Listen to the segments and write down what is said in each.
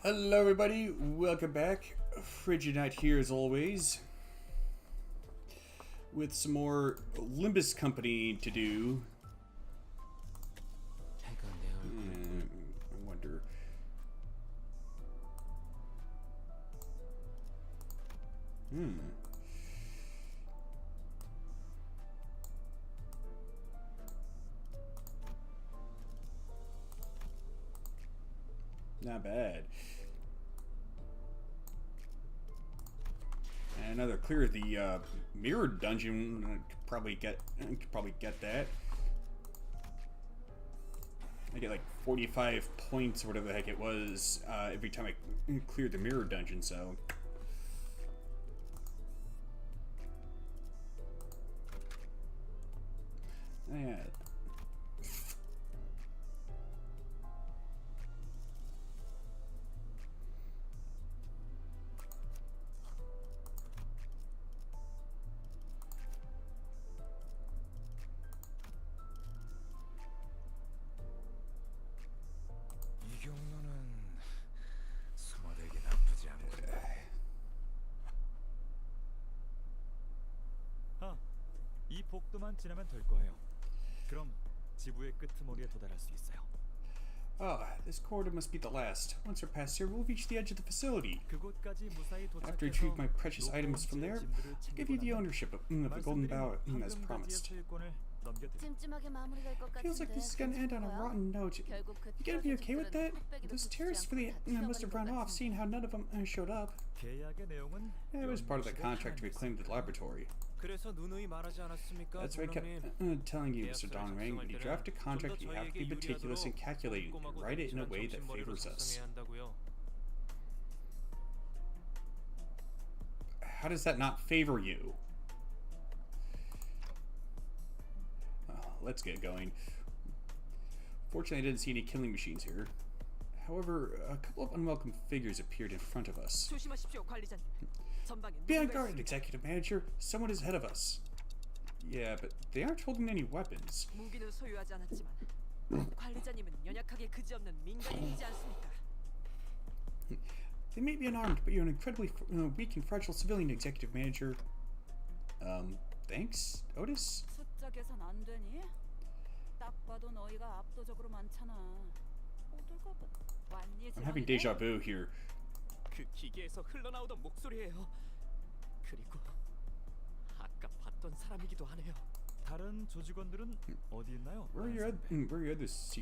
Hello everybody, welcome back. Frigid Night here as always, with some more Limbus company to do. I wonder. Not bad. And another clear the mirror dungeon. I could probably get that. I get like 45 points or whatever the heck it was every time I cleared the mirror dungeon. So yeah. 이 복도만 지나면 될 거예요. 그럼 지부의 끄트머리에 도달할 수 있어요. This corridor must be the last. Once we're past here, we'll reach the edge of the facility. 그곳까지 무사히 도착해서 After I retrieve my precious items from there, I'll give you the ownership of the golden bow as promised. Feels like this is gonna end on a rotten note. You gonna be okay with that? Those terrorists really must have run off, seeing how none of them showed up. It was part of the contract to reclaim the laboratory. That's what I kept telling you, Mr. Dongrang. When you draft a contract, you have to be meticulous and calculating, and write it in a way that favors us. How does that not favor you? Let's get going. Fortunately, I didn't see any killing machines here. However, a couple of unwelcome figures appeared in front of us. Be on guard, Executive Manager. Someone is ahead of us. Yeah, but they aren't holding any weapons. They may be unarmed, but you're an incredibly weak and fragile civilian, Executive Manager. Thanks, Otis? I'm having deja vu here. 그 기계에서 흘러나오던 목소리예요. 그리고 아까 봤던 사람이기도 하네요. 다른 조직원들은 어디 있나요? Where are your others?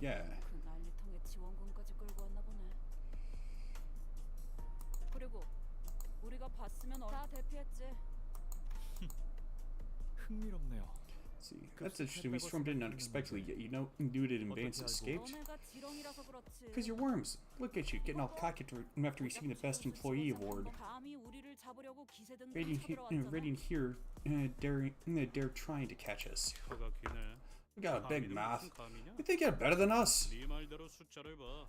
Yeah. 그 난리통에 지원금까지 끌고 왔나 보네. 그리고 우리가 봤으면 다 대피했지. 흥미롭네요. See, that's interesting. We stormed in unexpectedly, yet you knew it in advance and escaped. Because you're worms. Look at you, getting all cocky after receiving the Best Employee Award. Raiding here, dare trying to catch us. We got a big mouth. You think you're better than us?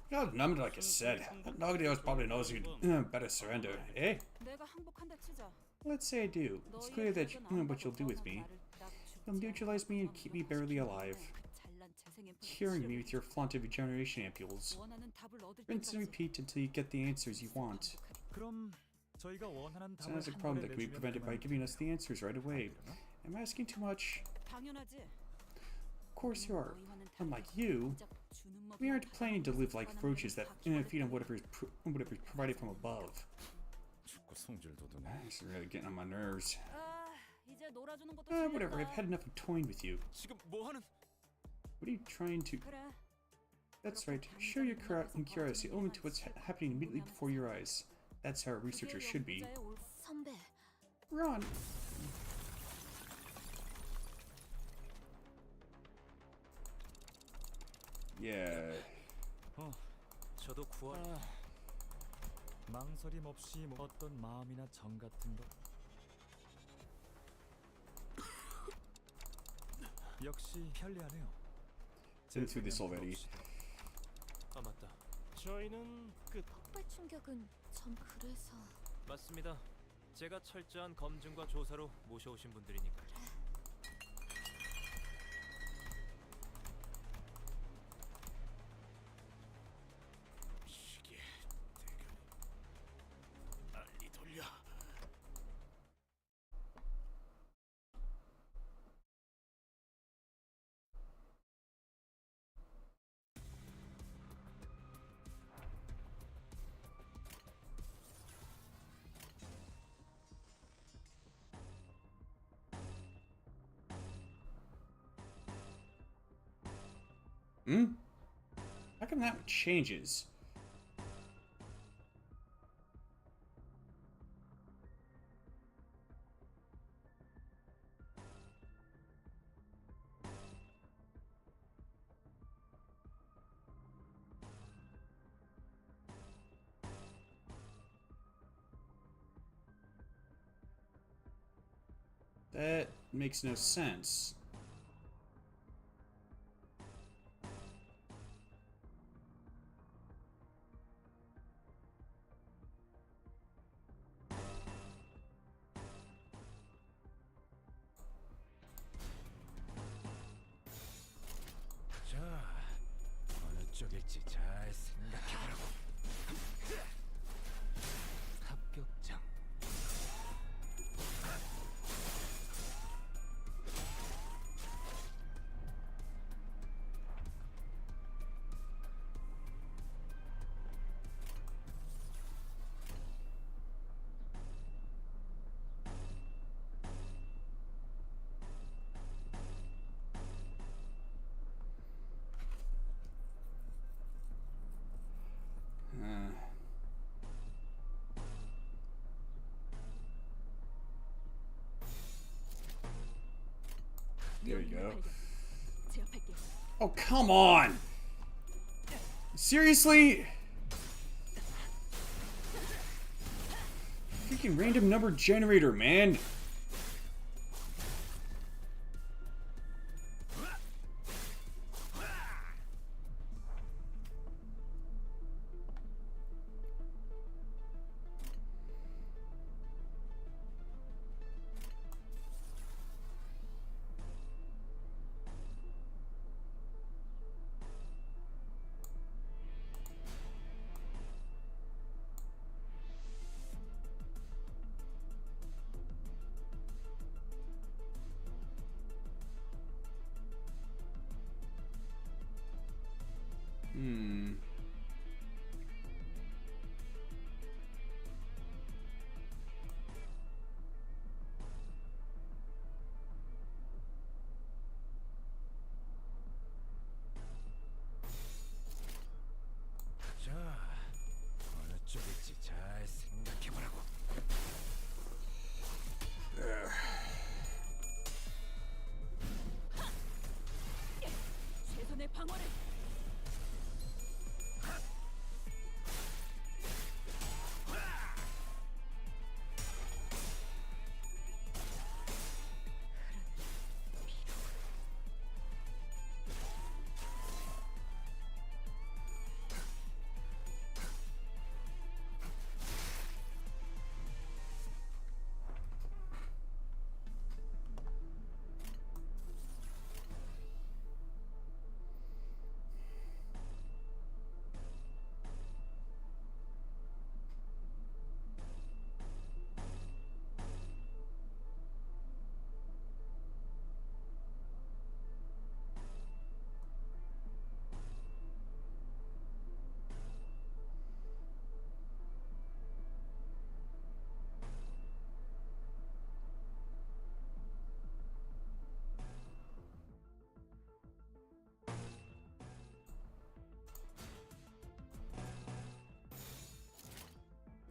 God, numbed like I said. Nobody else probably knows you better surrender, eh? Let's say I do. It's clear that what you'll do with me. You'll neutralize me and keep me barely alive, curing me with your flaunt of regeneration ampules. Rinse and repeat until you get the answers you want. Sounds like a problem that can be prevented by giving us the answers right away. Am I asking too much? Of course you are. Unlike you, we aren't planning to live like roaches that feed on whatever is provided from above. This is really getting on my nerves. Whatever, I've had enough of toying with you. What are you trying to... That's right, show your curiosity only to what's happening immediately before your eyes. That's how a researcher should be. Run! Yeah. 저도 망설임 없이 어떤 마음이나 정 같은 것. 역시 편리하네요. Been through this already. 아 맞다. 저희는 폭발 충격은 전 그래서. 맞습니다. 제가 철저한 검증과 조사로 모셔오신 분들이니까요. Hmm? How come that changes? That makes no sense. 자, 어느 쪽일지 잘 생각해보라고. 합격장. There you go. 제압할게. Oh, come on! Seriously? Freaking random number generator, man! 자, 어느 쪽일지 잘 생각해보라고. 최선의 방어를.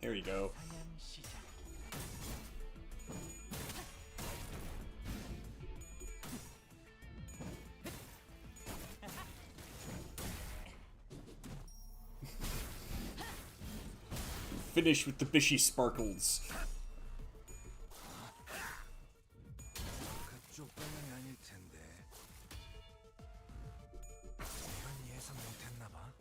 There you go. Finish with the Fishy sparkles. 그쪽 방향이 아닐 텐데. 이건 예상 못했나 봐.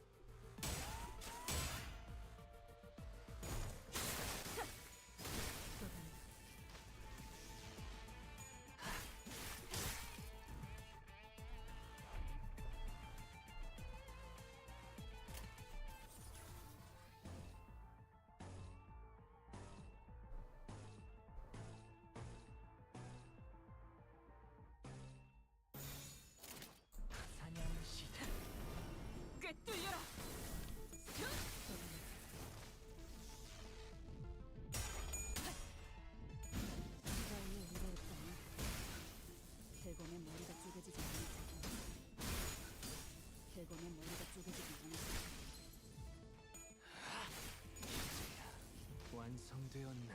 되었나?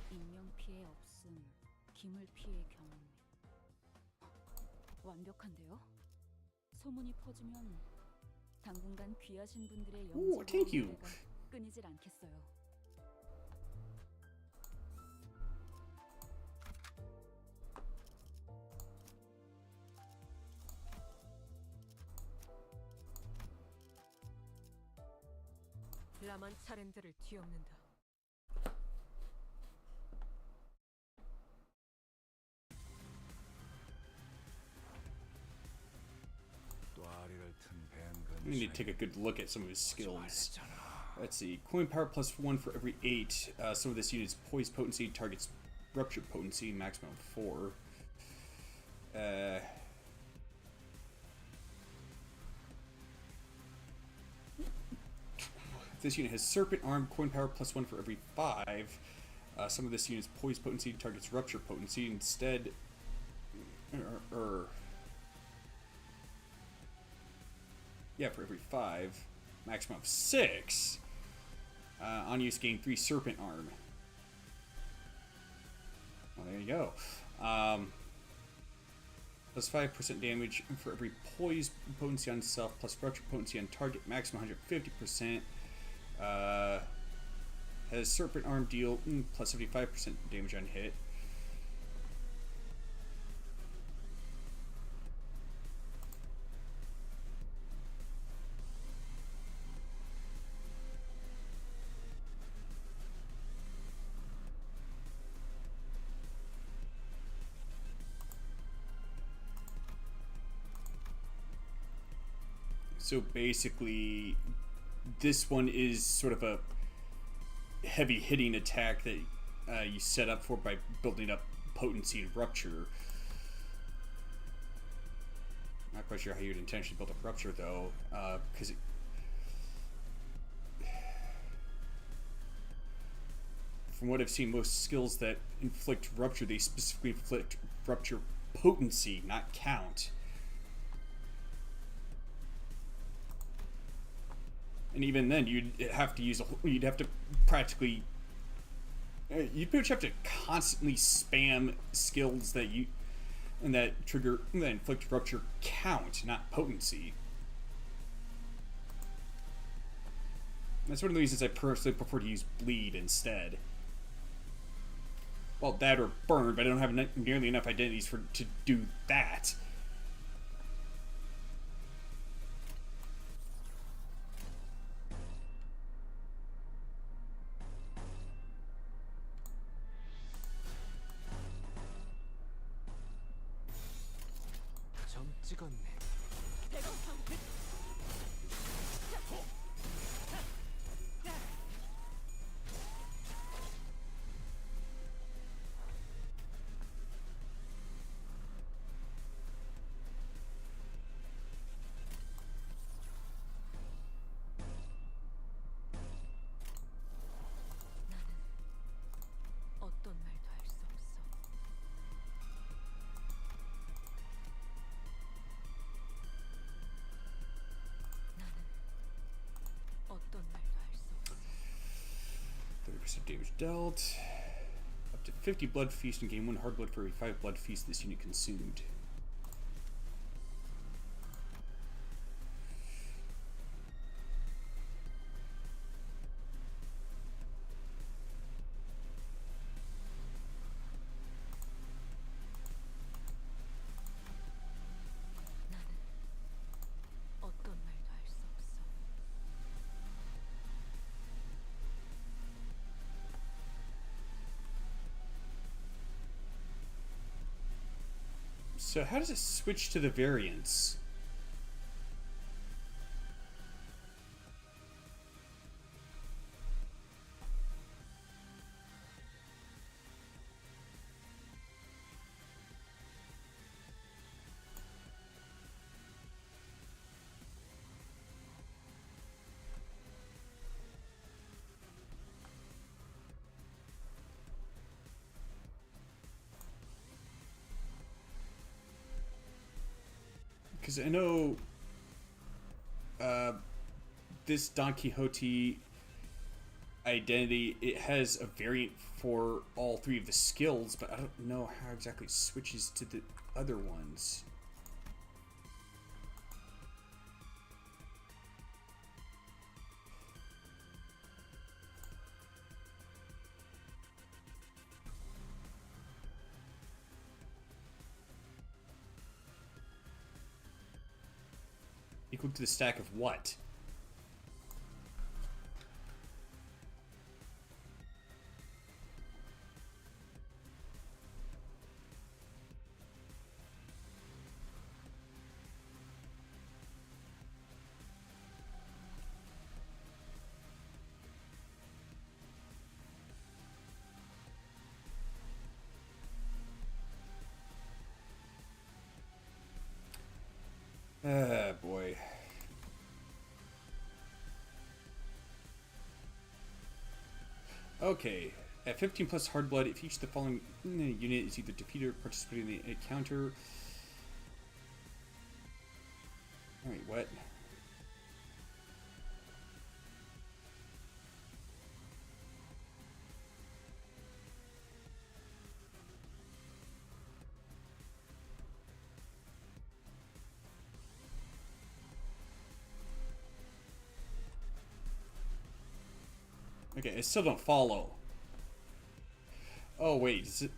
인명 피해 없음. 기물 피해 경험. 완벽한데요? 소문이 퍼지면 당분간 귀하신 분들의 Ooh, thank you. 영재가 끊이질 않겠어요. 라만 차렌들을 뒤엎는다. We need to take a good look at some of his skills. Let's see. Coin power plus 1 for every 8. Some of this unit's poise potency targets rupture potency, maximum 4. This unit has serpent arm, coin power plus 1 for every 5. Some of this unit's poise potency targets rupture potency. Instead, yeah, for every 5, maximum of 6. On use, gain 3 serpent arm. Well, there you go. Plus 5% damage for every poise potency on self, plus rupture potency on target, maximum 150%. Has serpent arm deal plus 75% damage on hit. So basically, this one is sort of a heavy hitting attack that you set up for by building up potency and rupture. Not quite sure how you'd intentionally build up rupture though, because from what I've seen, most skills that inflict rupture, they specifically inflict rupture potency, not count. And even then, you'd have to practically, you'd pretty much have to constantly spam skills that trigger, that inflict rupture count, not potency. That's one of the reasons I personally prefer to use bleed instead. Well, that or burn, but I don't have nearly enough identities to do that. 찍었네. 어떤 말도 할 수 없어. 어떤 말도 할 수 없어. 30% damage dealt. Up to 50 blood feast and gain 1 hard blood for every 5 blood feast this unit consumed. 어떤 말도 할 수 없어. So how does it switch to the variants? Because I know this Don Quixote identity, it has a variant for all three of the skills, but I don't know how exactly it switches to the other ones. Equal to the stack of what? Ah, boy. Okay. At 15 plus hard blood, if each of the following unit is either defeated or participating in the encounter. Wait, what? Okay, I still don't follow. Oh wait,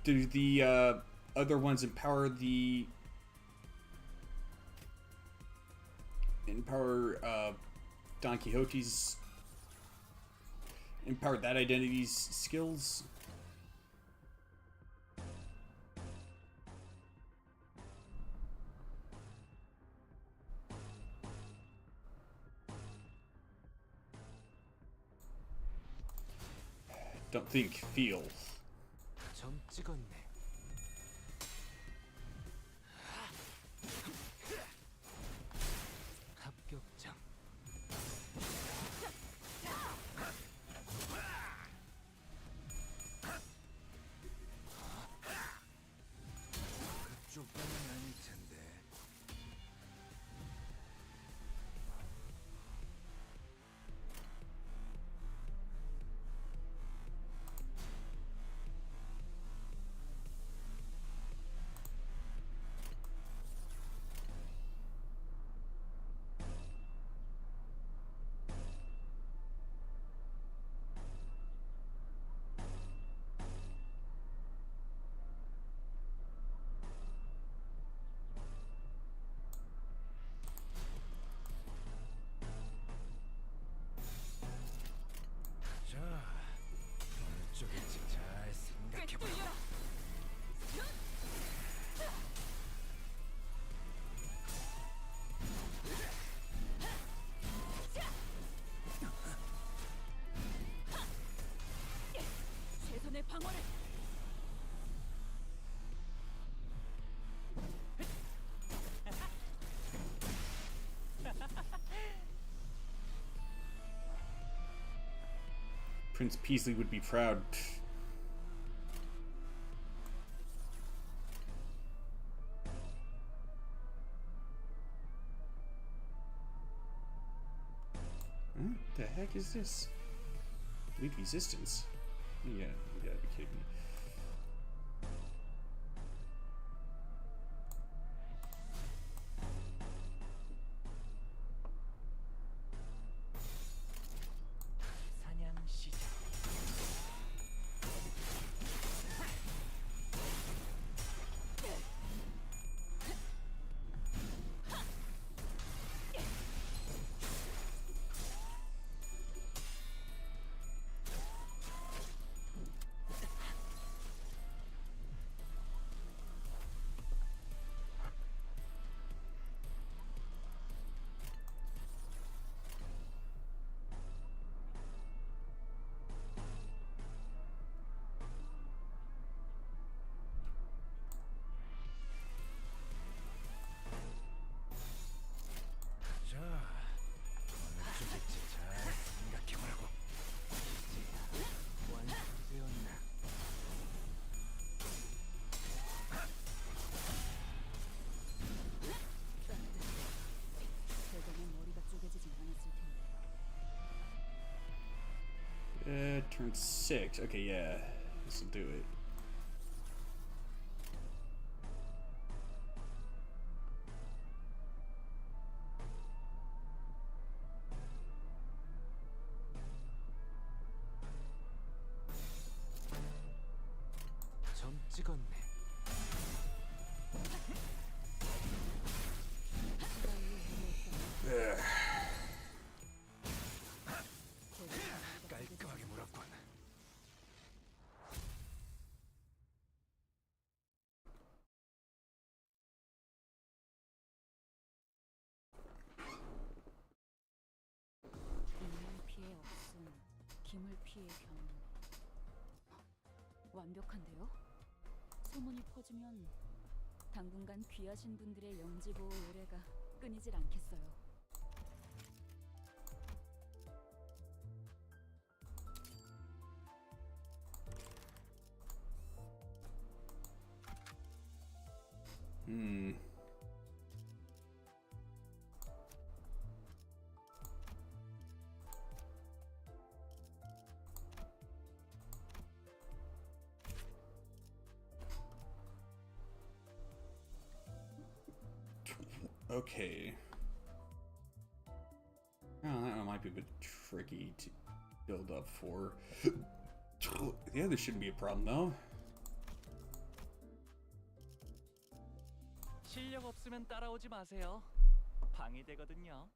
do the other ones empower Don Quixote's empower that identity's skills? Don't think, feel. 점 찍었네. 합격장. 그쪽 방은 아닐 텐데. 자, 어느 쪽인지 잘 생각해봐. 최선의 방어를. Prince Peasley would be proud. Huh? The heck is this? Lead resistance? Yeah, you gotta be kidding me. 사냥 시작. Round 6. Okay, yeah. This will do it. 점 찍었네. 깔끔하게 물었군. 인명 피해 없음. 기물 피해 경험. 완벽한데요? 소문이 퍼지면 당분간 귀하신 분들의 영지 보호 의뢰가 끊이질 않겠어요. Okay. Well, that one might be a bit tricky to build up for. The other shouldn't be a problem, though. 실력 없으면 따라오지 마세요. 방해되거든요.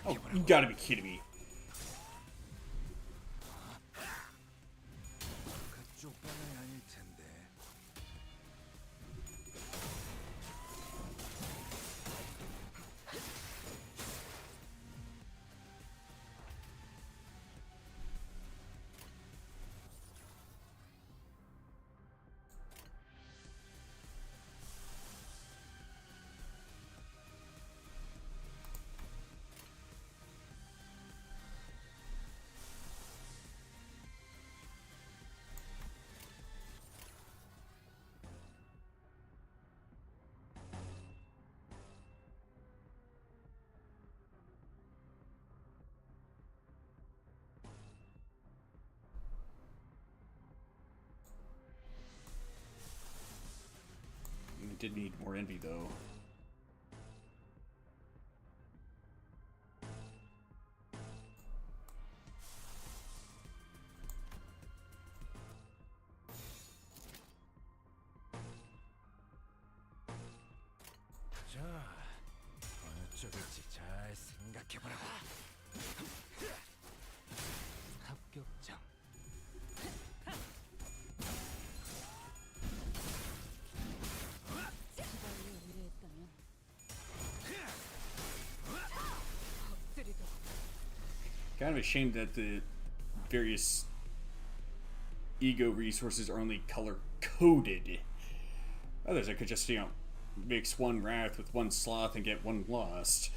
Oh, you gotta be kidding me. 그쪽 방향이 아닐 텐데. We did need more envy, though. 자, 어느 쪽일지 잘 생각해보라고. 합격장. 시발로 의뢰했다면 Kind of ashamed that the various ego resources are only color coded. Others, I could just, you know, mix one wrath with one sloth and get one lost.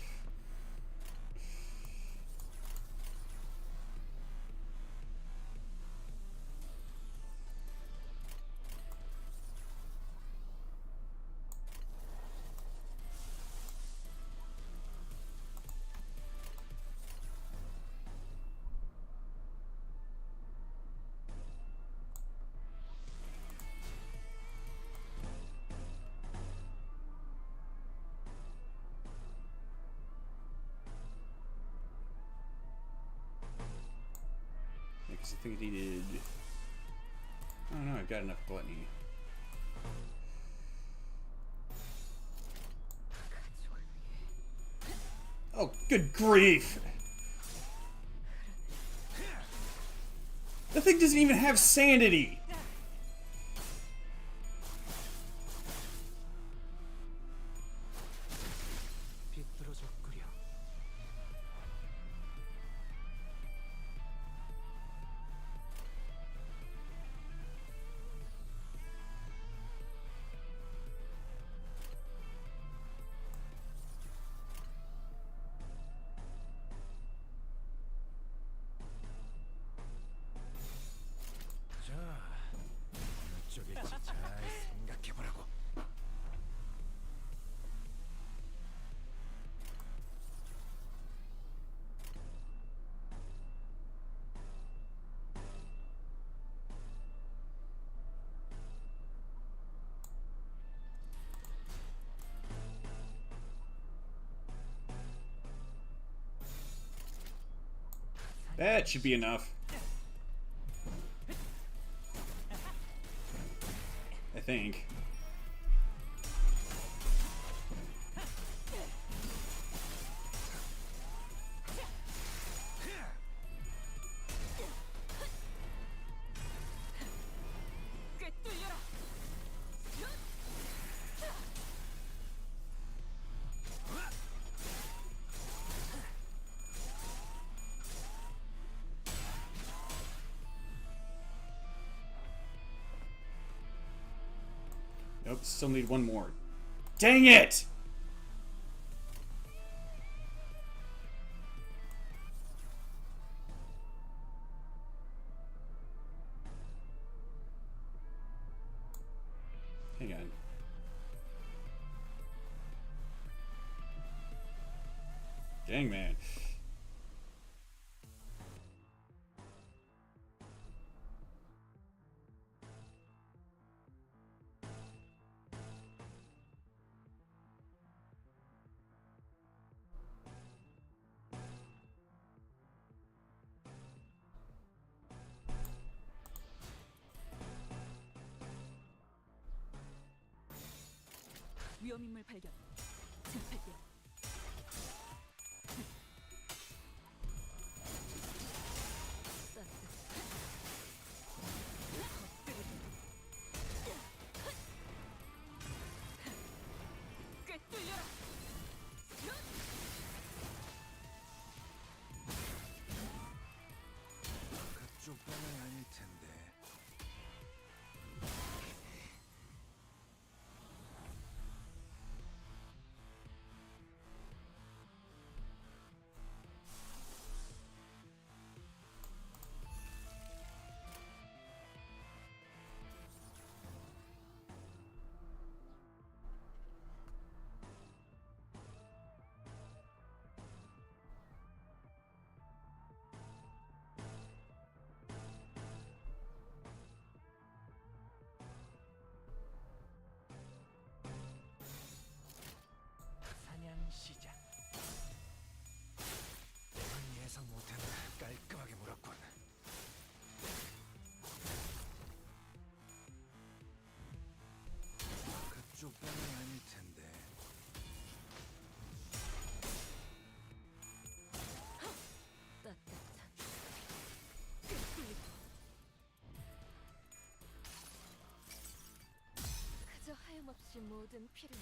Because I think I needed... I don't know, I've got enough gluttony. Oh, good grief! The thing doesn't even have sanity! 비뚤어졌구려. That should be enough. I think. Nope, still need one more. Dang it! Hang on. Dang, man. 위험인물 발견. 증팔게. 꿰뚫려라. 그쪽 방향이 아닐 텐데. 사냥 시작. 예상 못했는데 깔끔하게 물었군. 그쪽 방향이 아닐 텐데. 따뜻한 그저 하염없이 모든 피를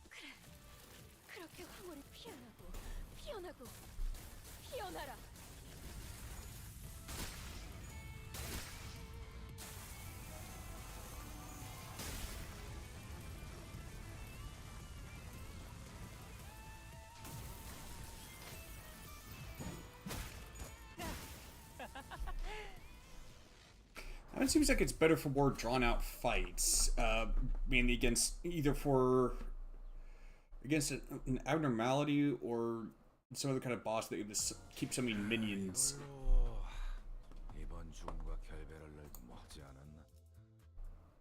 그래 그렇게 황홀히 피어나고 피어나고 피어나라. It seems like it's better for more drawn-out fights, mainly against an abnormality or some other kind of boss that just keep summoning minions. 이번 죽음과 결별을 하지 않았나?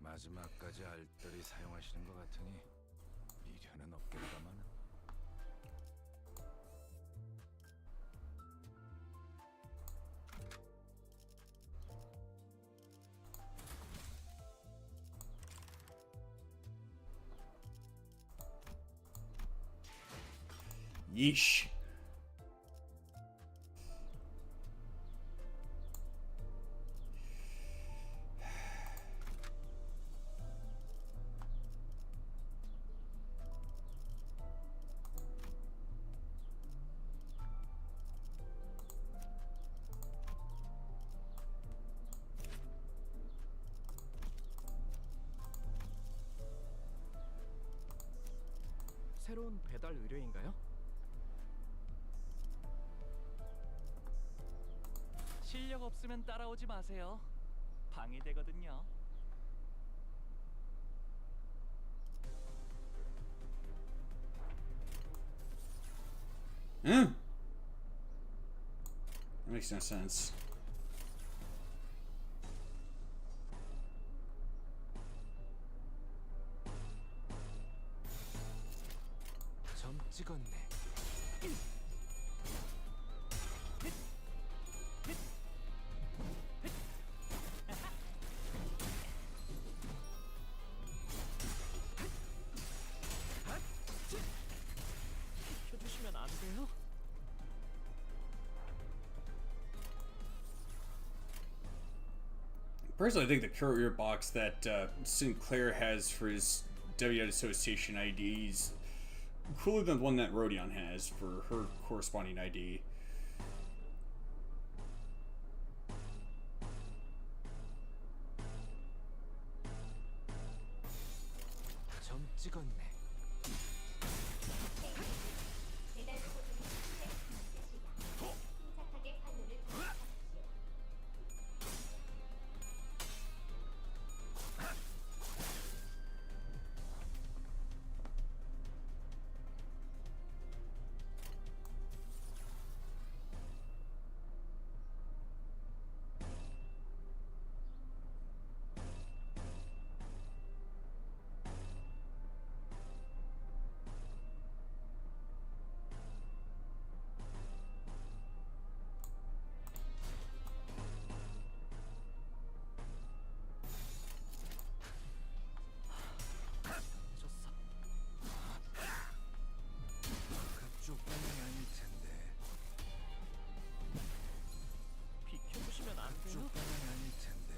마지막까지 알뜰히 사용하시는 것 같으니 미련은 없겠다마는. Yeesh. 새로운 배달 의뢰인가요? 실력 없으면 따라오지 마세요. 방해되거든요. That makes no sense. 점 찍었네. Personally, I think the courier box that Sinclair has for his WN Association ID is cooler than the one that Rodion has for her corresponding ID. 점 찍었네. 그쪽 방향이 아닐 텐데. 비켜주시면 안 돼요? 그쪽 방향이 아닐 텐데.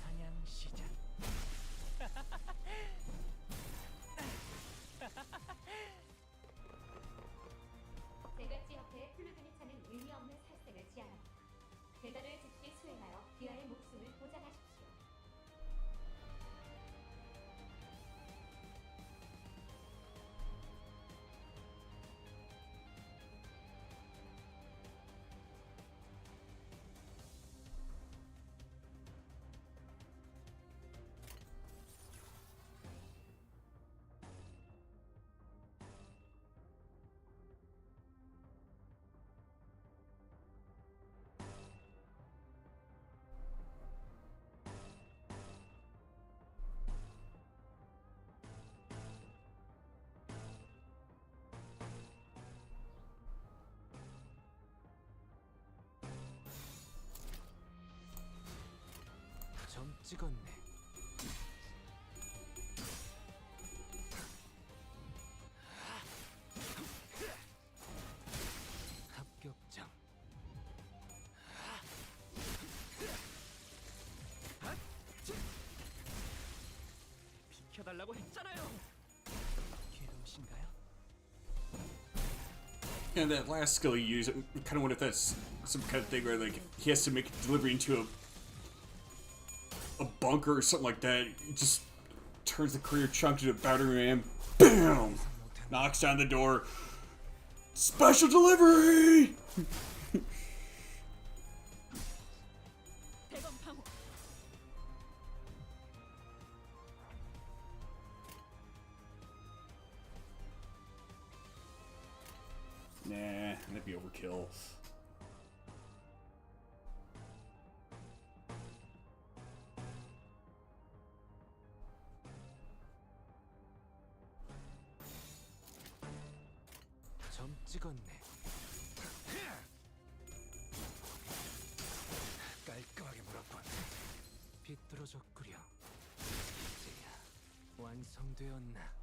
사냥 시작. 대각지 옆에 플루그니 차는 의미 없는 살색을 지향합니다. 배달을 즉시 수행하여 기아의 목숨을 보장하십시오. 점 찍었네. 합격점. 비켜달라고 했잖아요. 괴로우신가요? And that last skill you use, I kind of wonder if that's some kind of thing where like he has to make a delivery into a bunker or something like that. He just turns the courier chunk into a battering ram. BAM! Knocks down the door. Special delivery! 대검 방어. Nah, that'd be overkill. 점 찍었네. 깔끔하게 물었군. 비뚤어졌구려. 이제야 완성되었나?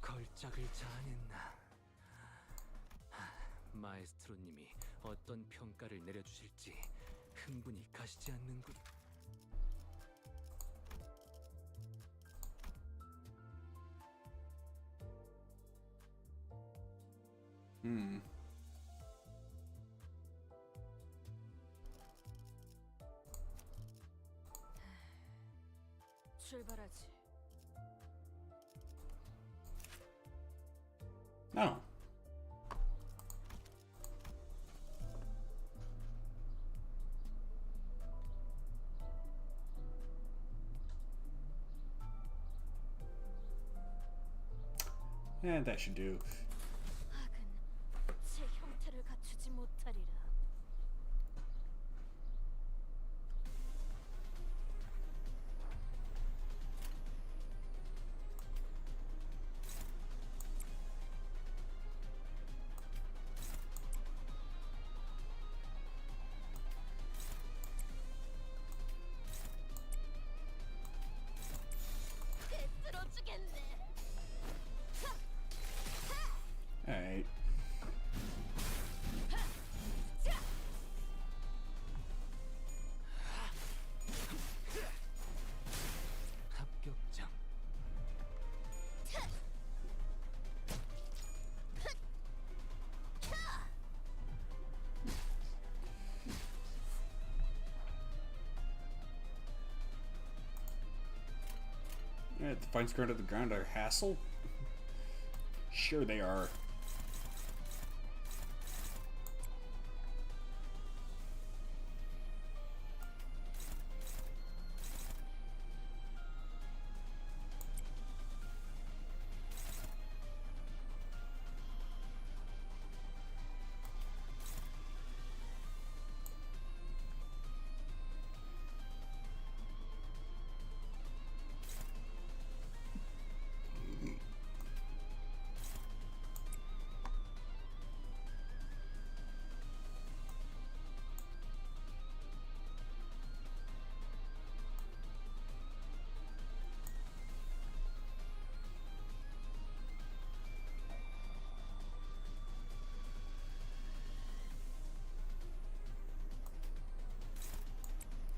걸작을 자아냈나? 마에스트로님이 어떤 평가를 내려주실지 흥분이 가시지 않는군. 출발하지. No. And that should do. 악은 제 형태를 갖추지 못하리라. 쓰러지겠네. Alright. 합격장. Alright, the fights ground to the ground are hassle? Sure they are.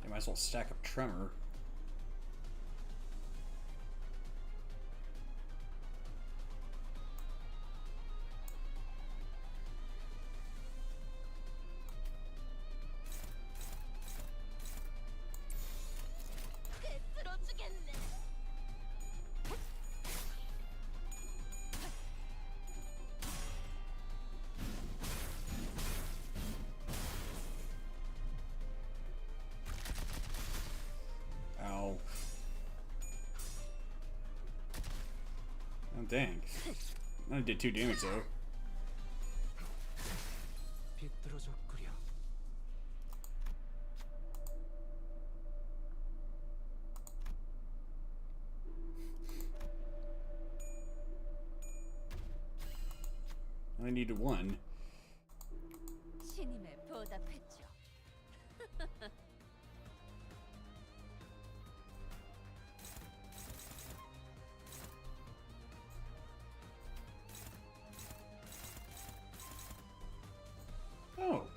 They might as well stack up Tremor. 쓰러지겠네. Ow. Oh, dang. I did 2 damage though. 비뚤어졌구려. I needed 1. 신임에 보답했죠. Oh.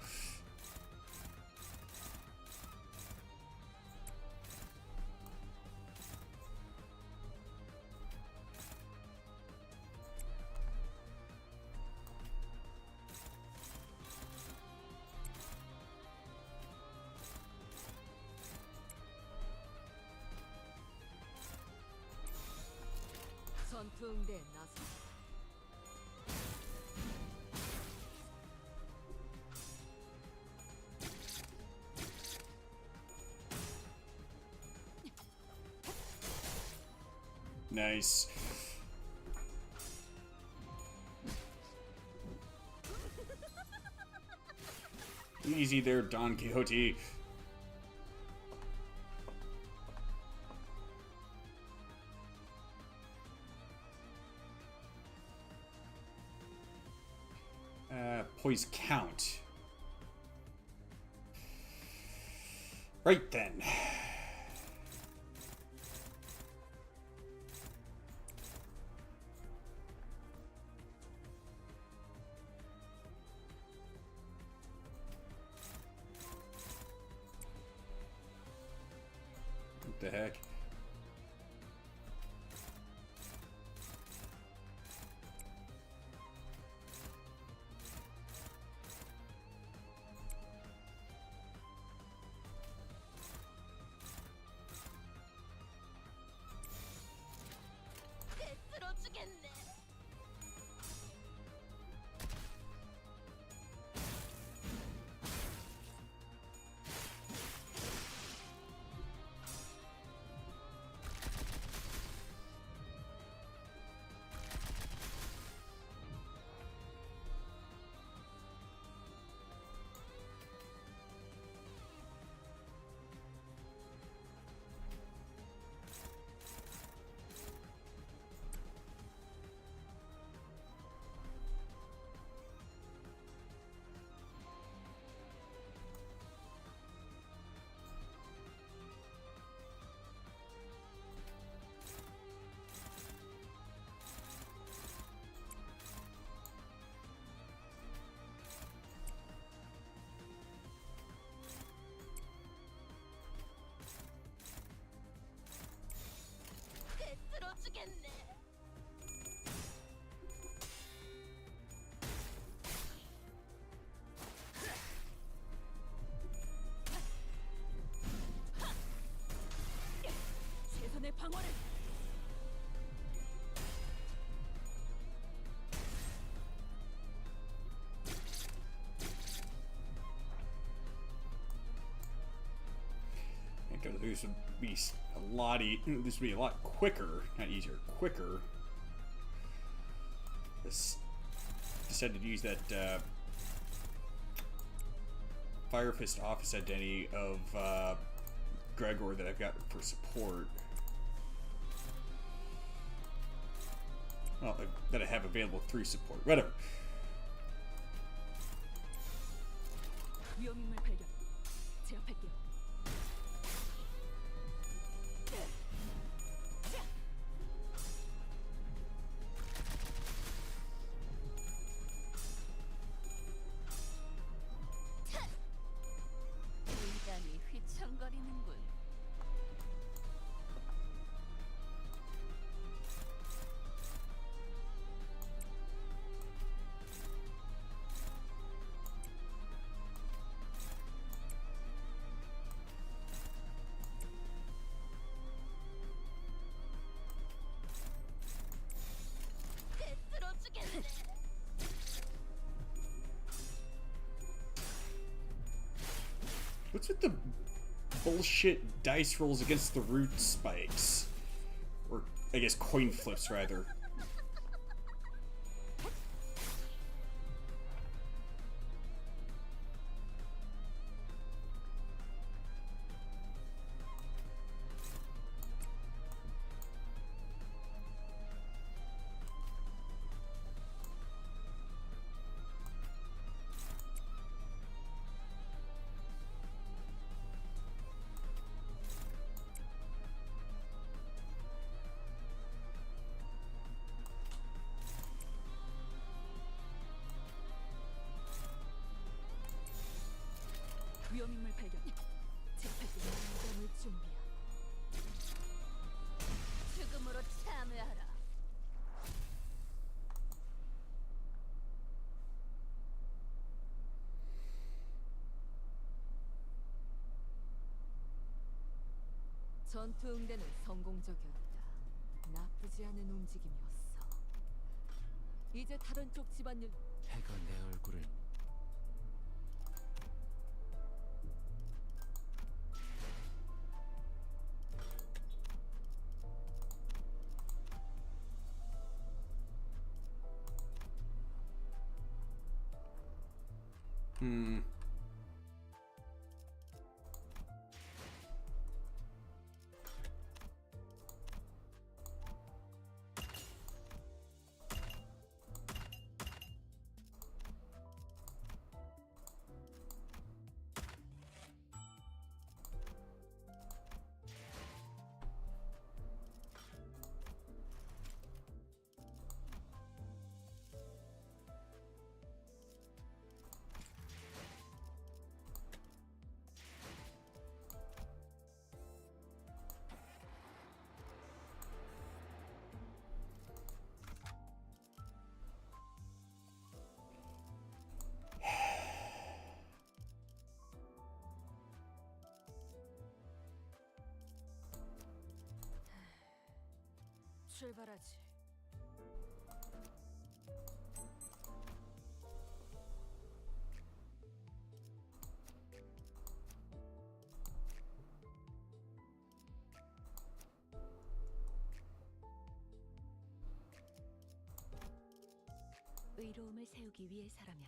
전투응대에 나서. Nice. Easy there, Don Quixote. Poise count. Right then. What the heck? 쓰러지겠네. 죽겠네. 최선의 방어를. This would be a lot. This would be a lot quicker, not easier, quicker. This decided to use that Fire Fist office identity of Gregor that I've got for support. Well, that I have available through support. Whatever. 위험인물 발견. 제압할게요. 인간이 휘청거리는군. 쓰러지겠네. What's with the bullshit dice rolls against the root spikes? Or, I guess, coin flips, rather. 위험인물 발견. 제압할게요. 장점을 준비야. 죽음으로 참여하라. 전투 응대는 성공적이었다. 나쁘지 않은 움직임이었어. 이제 다른 쪽 집안일. 해가 내 얼굴을 출발하지. 의로움을 세우기 위해서라면.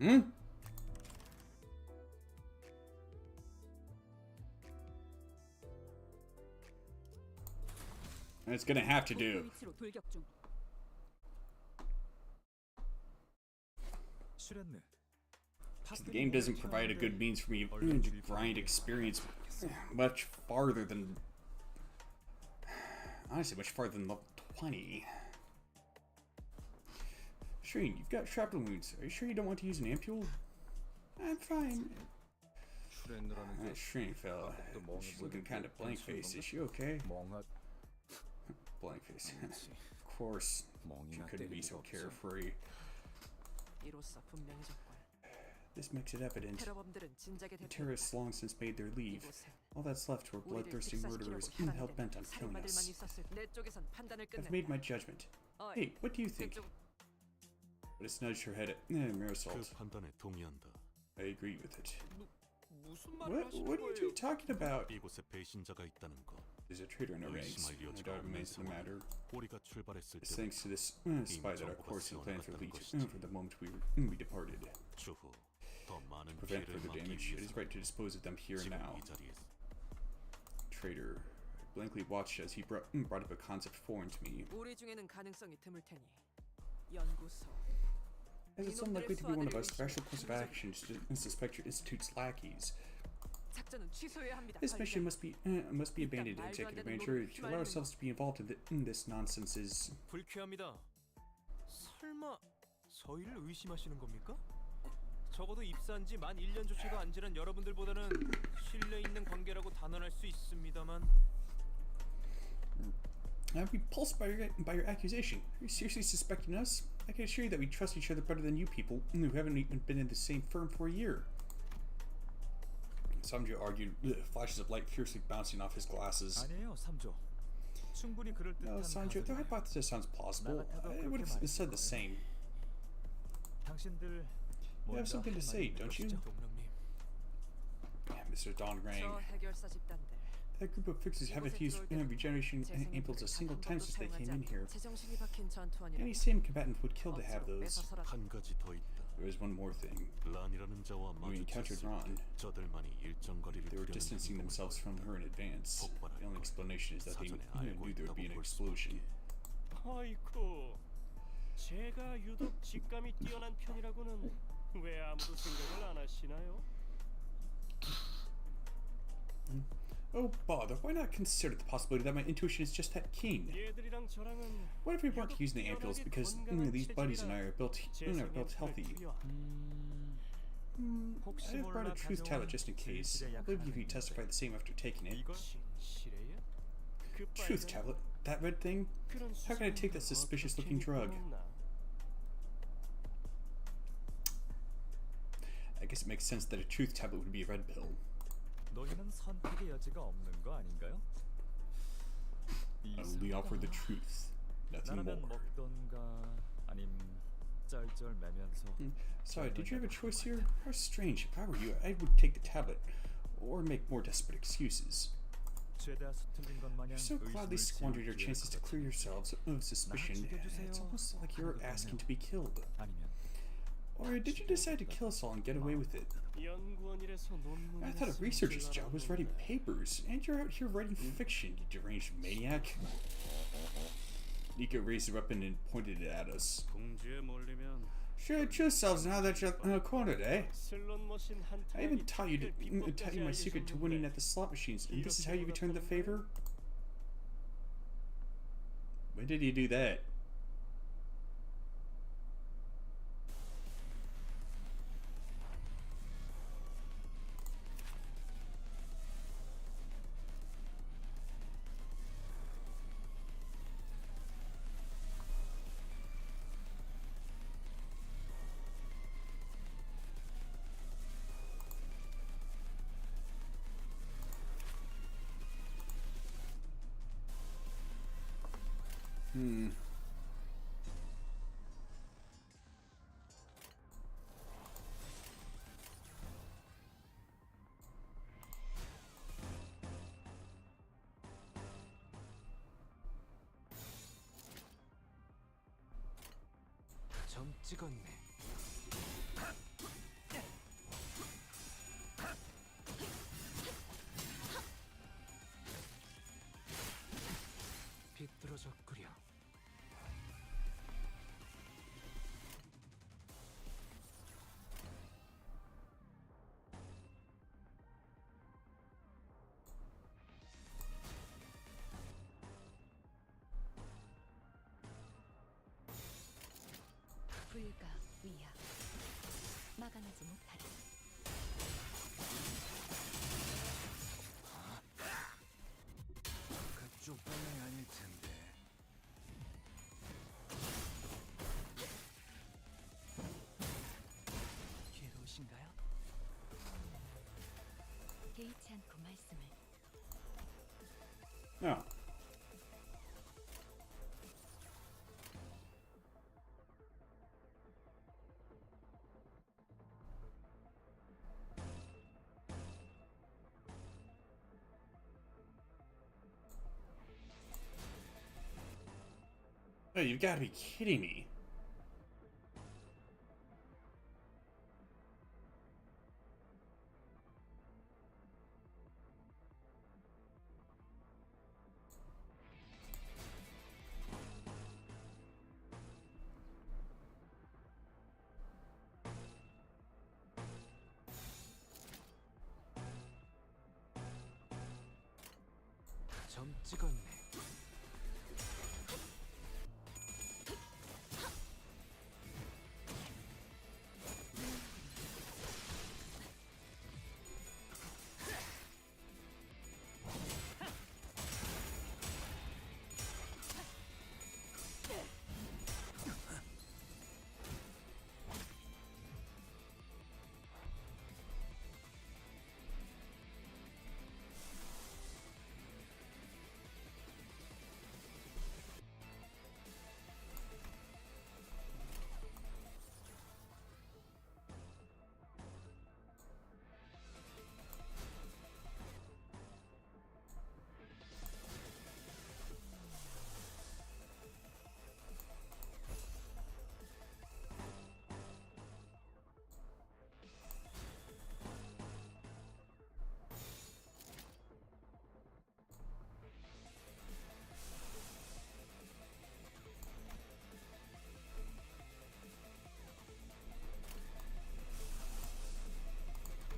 응? It's gonna have to do. 위치로 돌격 중. 실했네. The game doesn't provide a good means for me to grind experience much farther than, honestly, much farther than level 20. Shreen, you've got shrapnel wounds. Are you sure you don't want to use an ampule? I'm fine. That Shrinky fella. She's looking kind of blank faced. Is she okay? Blank face. Of course. She couldn't be so carefree. 이로써 분명해졌군. This makes it evident. 테러범들은 진작에 The terrorists long since made their leave. All that's left were bloodthirsty murderers hell-bent on killing us. 내 쪽에선 판단을 I've 끝냈다. made my judgment. Hey, what do you think? But it's nudged her head at Marisol. 그 판단에 동의한다. I agree with it. 무슨 말을 하시는 What are you 거예요? talking about? 이곳에 배신자가 있다는 거. There's a traitor in our ranks. 의심할 I 여지가 doubt it 없는 remains in the matter. 상황. 우리가 출발했을 It's 때 thanks to this spy that our course and plan for lead from the moment we departed. 추후 더 많은 Prevent 피해를 further 막기 damage. It is 위해서 right to dispose of them here and 지금 now. 이 자리에서 Traitor. I blankly watched as he brought up a concept foreign to me. 우리 중에는 가능성이 드물 테니 연구소. As it's unlikely to be one of us, special course of action is to suspect your institute's lackeys. 작전은 취소해야 합니다. This mission must be abandoned, Executive Manager. To allow ourselves to be involved in this nonsense is... 불쾌합니다. 설마 저희를 의심하시는 겁니까? 적어도 입사한 지 만 1년조차도 안 지난 여러분들보다는 신뢰 있는 관계라고 단언할 수 있습니다만 I'm repulsed by your accusation. Are you seriously suspecting us? I can assure you that we trust each other better than you people who haven't even been in the same firm for a year. Samjo argued, flashes of light fiercely bouncing off his glasses. 아니에요, 삼조. 충분히 그럴 No, 듯한 Sanjo, the 가설이에요. hypothesis sounds plausible. I would have said the same. 당신들 You have something to say, don't you? 동령님. Yeah, Mr. Don Rang. 저 해결사 집단들. That group of fixers haven't used regeneration ampules a single time since they came in here. 제정신이 박힌 전투원이라. Any same combatant would kill to have those. 한 가지 더 있다. There is one more thing. 란이라는 자와 When we encountered 마주쳤을 Ron, 때 저들만이 일정 거리를 they were 두려는 distancing 행동을 themselves from her in advance. The only explanation is that they 사전에 knew 알고 there would be an 있다고 볼 explosion. 아이쿠, 제가 유독 직감이 뛰어난 편이라고는 왜 아무도 생각을 안 하시나요? Oh, bother, why not consider the possibility that my intuition is just that keen? 얘들이랑 저랑은 What if we weren't using the ampules because these buddies and I are built healthy? I have brought a truth tablet just in case. I believe if you testify the same after taking it. 진실해요? 그 Truth 빨간 tablet? That red thing? 그런 How can I take that suspicious looking drug? I guess it makes sense that a truth tablet would be a red pill. 너희는 선택의 여지가 없는 거 아닌가요? I only offer the truth, nothing 나라면 more. 먹던가 아님 쩔쩔매면서. Sorry, did you have a choice here? How strange. If I were you, I would take the tablet, or make more desperate excuses. 죄다 수틀린 것 마냥 You're so gladly 의심을 squandered your 지을 chances to clear yourselves of suspicion. It's almost like you're asking to be killed. 아니면 Or did you decide to kill us all and get away with it? 연구원이라서 논문을 I thought a researcher's job was writing papers, and you're out here writing fiction, you deranged maniac. Nico raised her weapon and pointed it at us. 공주에 몰리면 Shoot yourselves now that you're cornered, eh? 슬롯 머신 한 I even taught you 비법까지 my secret to winning at the slot machines, and this is how you return the favor? When did you do that? 점 찍었네. 비뚤어졌구려. 불가 위야 막아내지 못하리. 개의치 않고 말씀을. No. Oh, you've got to be kidding me. 점 찍었네.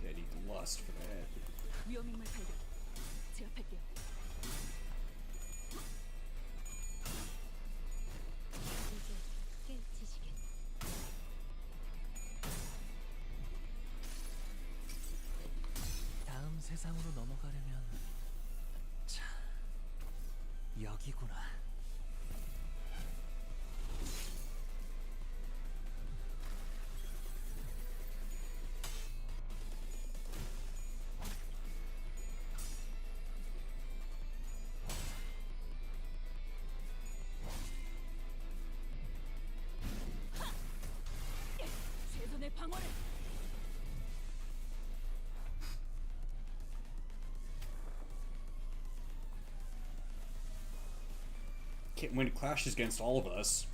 Yeah, need lust for that. 위험인물 발견. 제압할게요. 이제 깨우치시겠. 다음 세상으로 넘어가려면 참 여기구나. 최선의 방어를. Can't win clashes against all of us.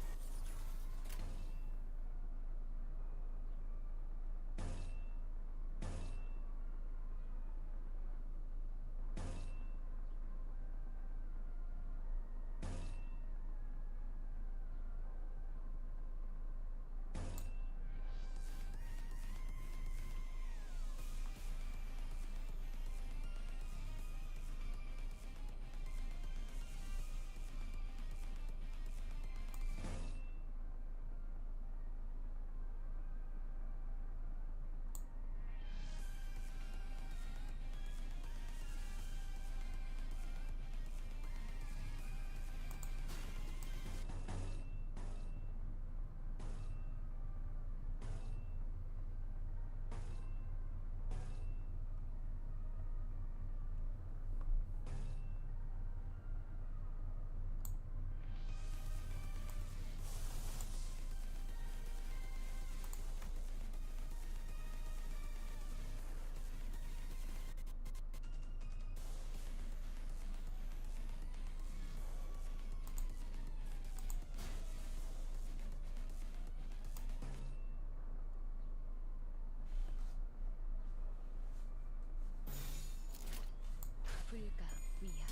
불가 위야.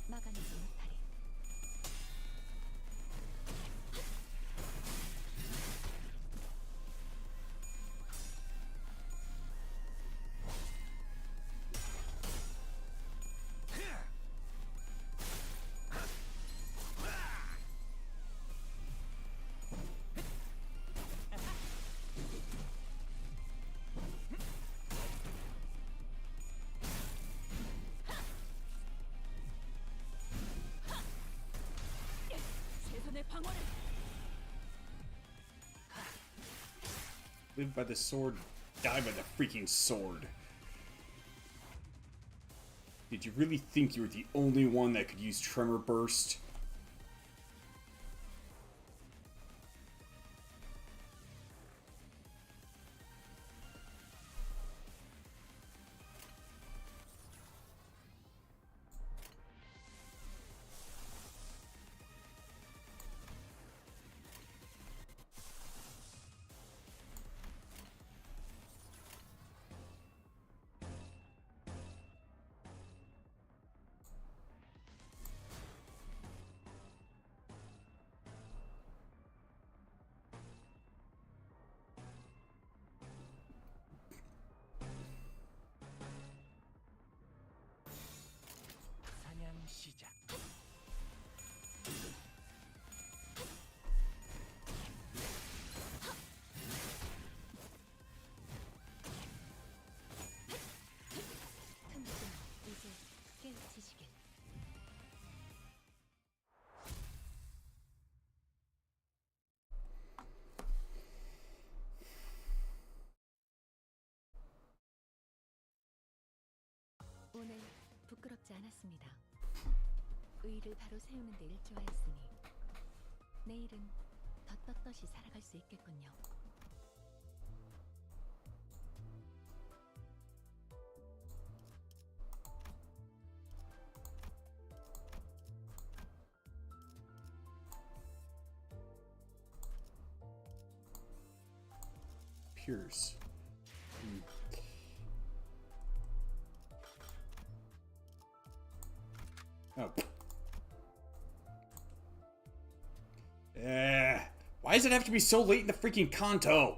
막아내지 못하리. 최선의 방어를. Live by the sword, die by the freaking sword. Did you really think you were the only one that could use Tremor Burst? 이제 깨우치시길. 오늘 부끄럽지 않았습니다. 의의를 바로 세우는 데 일조하였으니 내일은 더 떳떳이 살아갈 수 있겠군요. Pierce. Oh. Why does it have to be so late in the freaking Kanto?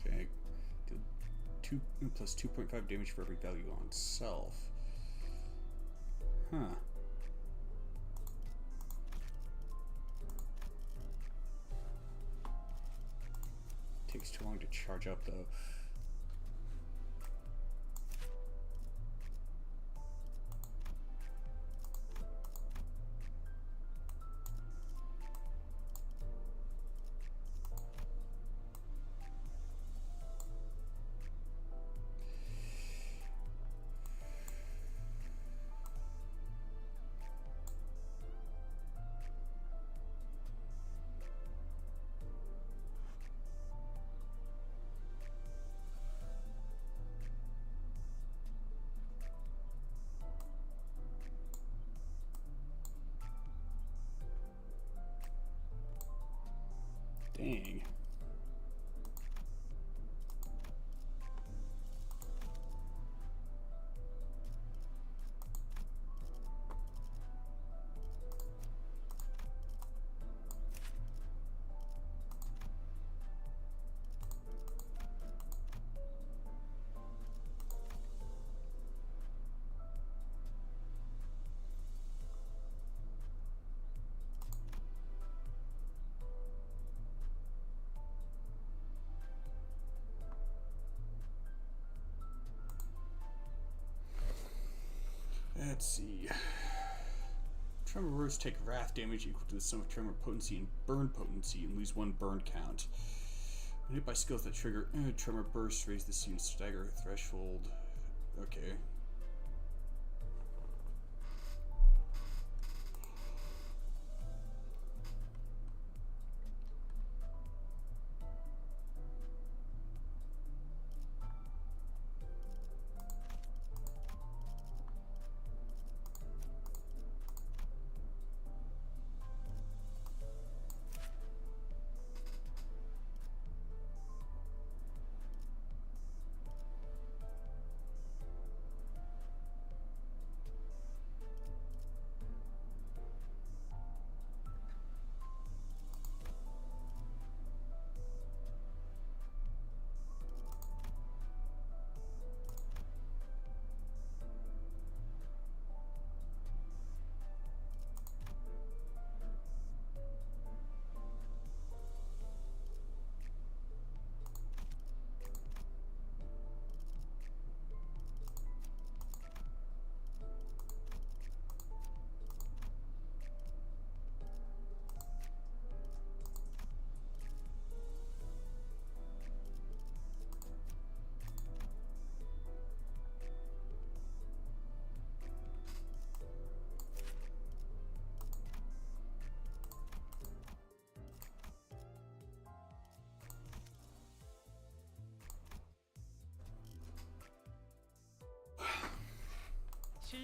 Okay. Deal 2 plus 2.5 damage for every value on self. Huh. Takes too long to charge up though. Dang. Let's see. Tremor Burst take wrath damage equal to the sum of Tremor potency and burn potency and lose 1 burn count. When hit by skills that trigger Tremor Burst, raise the unit's stagger threshold. Okay.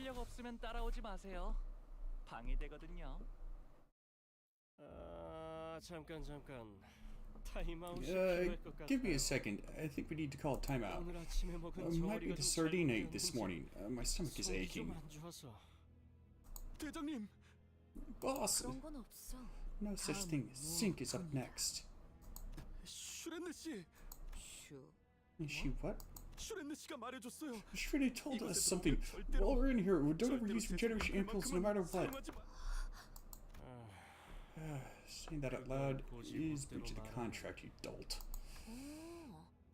실력 없으면 따라오지 마세요. 방해되거든요. 아, 잠깐. 타임아웃이 필요할 것 같아요. Give me a second. I think we need to call a timeout. 오늘 아침에 먹은 Might be 저고리가 the 좀 sardine I ate this 잘못되었는지 morning. My stomach is 속이 aching. 좀 안 좋아서. 대장님, Boss, 그런 건 없어. no such thing. Sink is up next. 슈렌느 씨, 슈. Is she what? 슈렌느 씨가 말해줬어요. Shreddy told us something. While we're in here, don't ever use regeneration ampoules no matter what. 사용하지 마. Saying that out loud is breach of the contract, you dolt.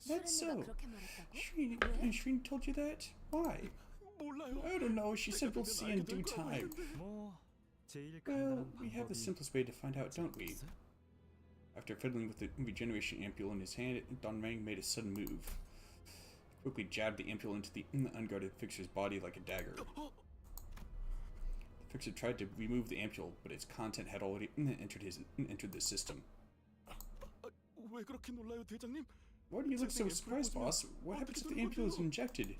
That's so. 그렇게 말했다고? Shreddy told you that? Why? 몰라요. I don't know. She said we'll see in due time. 뭐 제일 Well, 간단한 we have the 방법이 simplest way to find out, don't we? 있어요? After fiddling with the regeneration ampule in his hand, Don Mang made a sudden move. He quickly jabbed the ampule into the unguarded fixer's body like a dagger. The fixer tried to remove the ampule, but its content had already entered the system. 왜 그렇게 놀라요, 대장님? Why do you look so surprised, boss? What happens if the ampule is injected?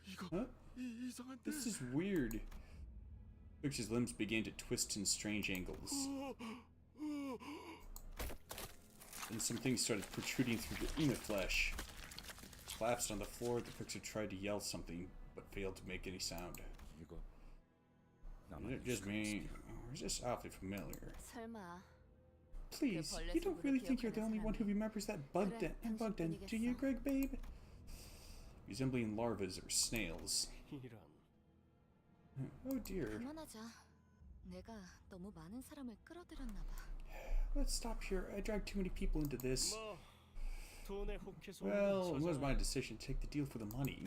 이거 Huh? 이상한데. This is weird. Fixer's limbs began to twist in strange angles, and some things started protruding through the flesh. Collapsed on the floor, the fixer tried to yell something, but failed to make any sound. 이거 Is it just me, or is this awfully familiar? 설마 Please, you don't really think you're the only one who remembers that bug den, do you, Greg, babe? Resembling larvas or snails. 이런. Oh dear. 그만하자. 내가 너무 많은 사람을 끌어들였나 봐. Let's stop here. I dragged too many people into this. 뭐 돈에 혹해서 Well, it was my decision to take the deal for the money.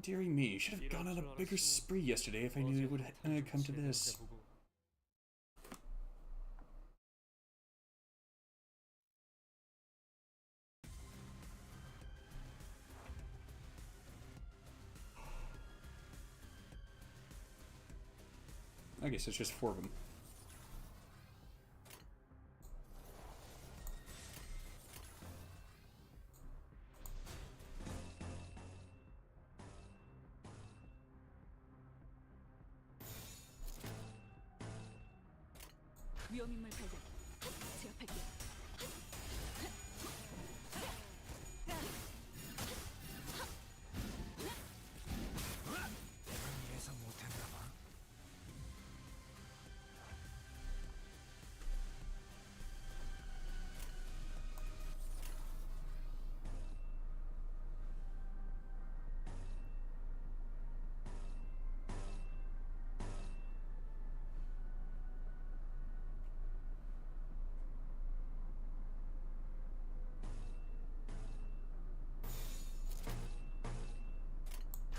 Dearie me, should have gone on a bigger spree yesterday if I knew it would come to this. I guess it's just 4 of them. 위험인물 발견. 제압할게. 예상 못했나 봐.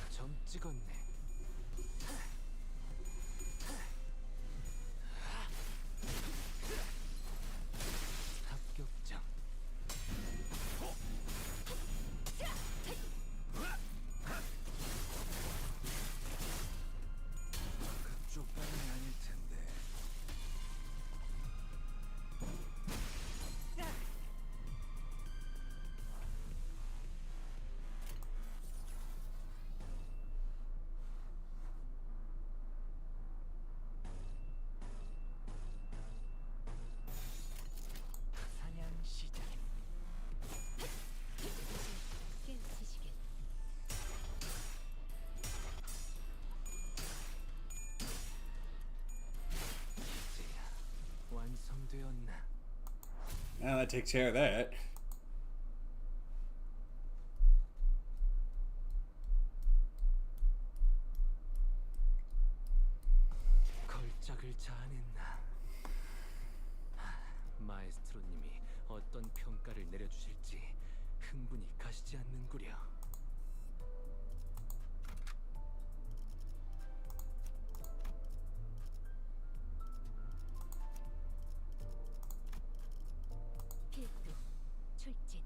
점 찍었네. 합격점. 그쪽 반응이 아닐 텐데. 사냥 시작. 깨우치시길. 이제야 완성되었나? Now that takes care of that. 걸작을 자아냈나? 마에스트로님이 어떤 평가를 내려주실지 흥분이 가시지 않는구려. 필도 출진.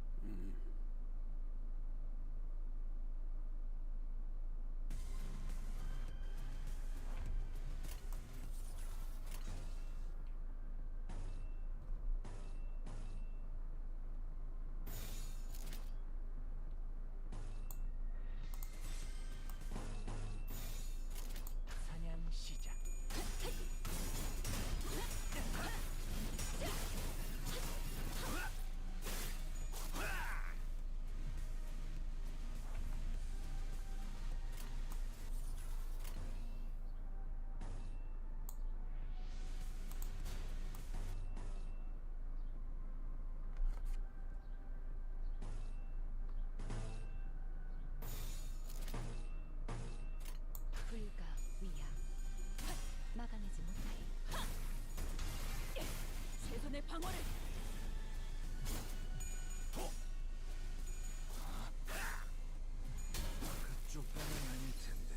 그쪽 편은 아닐 텐데.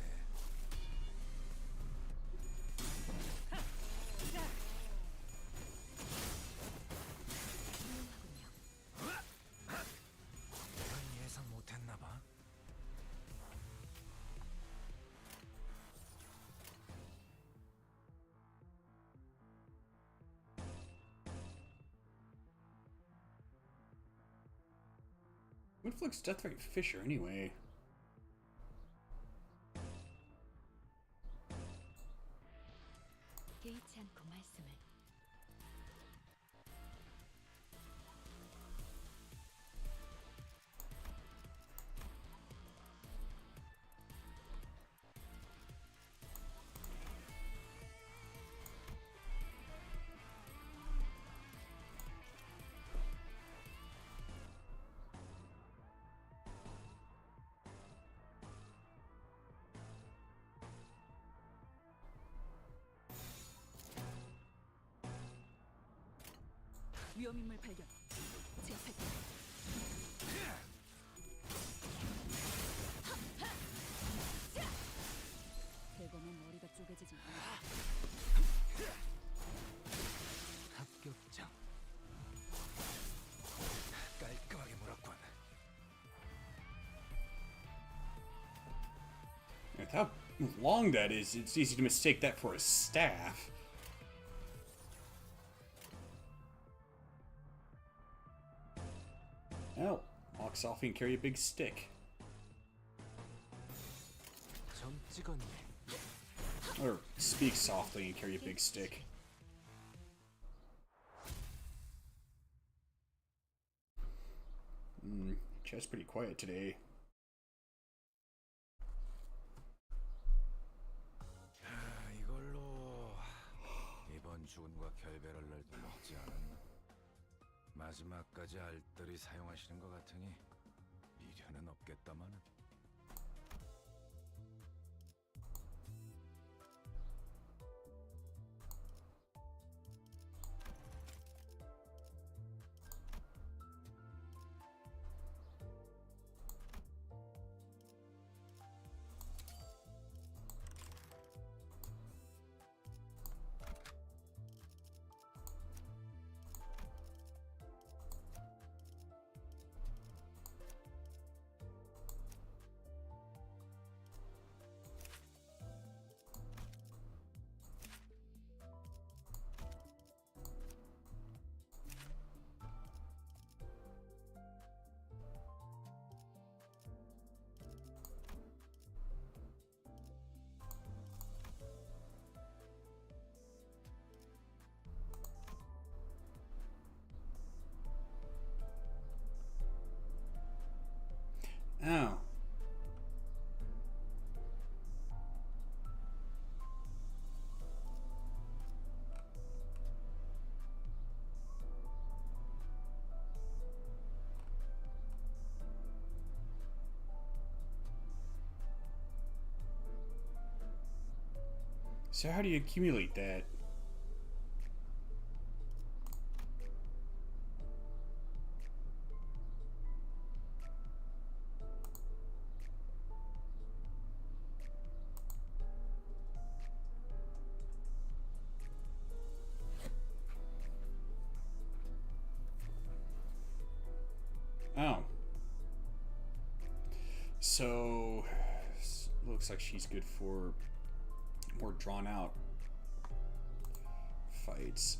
이건 예상 못했나 봐. What inflicts death rate Fisher anyway? 개의치 않고 말씀을. 위험인물 발견. 제압할게. 대검은 머리가 쪼개지지 않아. 합격장. 깔끔하게 물었군. With how long that is, it's easy to mistake that for a staff. Oh, walk softly and carry a big stick. 점 찍었네. Or speak softly and carry a big stick. Chat's pretty quiet today. 이걸로 이번 죽은과 결별할 날도 먹지 않았나. 마지막까지 알뜰히 사용하시는 것 같으니 미련은 없겠다마는. Oh. So how do you accumulate that? Oh. So, looks like she's good for more drawn out fights.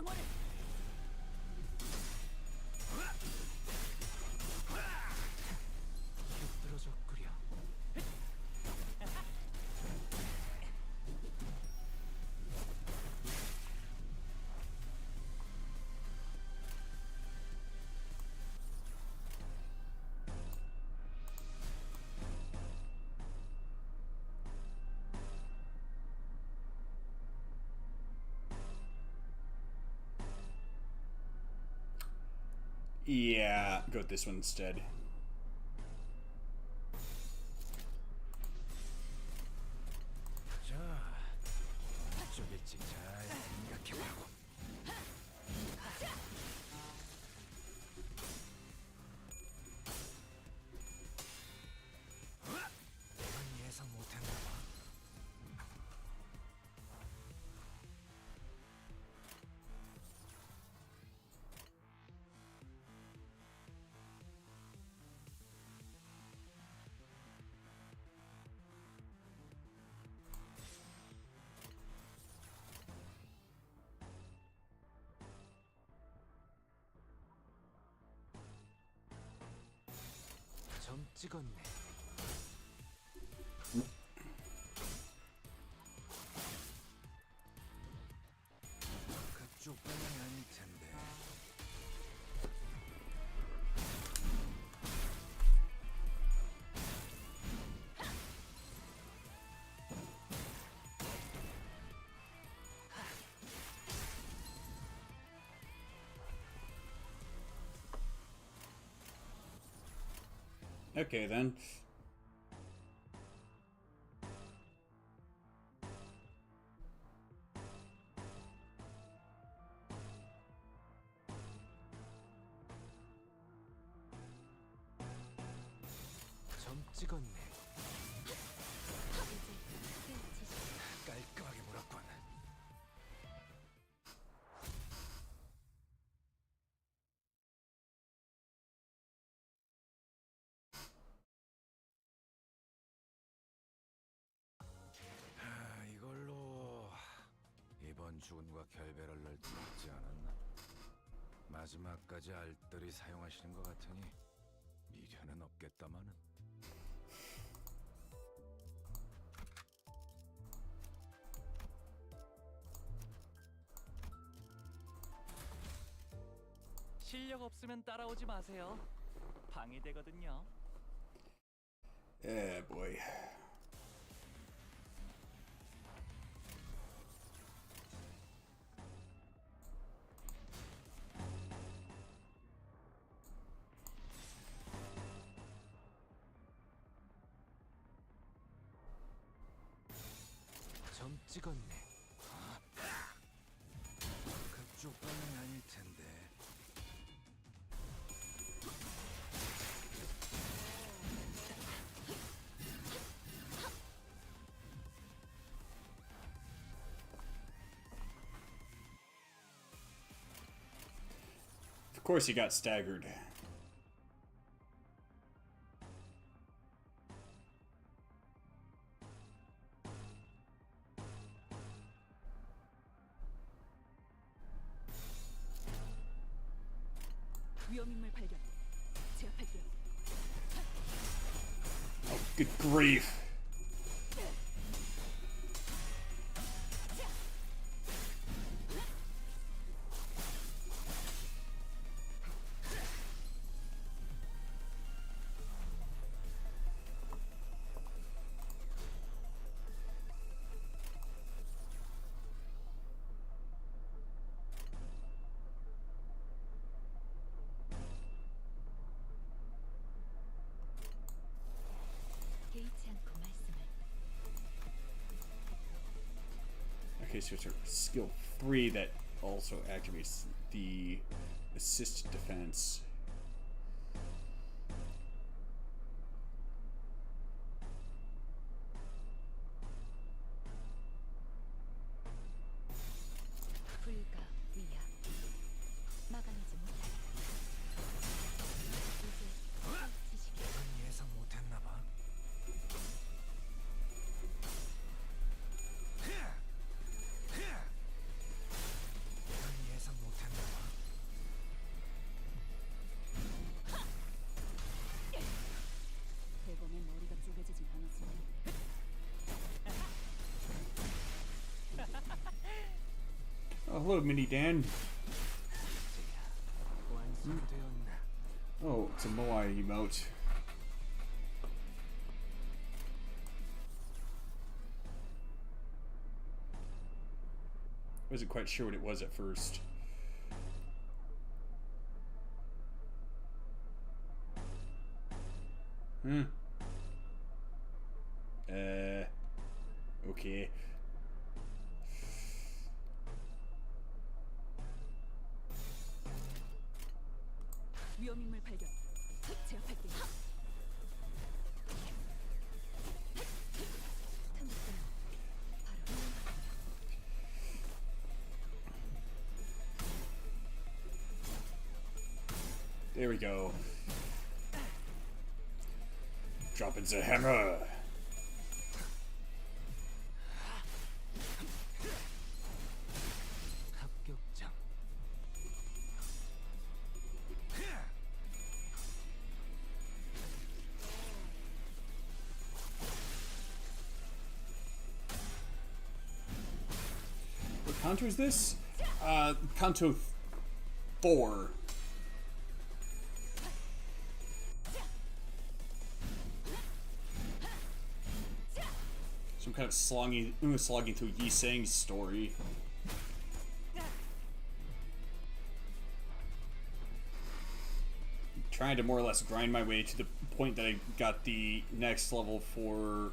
방어를 삐뚤어졌구려. Yeah, go with this one instead. 자, 어쩌겠지 잘 생각해보라고. 이건 예상 못했나 봐. 점 찍었네. 그쪽 방향이 아닐 텐데. Okay then. 점 찍었네. 깔끔하게 몰았군. 이걸로 이번 죽음과 결별을 낼 수 있지 않았나? 마지막까지 알뜰히 사용하시는 것 같으니 미련은 없겠다마는. 실력 없으면 따라오지 마세요. 방해되거든요. Yeah, boy. 점 찍었네. 그쪽 방향이 아닐 텐데. Of course he got staggered. 위험인물 발견. 제압할게요. Oh, good grief. 개의치 않고 말씀을. Okay, so it's a skill 3 that also activates the assist defense. 불가 위야. 막아내지 못해. 이제 지식이 이건 예상 못했나 봐. 이건 예상 hello, Mini Dan. Oh, it's a Moai emote. Wasn't quite sure what it was at first. Okay. 위험인물 발견. 제압할게. There we go. Dropping the hammer. 합격장. What Kanto is this? Kanto 4. Some kind of slogging through Yi Sang's story. Trying to more or less grind my way to the point that I got the next level for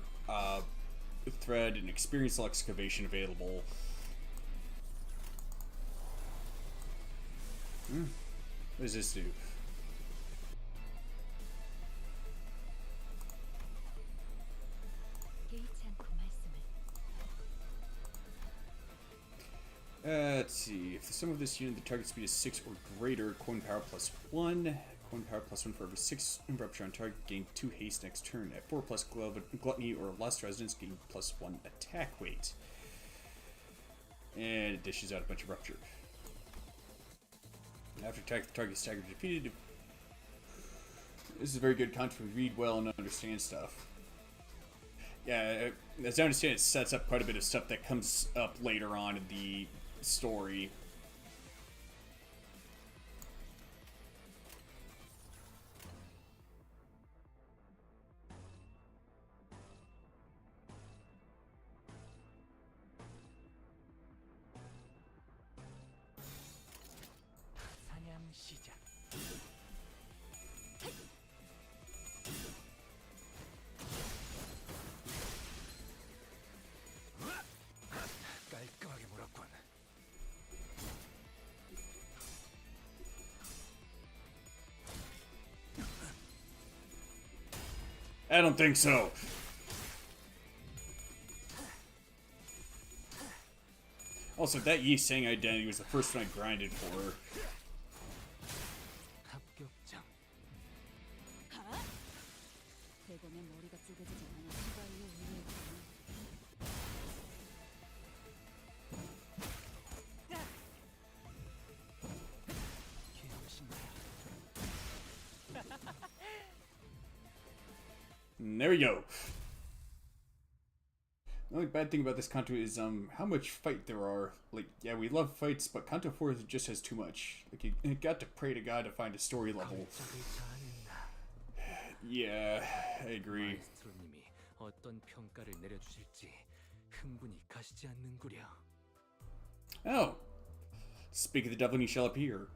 thread and experiential excavation available. What does this do? Let's see. If the sum of this unit, the target speed is 6 or greater, coin power plus 1. Coin power plus 1 for every 6 rupture on target, gain 2 haste next turn. At 4 plus gluttony or lust resonance, gain plus 1 attack weight. And it dishes out a bunch of rupture. After attack, the target is staggered or defeated. This is a very good content to read well and understand stuff. Yeah, as I understand, it sets up quite a bit of stuff that comes up later on in the story. 사냥 시작. 깔끔하게 몰았군. I don't think so. Also, that Yi Sang identity was the first one I grinded for. 합격장. 대검의 머리가 쪼개지지 않아 시바이의 의미였구나. And there we go. The only bad thing about this Kanto is how much fight there are. Like, yeah, we love fights, but Kanto 4 just has too much. Like, you got to pray to God to find a story level. Yeah, I agree. 마에스트로님이 어떤 평가를 내려주실지 흥분이 가시지 않는구려. Oh, speak of the devil and he shall appear.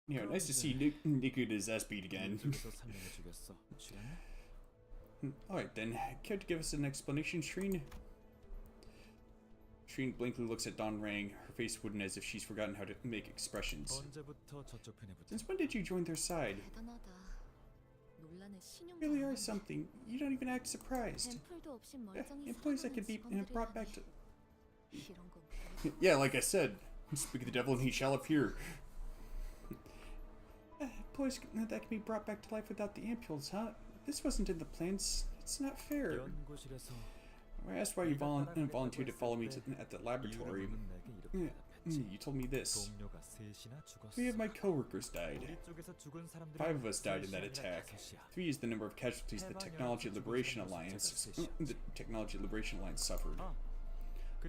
Yeah, nice to see Niku his S beat again. Alright then, care to give us an explanation, Shreen? Shreen blankly looks at Dawn Rang, her face wooden as if she's forgotten how to make expressions. Since when did you join their side? You really are something. You don't even act surprised. Employees that could be brought back to... Yeah, like I said, speak of the devil and he shall appear. Employees that can be brought back to life without the ampules, huh? This wasn't in the plans. It's not fair. I asked why you volunteered to follow me at the laboratory. you told me this. 동료가 셋이나 죽었어. 3 of my coworkers died. 우리 쪽에서 죽은 사람들은 5 of us died in that 셋이 attack. 아니라 다섯이야. 3 is the number of casualties the Technology Liberation Alliance suffered. 아,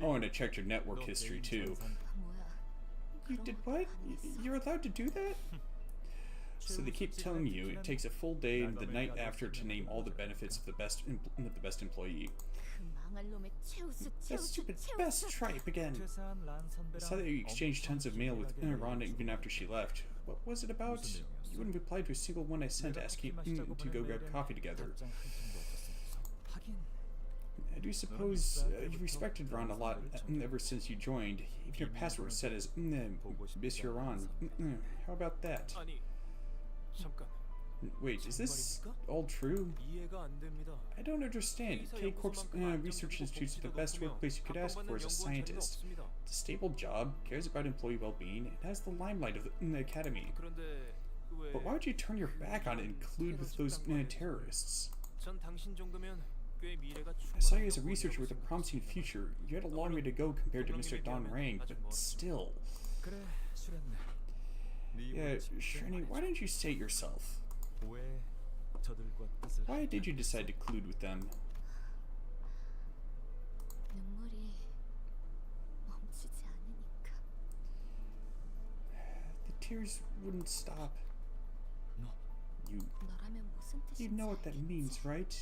Oh, and I checked your network history too. 뭐야? You did what? You're allowed to do that? So they keep telling you it takes a full day and the night after to name all the benefits of the best employee. 그 망할 놈의 최우수 That stupid best tripe again. 퇴사한 란 I 선배랑 saw that you exchanged tons of mail with Ron even after she left. What was it about? You wouldn't reply to a single one I sent asking to go grab coffee together. 답장 한 통도 없었으면서. 하긴 I do suppose you've respected Ron a lot ever since you joined. Even your password was set as Monsieur Ron. How about that? 아니, 잠깐. Wait, is this all true? 이해가 안 됩니다. I don't understand. K-Corp's Research Institute's the best workplace you could ask for as a scientist. It's a stable job, cares about employee well-being, and has the limelight of the academy. 그런데 왜 But why would you turn your back on it and collude with those terrorists? 전 당신 정도면 꽤 미래가 I saw you as a 충분하다고 researcher with a 생각합니다. promising future. You had a long way to go compared to Mr. Don Rang, but still. 그래, 수련네. Yeah, Shirley, why didn't you say it yourself? 왜 저들과 뜻을 Why did you decide to collude with them? 눈물이 멈추지 않으니까. The tears wouldn't stop. No. 너라면 무슨 뜻인지 You know what that 알겠지? means, right?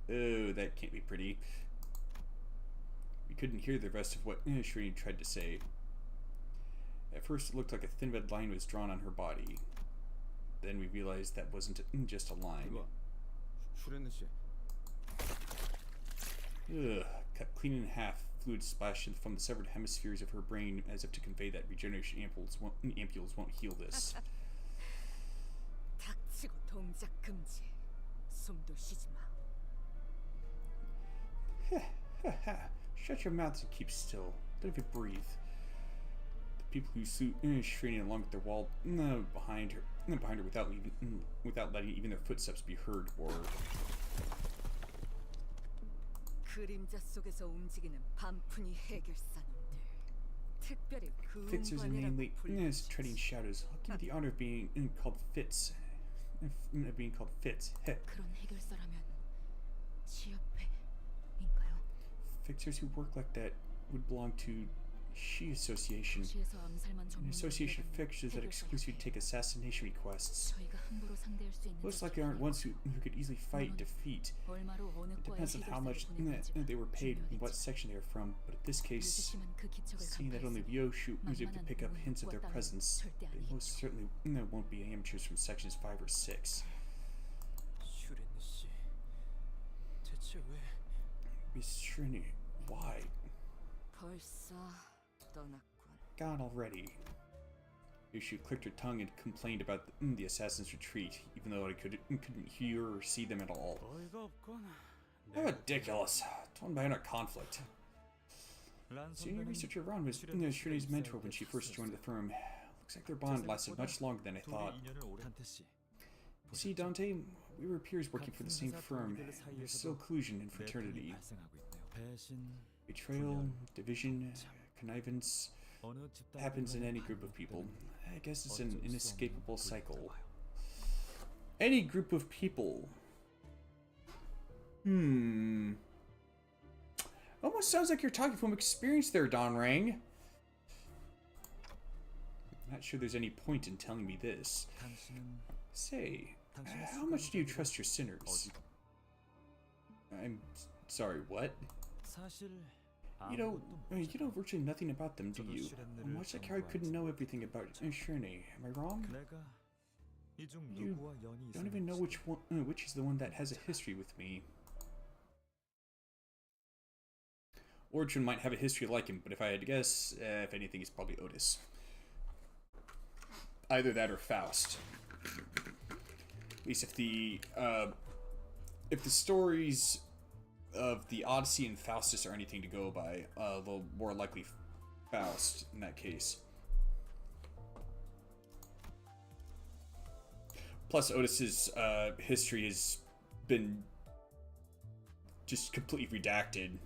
Oh, that can't be pretty. We couldn't hear the rest of what Shireen tried to say. At first, it looked like a thin red line was drawn on her body. Then we realized that wasn't just a line. 슈레네 씨. Ugh, cut clean in half. Fluid splashed from the severed hemispheres of her brain as if to convey that regeneration ampules won't heal this. 닥치고 동작 금지. 숨도 쉬지 마. Shut your mouths and keep still. Let it breathe. The people who slew Shireen along with their wall behind her without letting even their footsteps be heard, or 그림자 속에서 움직이는 반푼이 해결사놈들. 특별히 Fixers and 구음관이라고 mainly treading 불리지. shadows. I'll give you the honor of being called Fitz. Being called Fitz. 그런 해결사라면 지협회인가요? Fixers who work like that would belong to She Association. 도시에서 암살만 An 전문으로 association of 일하는 fixers that exclusively 해결사협회. take assassination requests. 저희가 함부로 상대할 수 있는 Looks like they aren't ones who could easily fight defeat. 얼마로 어느 It 과에 depends on how much 해결사를 they were paid and what 중요하겠죠. section they are from, but in this case, 유지심은 그 기척을 seeing that only 간파했으니 Ryoshu was able to pick up hints of their presence, they most certainly won't be amateurs from sections 5 or 6. 슈레네 씨. 대체 왜? Miss Trini, why? 벌써 떠났군. Gone already. Ryoshu clicked her tongue and complained about the assassin's retreat, even though I couldn't hear or see them at all. 어이가 없군. How ridiculous! Torn by inner conflict. 란 Senior 선배는 researcher Ron was Shrini's mentor when she first joined the firm. Looks like their bond lasted much longer than I thought. 둘이 인연을 오래 한테씨. You see, Dante, we were peers working for the same firm. There's still collusion and fraternity. 발생하고 있네요. 배신 Betrayal, division, connivance 어느 집단 happens in any group of people. I guess it's an inescapable cycle. Any group of people. Almost sounds like you're talking from experience there, Don Rang. Not sure there's any point in telling me this. 당신은 Say, how much do you trust your sinners? I'm sorry, what? 사실 You know virtually nothing about them, do you? Much like how I couldn't know everything about Shirley. Am I wrong? 내가 이중 You 누구와 연이 don't even know which is the one that has a history with me. Origin might have a history like him, but if I had to guess, if anything, it's probably Otis. Either that or Faust. At least if the stories of the Odyssey and Faustus are anything to go by, a little more likely Faust in that case. Plus, Otis's history has been just completely redacted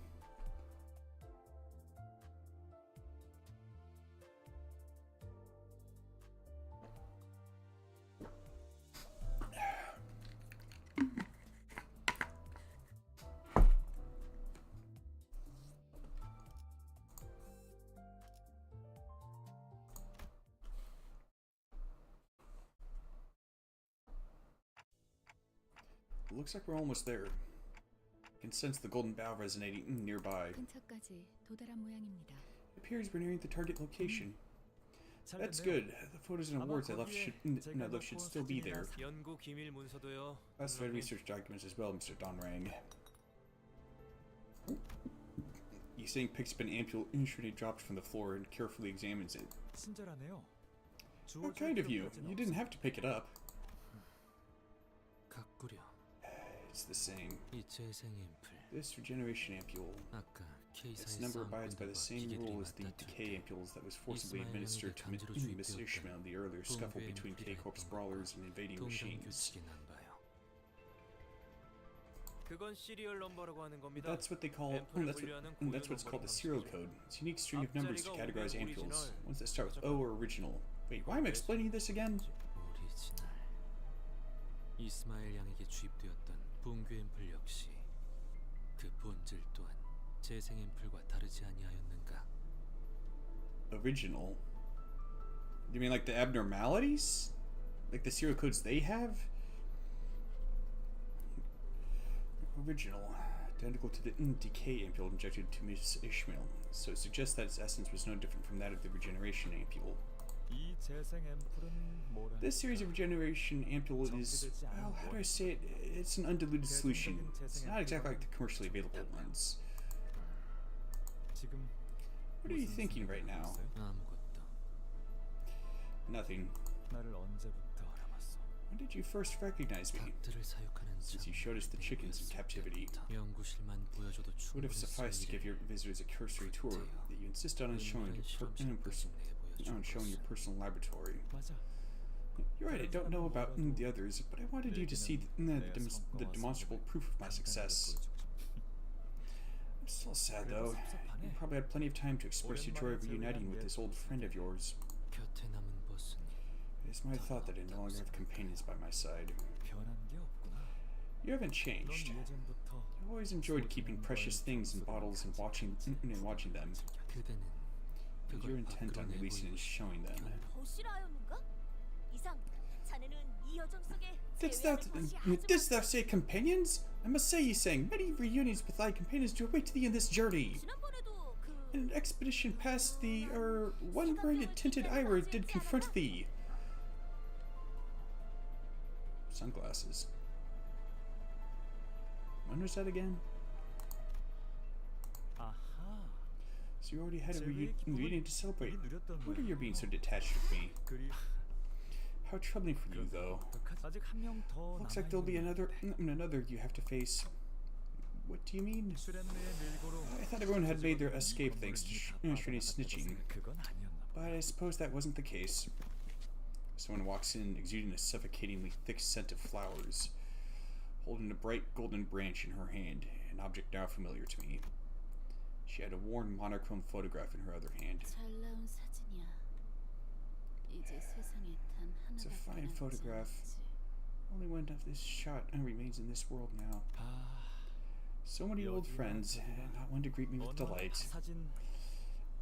Looks like we're almost there. I can sense the golden bough resonating nearby. 근처까지 도달한 모양입니다. It appears we're nearing the target location. That's good. The photos and awards I left should still be there. 연구 기밀 문서도요. Classified research documents as well, Mr. Donrang. You saying picks up an ampule instrument dropped from the floor and carefully examines it. 친절하네요. How kind of you. You didn't have to pick it up. 가꾸려. It's the same. 이 재생 앰플. This regeneration ampule. 아까 Its number abides by the same rule as the decay ampules that was forcibly administered to Miss Ishmael in the earlier scuffle between K-Corp's brawlers and invading machines. 그건 시리얼 넘버라고 하는 겁니다. That's what they call. That's what's called the serial code. It's a unique string of numbers to categorize ampules. Ones that start with O or original. Wait, why am I explaining this again? 오리지널. 이스마엘 양에게 주입되었던 붕괴 앰플 역시 그 본질 또한 재생 앰플과 다르지 아니하였는가? Original? You mean like the abnormalities? Like the serial codes they have? Original. Identical to the decay ampule injected to Miss Ishmael. So it suggests that its essence was no different from that of the regeneration ampule. 이 재생 앰플은 뭐라? This series of regeneration ampule is, well, how do I say it? It's an undiluted solution. It's not exactly like the commercially available ones. 지금 What are you thinking right now? 아무것도. Nothing. 나를 언제부터 알아봤어? When did you first recognize me? 닭들을 사육하는 Since you showed us the chickens in captivity. 연구실만 보여줘도 It would have sufficed to give your visitors a cursory tour, that you insisted on showing your personal laboratory. 맞아. You're right, I don't know about the others, but I wanted you to see the demonstrable proof of my success. I'm still sad though. You probably had plenty of time to express your joy of reuniting with this old friend of yours. 곁에 남은 버스는 It is my thought that I no longer have companions by my side. 변한 게 없구나. You haven't 넌 changed. 예전부터 I've always enjoyed keeping precious things in bottles and watching them. 그대는 You're intent on releasing and showing them. Didst thou say companions? I must say, ye sang, many reunions with thy companions do await thee in this journey. In an expedition past the, one wearing a tinted iris did confront thee. Sunglasses. When was that again? 아하. So you already had a reunion to celebrate. No wonder you're being so detached with me. 그리 How troubling for you, though. 아직 한 명 더 Looks like there'll be another you have to face. What do you mean? 수련회의 밀고로 I thought everyone had made their escape thanks to Shreddy's snitching. 그건 아니었나 봐. But I suppose that wasn't the case. Someone walks in, exuding a suffocatingly thick scent of flowers, holding a bright golden branch in her hand, an object now familiar to me. She had a worn monochrome photograph in her other hand. It's a fine photograph. Only one of this shot remains in this world now. So many old friends, not one to greet me with delight. 사진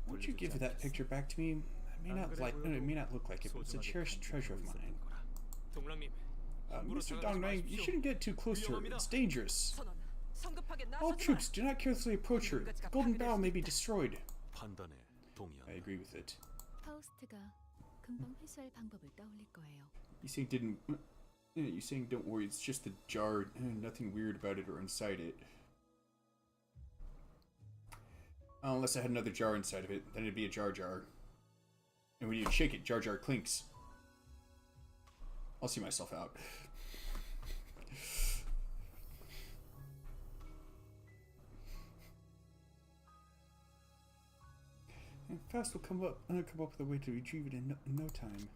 Won't you give that picture back to me? It may not look like it, but it's a cherished treasure of mine. 동랑님, Mr. Dongrang, you shouldn't get too close to her. It's dangerous. All troops, do not carelessly approach her. The golden bough may be destroyed. 판단에 동의한다. I agree with it. 파우스트가 금방 회수할 방법을 떠올릴 거예요. You saying don't worry, it's just the jar, nothing weird about it or inside it. Unless I had another jar inside of it, then it'd be a jar jar. And when you shake it, jar jar clinks. I'll see myself out. And Fast will come up with a way to retrieve it in no time.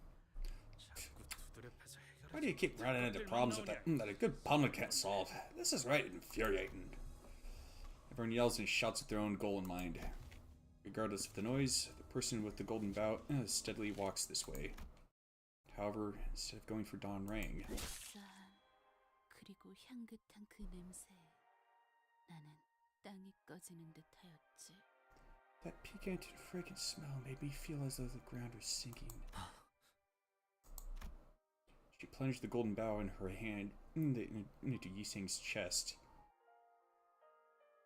Why do you keep running into problems that a good pummel can't solve? This is right infuriating. Everyone yells and shouts at their own goal in mind. Regardless of the noise, the person with the golden bough steadily walks this way. However, instead of going for Don Rang, 그리고 향긋한 그 냄새. 나는 땅이 꺼지는 듯하였지. that piquant and fragrant smell made me feel as though the ground was sinking. She plunged the golden bow in her hand into Yiseng's chest.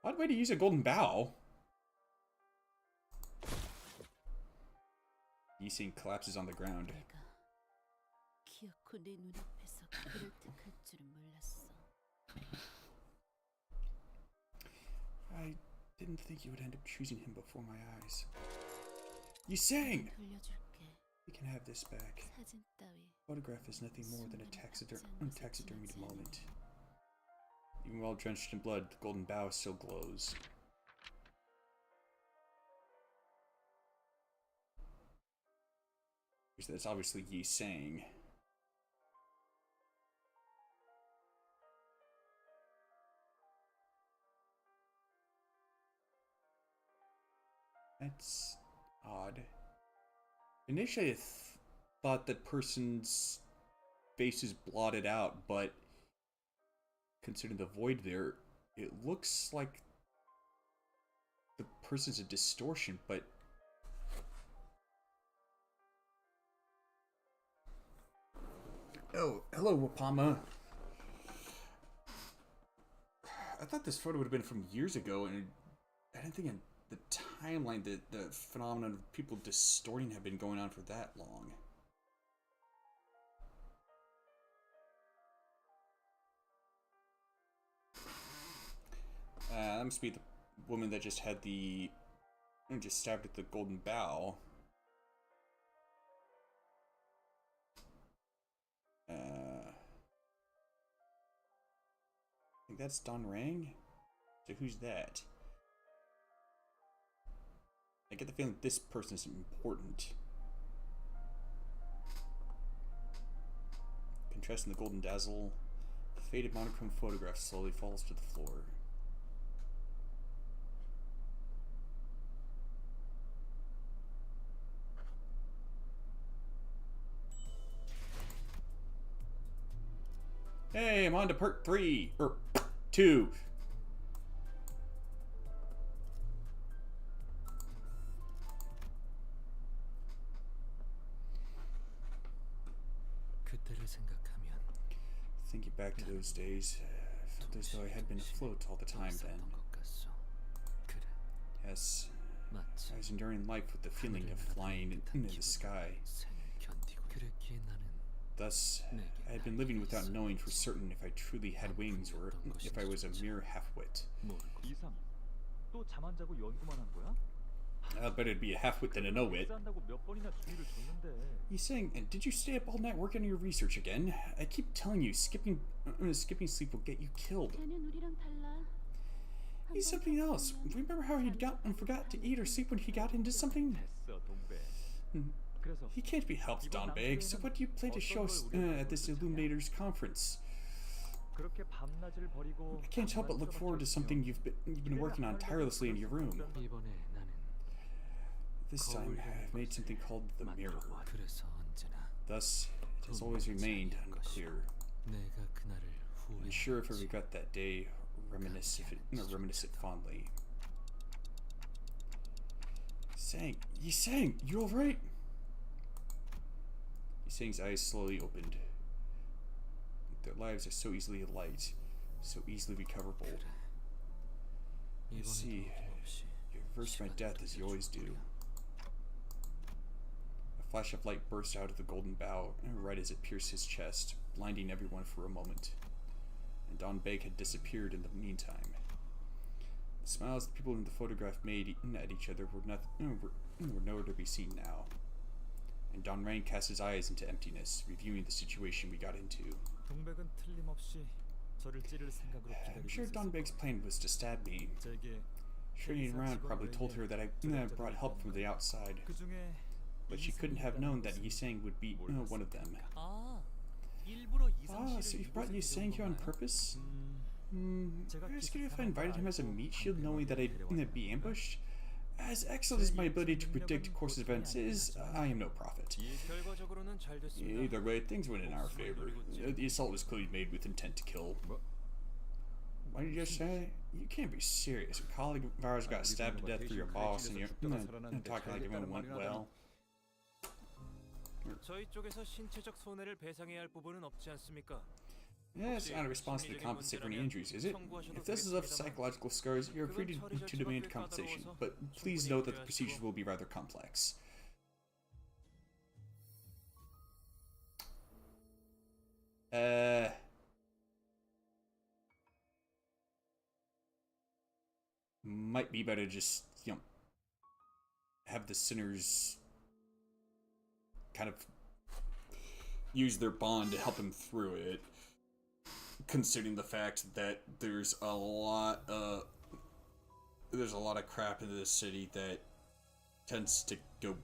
Odd way to use a golden bow. Yiseng collapses on the ground. I didn't think you would end up choosing him before my eyes. Yiseng! You can have this back. Photograph is nothing more than a taxidermied moment. Even while drenched in blood, the golden bow still glows. That's obviously Yiseng. That's odd. Initially, I thought that person's face is blotted out, but considering the void there, it looks like the person's a distortion, but oh, hello, Wapama. I thought this photo would have been from years ago, and I didn't think in the timeline that the phenomenon of people distorting had been going on for that long. That must be the woman that just had the... just stabbed at the golden bow. I think that's Don Rang? So who's that? I get the feeling that this person is important. Contrasting the golden dazzle, the faded monochrome photograph slowly falls to the floor. Hey, I'm on to part 3, or 2. Thinking back to those days, I felt as though I had been afloat all the time then. Yes, I was enduring life with the feeling of flying in the sky. Thus, I had been living without knowing for certain if I truly had wings or if I was a mere half-wit. I'll better be a half-wit than a no-wit. He's saying, did you stay up all night working on your research again? I keep telling you, skipping sleep will get you killed. He's something else. Remember how he'd forgot to eat or sleep when he got into something? He can't be helped, Don Beg, so what do you plan to show us at this Illuminators conference? I can't help but look forward to something you've been working on tirelessly in your room. This time, I've made something called the Mirror. Thus, it has always remained unclear. Unsure if I regret that day, reminisce it fondly. Yiseng, you alright? Yiseng's eyes slowly opened. Their lives are so easily light, so easily recoverable. You see, you reversed my death as you always do. A flash of light burst out of the golden bow, right as it pierced his chest, blinding everyone for a moment. And Don Beg had disappeared in the meantime. The smiles the people in the photograph made at each other were nowhere to be seen now. And Don Rang cast his eyes into emptiness, reviewing the situation we got into. I'm sure Don Beg's plan was to stab me. Turning around probably told her that I brought help from the outside. But she couldn't have known that Yiseng would be one of them. So you brought Yiseng here on purpose? I asked you if I invited him as a meat shield knowing that I'd be ambushed? As excellent as my ability to predict course of events is, I am no prophet. Either way, things went in our favor. The assault was clearly made with intent to kill. What did you just say? You can't be serious. A colleague of ours got stabbed to death for your boss and you're talking like everyone went well. 저희 쪽에서 신체적 손해를 배상해야 할 부분은 없지 않습니까? Yeah, it's not a response to compensate for any injuries, is it? If this is of psychological scars, you're free to demand compensation, but please note that the procedures will be rather complex. Might be better just, you know, have the sinners kind of use their bond to help him through it, considering the fact that there's a lot of crap in this city that tends to go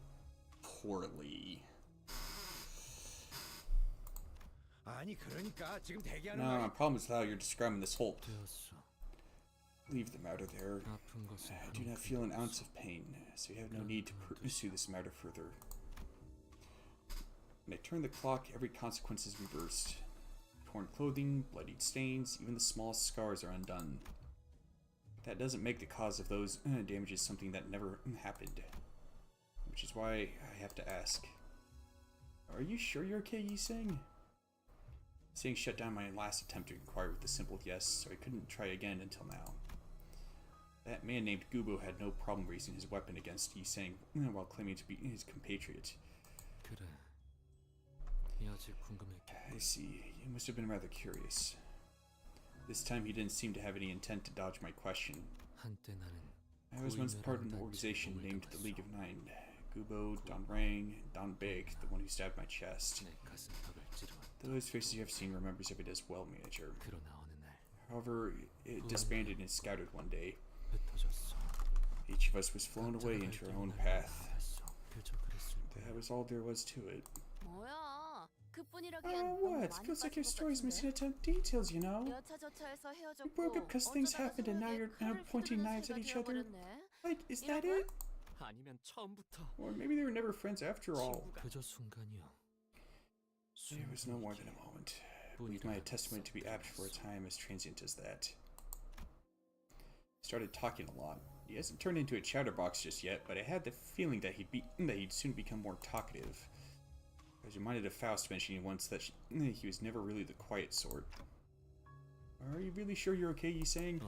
poorly. No, my problem is how you're describing this whole... Leave the matter there. I do not feel an ounce of pain, so you have no need to pursue this matter further. When I turn the clock, every consequence is reversed. Torn clothing, bloodied stains, even the smallest scars are undone. But that doesn't make the cause of those damages something that never happened. Which is why I have to ask. Are you sure you're okay, Yi-Sang? Yi-Sang shut down my last attempt to inquire with a simple yes, so I couldn't try again until now. That man named Gubo had no problem raising his weapon against Yi-Sang while claiming to be his compatriot. I see. You must have been rather curious. This time he didn't seem to have any intent to dodge my question. I was once part of an organization named the League of Nine. Gubo, Don Rang, Don Big, the one who stabbed my chest. Those faces you have seen were members of it as well, Manager. However, it disbanded and scattered one day. Each of us was flown away into our own path. That was all there was to it. What? Feels like your story's missing a ton of details, you know? You broke up because things happened and now you're pointing knives at each other. Like, is that it? Or maybe they were never friends after all. It was no more than a moment. I believe my testimony to be apt for a time as transient as that. He started talking a lot. He hasn't turned into a chatterbox just yet, but I had the feeling that he'd soon become more talkative. I was reminded of Faust mentioning once that he was never really the quiet sort. Are you really sure you're okay, Yi-Sang?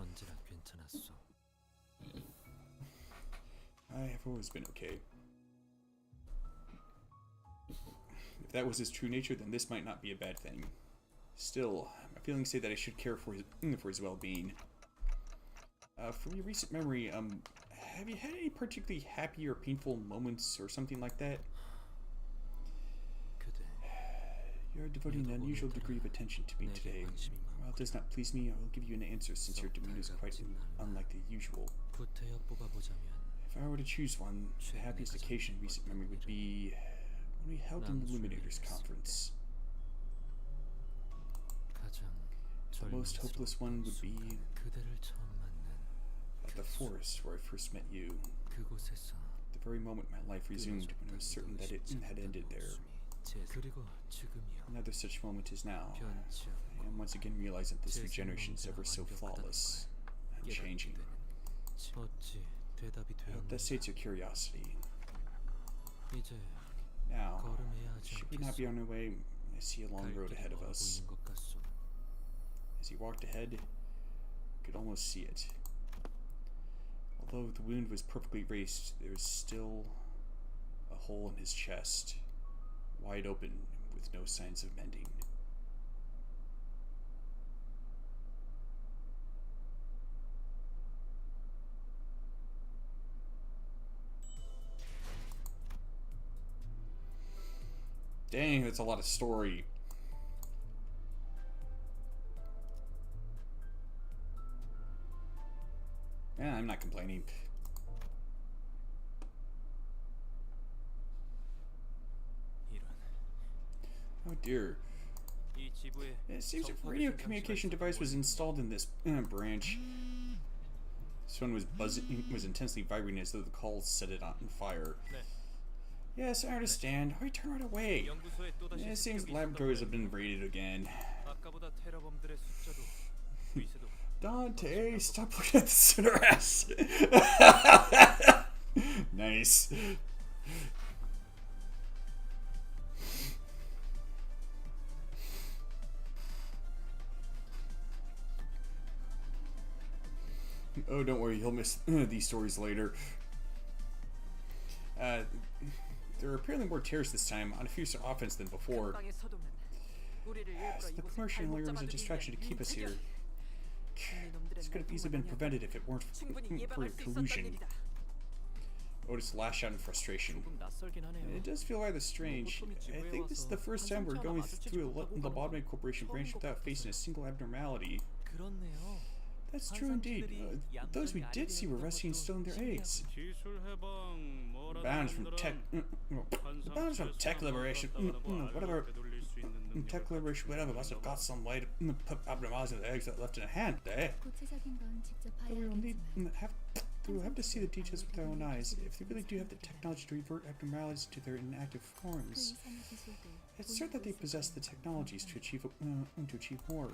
I have always been okay. If that was his true nature, then this might not be a bad thing. Still, my feelings say that I should care for his well-being. From your recent memory, have you had any particularly happy or painful moments or something like that? You're devoting an unusual degree of attention to me today. While it does not please me, I will give you an answer since your demeanor is quite unlike the usual. If I were to choose one, the happiest occasion in recent memory would be when we held an Illuminators conference. The most hopeless one would be at the forest where I first met you. The very moment my life resumed when I was certain that it had ended there. Another such moment is now. I am once again realizing that this regeneration is ever so flawless and changing. I hope that sates your curiosity. Now, should we not be on our way? I see a long road ahead of us. As he walked ahead, I could almost see it. Although the wound was perfectly raised, there was still a hole in his chest, wide open with no signs of mending. Dang, that's a lot of story. Yeah, I'm not complaining. Oh dear. It seems a radio communication device was installed in this branch. This one was intensely vibrating as though the call set it on fire. Yes, I understand. Hurry, turn right away. It seems the laboratories have been raided again. Dante, stop looking at the center ass. Oh, don't worry, you'll miss these stories later. There are apparently more terrorists this time, on a fiercer offense than before. The commercial area was a distraction to keep us here. This could have easily been prevented if it weren't for collusion. Otis lashed out in frustration. It does feel rather strange. I think this is the first time we're going through a lobotomy corporation branch without facing a single abnormality. That's true indeed. Those we did see were resting still in their eggs. Bounds from tech liberation. Whatever. Tech liberation, whatever, must have got some way to put abnormalities in the eggs that left in a hand, eh? We'll have to see the details with our own eyes. If they really do have the technology to revert abnormalities to their inactive forms, it's certain that they possess the technologies to achieve more.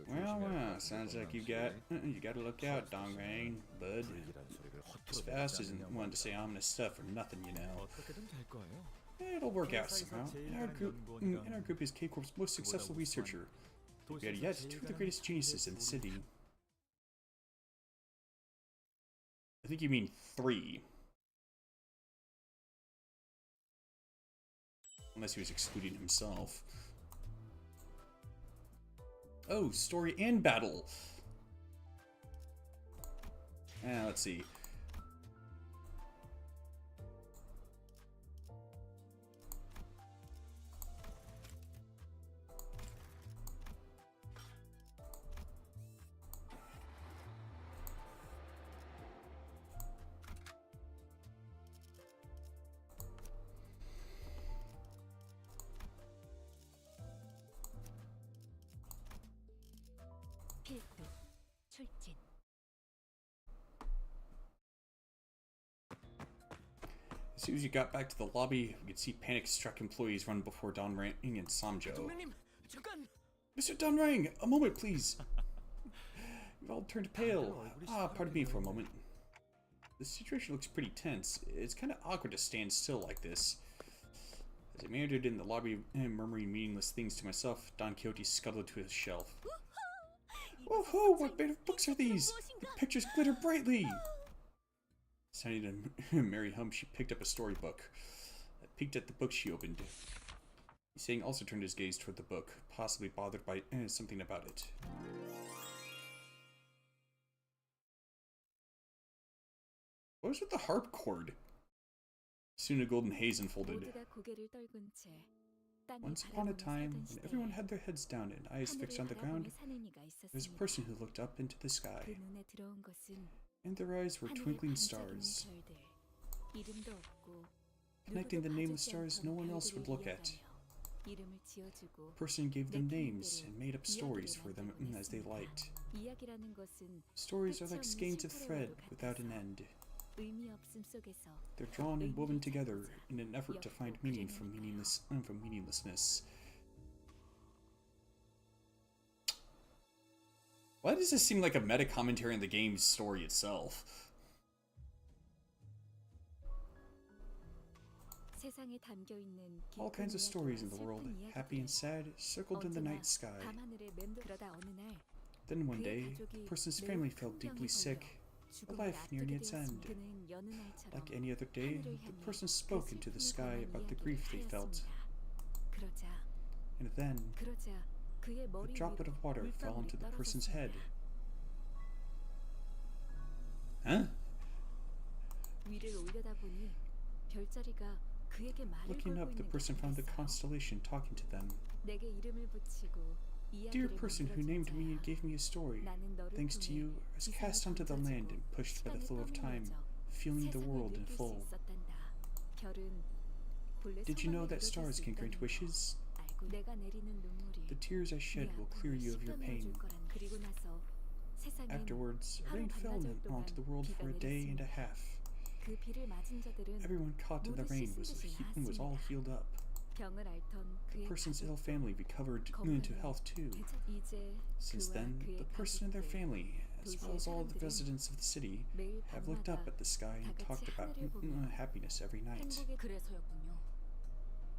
Well, sounds like you gotta look out, Dongrang, bud. This fast isn't one to say ominous stuff for nothing, you know. It'll work out somehow. In our group is K-Corp's most successful researcher. Yet, two of the greatest geniuses in the city. I think you mean 3. Unless he was excluding himself. Oh, story and battle. Let's see. As soon as you got back to the lobby, we could see panic-struck employees run before Donrang and Samjo. Mr. Donrang, a moment, please. You've all turned pale. Pardon me for a moment. The situation looks pretty tense. It's kind of awkward to stand still like this. As I meandered in the lobby, murmuring meaningless things to myself, Don Quixote scuttled to his shelf. Whoa, what made of books are these? The pictures glitter brightly! Sounding a merry hum, she picked up a storybook. I peeked at the book she opened. Saying also turned his gaze toward the book, possibly bothered by something about it. What was with the harp chord? Soon a golden haze unfolded. Once upon a time, when everyone had their heads down and eyes fixed on the ground, there was a person who looked up into the sky. And their eyes were twinkling stars. Connecting the nameless stars no one else would look at. The person gave them names and made up stories for them as they liked. Stories are like skeins of thread without an end. They're drawn and woven together in an effort to find meaning from meaninglessness. Why does this seem like a meta-commentary on the game's story itself? All kinds of stories in the world, happy and sad, circled in the night sky. Then one day, the person's family felt deeply sick, a life nearing its end. Like any other day, the person spoke into the sky about the grief they felt. And then, a droplet of water fell onto the person's head. Huh? Looking up, the person found the constellation talking to them. Dear person who named me and gave me a story, thanks to you, I was cast onto the land and pushed by the flow of time, feeling the world in full. Did you know that stars can grant wishes? The tears I shed will clear you of your pain. Afterwards, rain fell onto the world for a day and a half. Everyone caught in the rain was all healed up. The person's ill family recovered into health too. Since then, the person and their family, as well as all the residents of the city, have looked up at the sky and talked about happiness every night.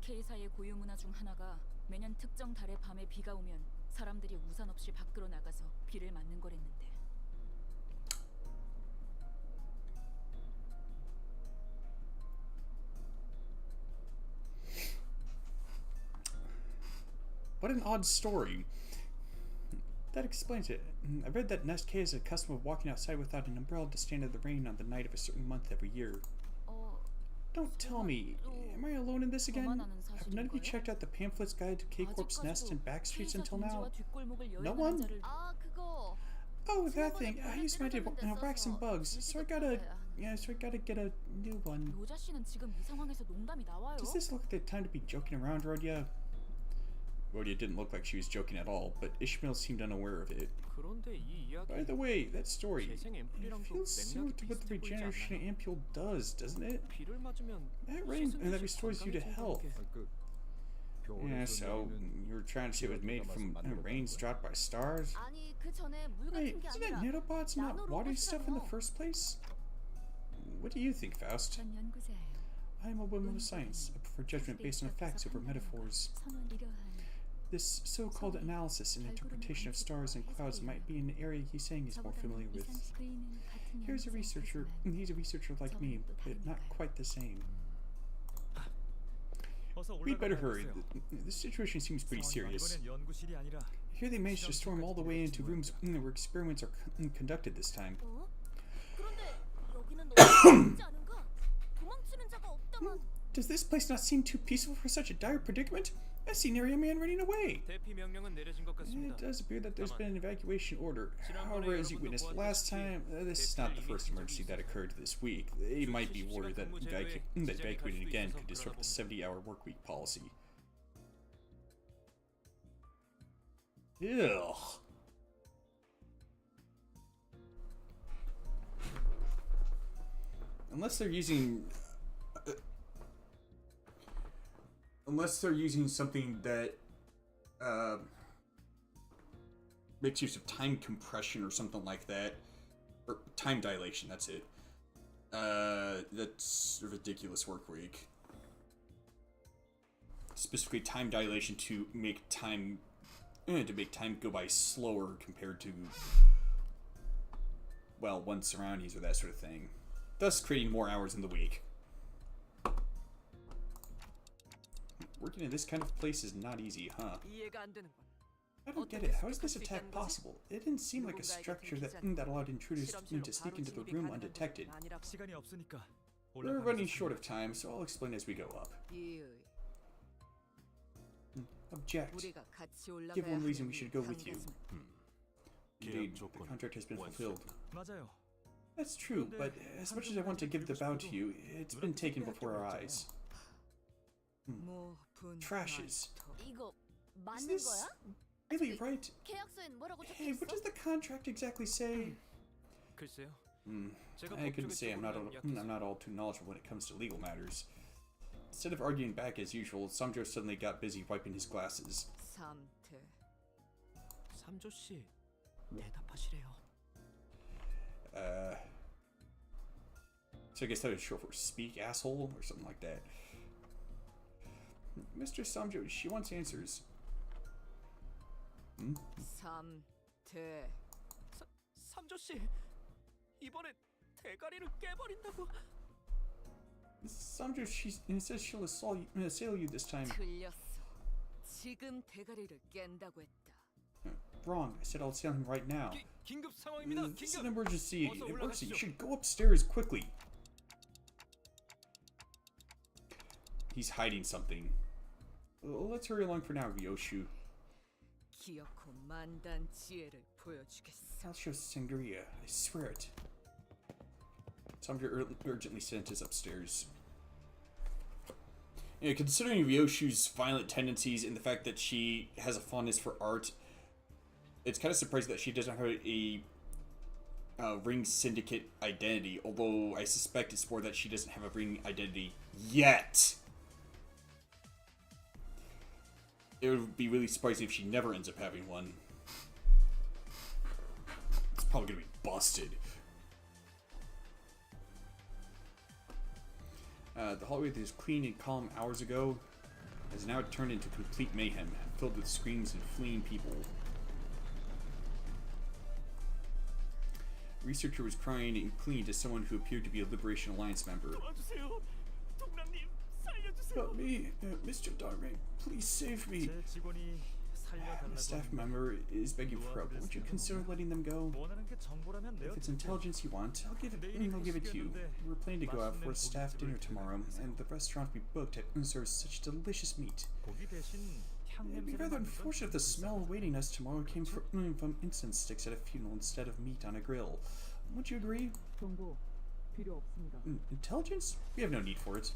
K사의 고유 문화 중 하나가 매년 특정 달의 밤에 비가 오면 사람들이 우산 없이 밖으로 나가서 비를 맞는 거랬는데. What an odd story. That explains it. I read that Nest K is a custom of walking outside without an umbrella to stand in the rain on the night of a certain month every year. Don't tell me. Am I alone in this again? Have none of you checked out the pamphlet's guide to K-Corp's nest and back streets until now? No one? Oh, that thing. I used mine to whack some bugs, so I gotta get a new one. Does this look like the time to be joking around, Rodya? Rodya didn't look like she was joking at all, but Ishmael seemed unaware of it. By the way, that story, it feels similar to what the regeneration ampule does, doesn't it? That rain restores you to health. Yeah, so you were trying to say it was made from rains dropped by stars? Wait, isn't that nanobots not watery stuff in the first place? What do you think, Faust? I am a woman of science. I prefer judgment based on facts over metaphors. This so-called analysis and interpretation of stars and clouds might be an area Yiseng is more familiar with. He's a researcher like me, but not quite the same. We'd better hurry. This situation seems pretty serious. Here they managed to storm all the way into rooms where experiments are conducted this time. Does this place not seem too peaceful for such a dire predicament? I've seen area man running away. It does appear that there's been an evacuation order. However, as you witnessed last time, this is not the first emergency that occurred this week. They might be worried that evacuating again could disrupt the 70-hour workweek policy. Ugh. Unless they're using something that makes use of time compression or something like that, or time dilation. That's it. That's a ridiculous work week. Specifically, time dilation to make time go by slower compared to, well, one's surroundings or that sort of thing, thus creating more hours in the week. Working in this kind of place is not easy, huh? I don't get it. How is this attack possible? It didn't seem like a structure that allowed intruders to sneak into the room undetected. We're running short of time, so I'll explain as we go up. Object. Give one reason we should go with you. Indeed, the contract has been fulfilled. That's true, but as much as I want to give the bow to you, it's been taken before our eyes. Trashes. Is this really right? Hey, what does the contract exactly say? I couldn't say. I'm not all too knowledgeable when it comes to legal matters. Instead of arguing back as usual, Samjo suddenly got busy wiping his glasses. So I guess that was short for speak, asshole, or something like that. Mr. Samjo, she wants answers. 삼조씨, 이번에 대가리를 깨버린다고. Samjo, she says she'll assail you this time. 지금 대가리를 깬다고 했다. Wrong. I said I'll assail him right now. 긴급 상황입니다. This is an emergency. You should go upstairs quickly. He's hiding something. Let's hurry along for now, Ryoshu. I'll show Sangria. I swear it. Samjo urgently sent us upstairs. Yeah, considering Ryoshu's violent tendencies and the fact that she has a fondness for art, it's kind of surprising that she doesn't have a Ring Syndicate identity, although I suspect it's more that she doesn't have a Ring identity yet. It would be really surprising if she never ends up having one. It's probably gonna be busted. The hallway that was clean and calm hours ago has now turned into complete mayhem, filled with screams and fleeing people. A researcher was crying and clinging to someone who appeared to be a Liberation Alliance member. Help me, Mr. Darming, please save me. 살려달라고 staff 하는데 member is begging for help. Won't you consider letting them go? 원하는 게 정보라면 If it's intelligence you want, I'll give it to you. We're planning to go out for a staff dinner tomorrow, and the restaurant we booked serves such delicious meat. 고기 대신 향 It'd be 냄새를 rather 맡는 건 unfortunate if the smell awaiting us tomorrow came from incense sticks at a funeral instead of meat on a grill. Would you agree? 정보 필요 없습니다. Intelligence? We have no need for it.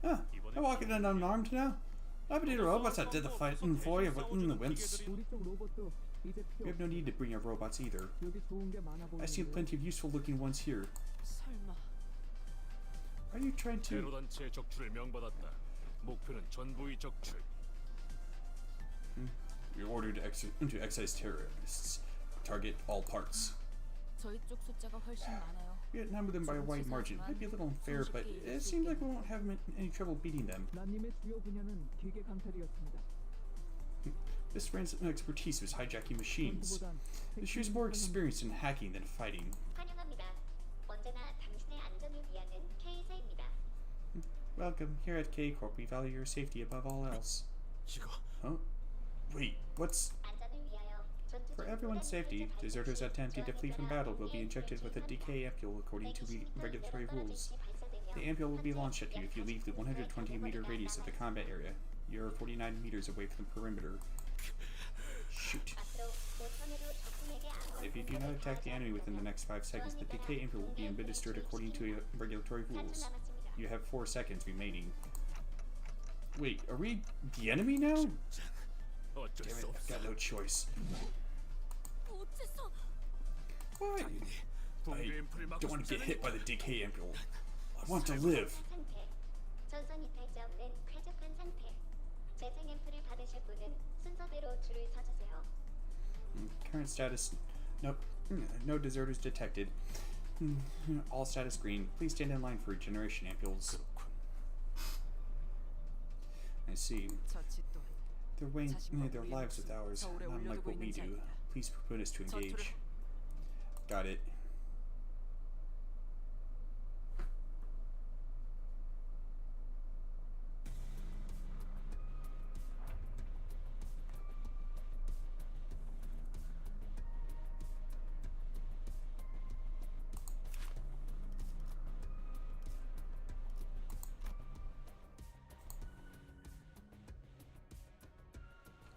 Ah, I walk in unarmed now. I bet the robots that did the fight for you, but the wimps. 우리 쪽 로봇도 이제 We 필요 have no need to bring our robots either. 여기 좋은 게 많아 I see 보이는데. plenty of useful-looking ones here. 설마 Are you trying to? 단체의 적출을 명받았다. 목표는 전부의 적출. You're ordered to excise terrorists. Target all parts. 저희 쪽 숫자가 훨씬 많아요. We outnumber them by a wide margin. Might be a little unfair, but it seems like we won't have any trouble beating them. 나님의 주요 분야는 기계 강탈이었습니다. This friend's expertise was hijacking machines. 전투보단 She was more experienced in hacking than fighting. 환영합니다. 언제나 당신의 안전을 위하는 K사입니다. Welcome. Here at K Corp, we value your safety above all else. 이거 Huh? Wait, what's... 안전을 위하여 전투 For 중 everyone's safety, 모든 deserters attempting to flee from battle will be 저항에 injected with a decay ampule according to regulatory rules. The ampule will be launched at you if you leave the 120-meter radius of the combat area. You're 49 meters away from the perimeter. Shoot. If you do not attack the enemy within the next 5 seconds, the decay ampule will be administered according to regulatory rules. You have 4 seconds remaining. Wait, are we the enemy now? 어쩔 Damn it, 수 I've 없어. got no choice. 어째서? Why? I don't want to get hit by the decay ampule. I want to live. 전선 이탈자 없는 쾌적한 상태. 재생 앰플을 받으실 분은 순서대로 줄을 서주세요. Current status. Nope. No deserters detected. All status green. Please stand in line for regeneration ampules. I see. 자칫 또 They're weighing their lives with ours, not unlike what we do. Please permit us to engage. Got it.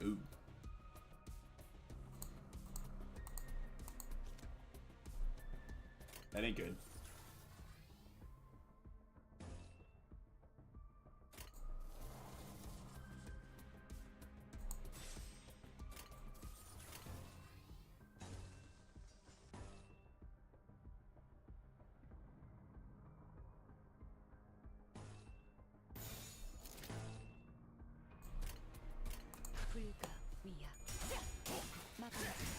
Ooh. That ain't good. 불가 위야. 막아내지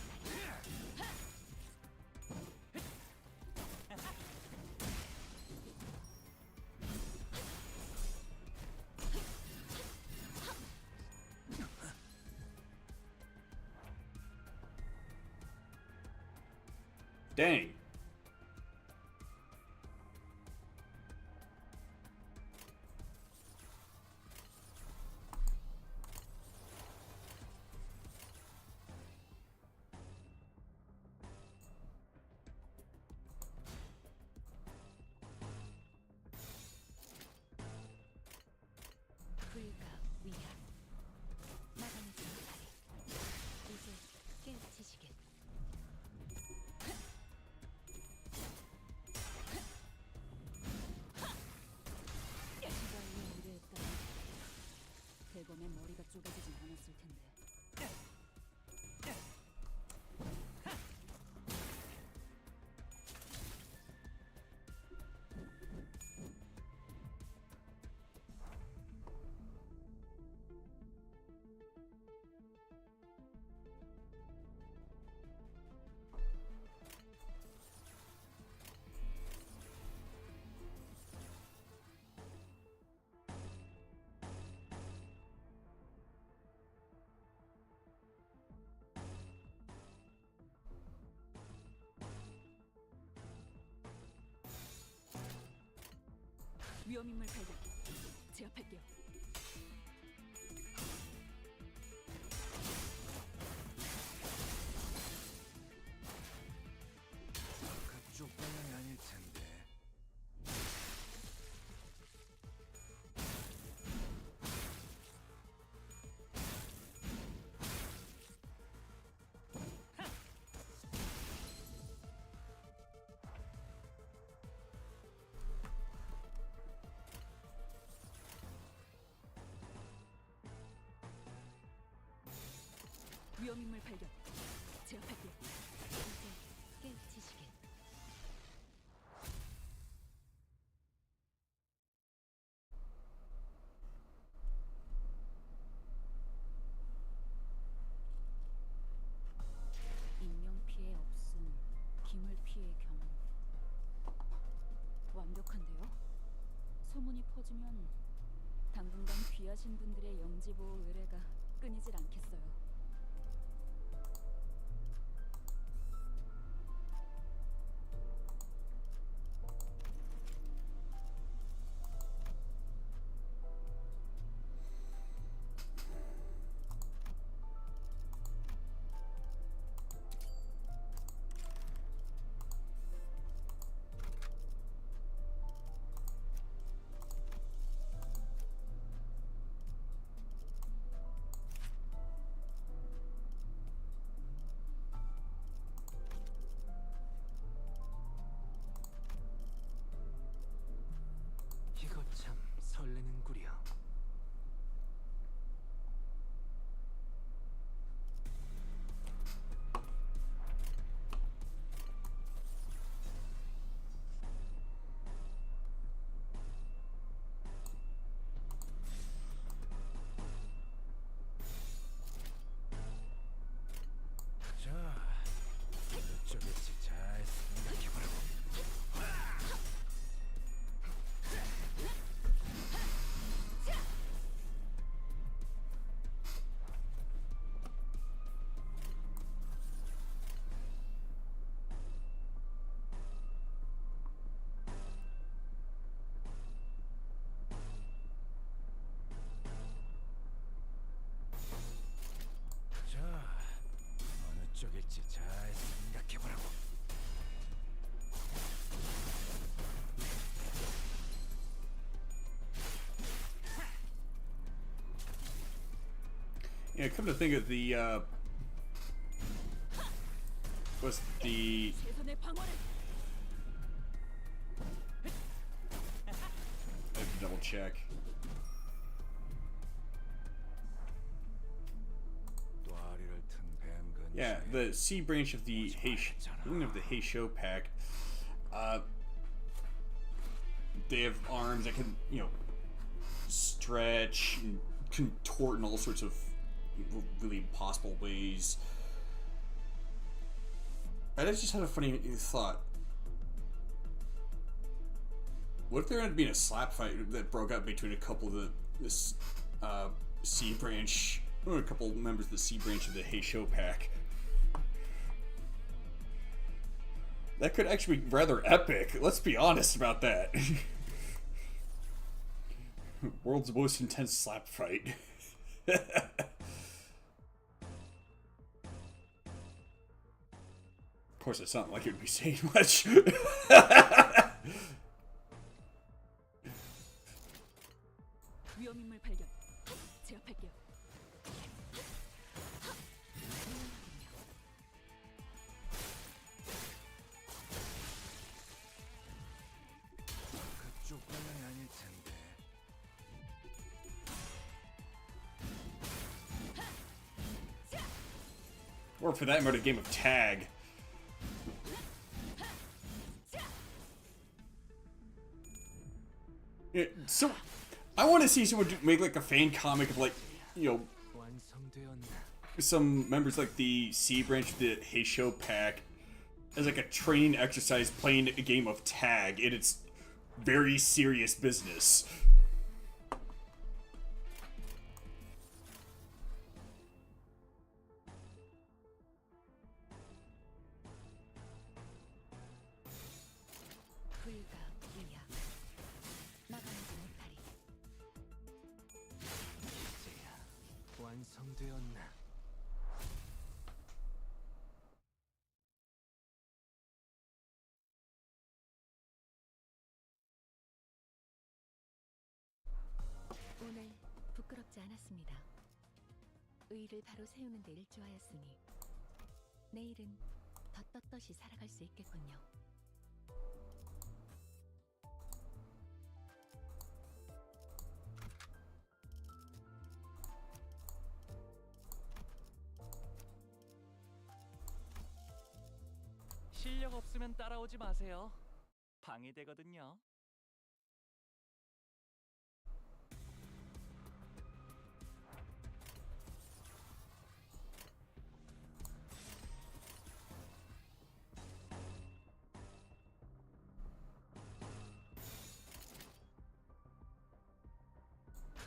Dang. 불가 위야. 막아내지 이제 깨치시겠. 시간이 오래했다. 대범의 머리가 쪼개지진 않았을 텐데. 위험인물 발견. 제압할게요. 위험인물 발견. 제압할게요. 이제 깨우치시길. 인명 피해 없음. 기물 피해 경험. 완벽한데요? 소문이 퍼지면 당분간 귀하신 분들의 영지 보호 의뢰가 끊이질 않겠어요. 이거 참 설레는구려. 자, 어느 쪽일지 잘 생각해보라고. 자, 어느 쪽일지 잘 생각해보라고. Yeah, come to think of the was the 최선의 방어를. I have to double check. 또아리를 튼 뱀 근처에 Yeah, the C branch of the Heisho pack. They have arms that can, you know, stretch and contort in all sorts of really impossible ways. I just had a funny thought. What if there ended up being a slap fight that broke out between a couple of this C branch, or a couple members of the C branch of the Heisho pack? That could actually be rather epic. Let's be honest about that. World's most intense slap fight. Of course, it's not like it would be saying much. 위험인물 발견. 제압할게요. 그쪽 방향이 아닐 텐데. Or for that matter, a game of tag. Yeah, so, I want to see someone make like a fan comic of like, you know, 완성되었나? some members like the C branch of the Heisho pack as like a training exercise playing a game of tag, and it's very serious business. 불가 위야. 막아내지 못하리. 이제야 완성되었나? 오늘 부끄럽지 않았습니다. 의를 바로 세우는 데 일조하였으니 내일은 더 떳떳이 살아갈 수 있겠군요. 실력 없으면 따라오지 마세요. 방해되거든요.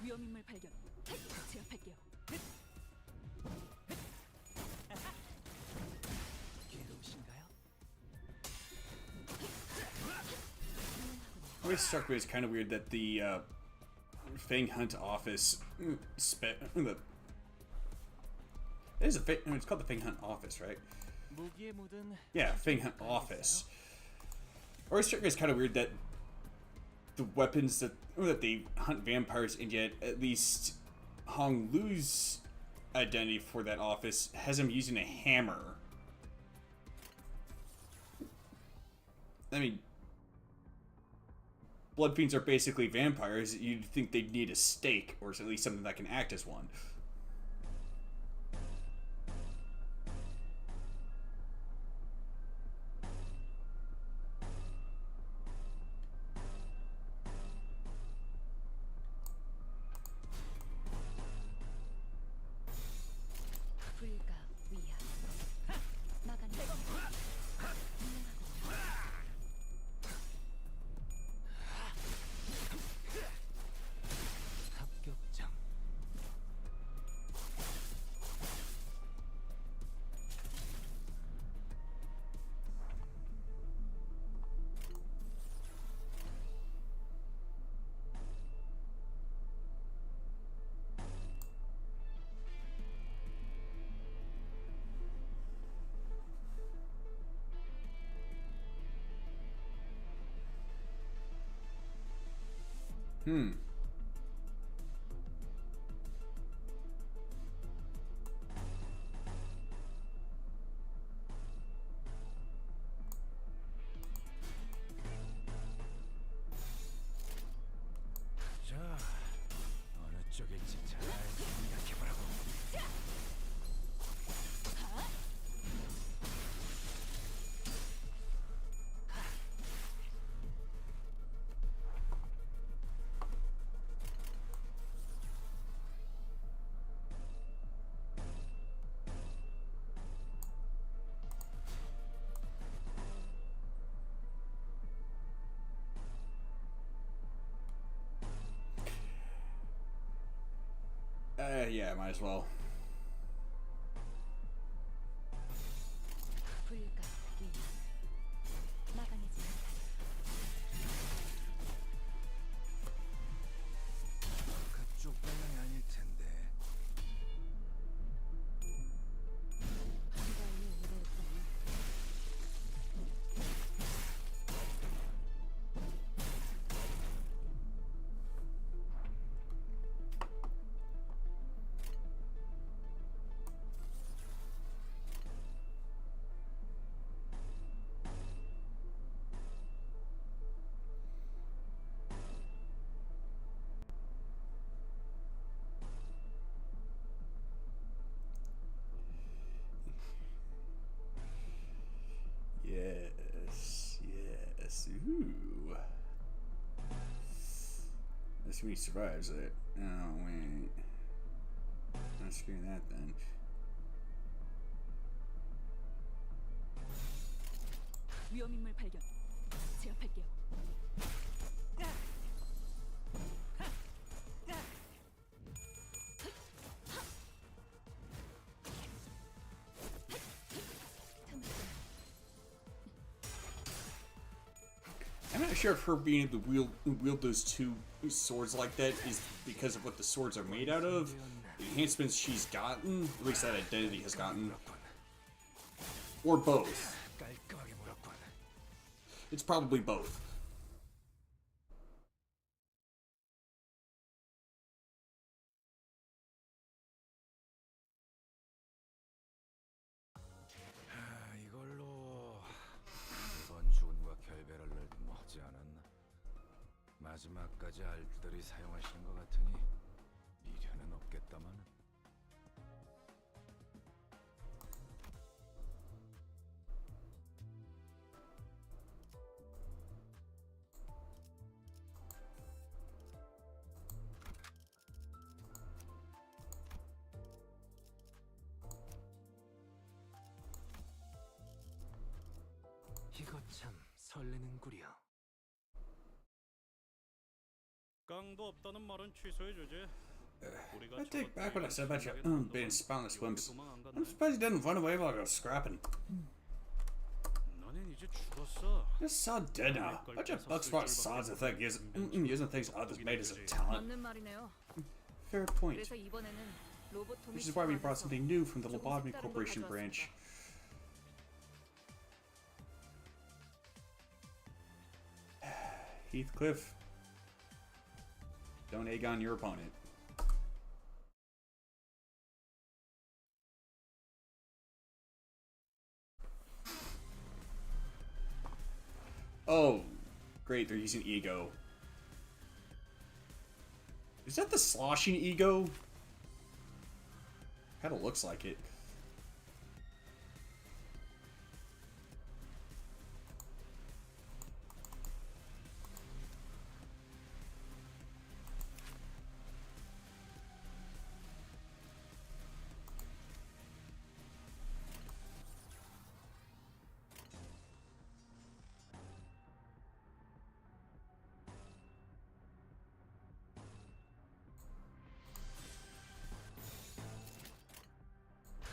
위험인물 발견. 제압할게요. 괴로우신가요? Always struck me as kind of weird that the Fang Hunt office it's called the Fang Hunt office, right? 무기에 묻은 Yeah, Fang Hunt office. Always struck me as kind of weird that the weapons that they hunt vampires, and yet at least Hong Lu's identity for that office has him using a hammer. I mean, blood fiends are basically vampires. You'd think they'd need a stake, or at least something that can act as one. 불가 위야. 막아내. 합격장. 자, 어느 쪽일지 잘 생각해보라고. Yeah, might as well. 불가 위야. 막아내지 못하리. 그쪽 방향이 아닐 텐데. 한가운데 오래했더니 Yes. Ooh. Let's see when he survives it. Oh, wait. Not screwing that then. 위험인물 발견. 제압할게요. I'm not sure if her being able to wield those two swords like that is because of what the swords are made out of, the enhancements she's gotten, at least that identity has gotten, or both. 깔끔하게 물었군. It's probably both. 이걸로 이번 죽은과 결별할 날도 머지 않았나? 마지막까지 알들이 사용하시는 것 같으니 미련은 없겠다마는. 설레는구려. 깡도 없다는 말은 취소해주지. I take back what I said about you being spineless limbs. I'm surprised you didn't run away while I was scrapping. 너넨 이제 죽었어. You're so dead now. Bunch of buck smart sods that think using things others made as a talent. 맞는 말이네요. Fair point. 그래서 이번에는 로보톰이 Which is why we brought something new from the Lobotomy Corporation branch. Heathcliff, don't egg on your opponent. Oh, great, they're using ego. Is that the sloshing ego? Kinda looks like it.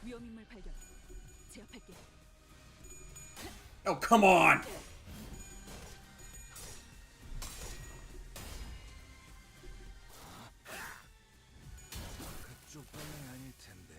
위험인물 발견. 제압할게. Oh, come on! 그쪽 방향이 아닐 텐데.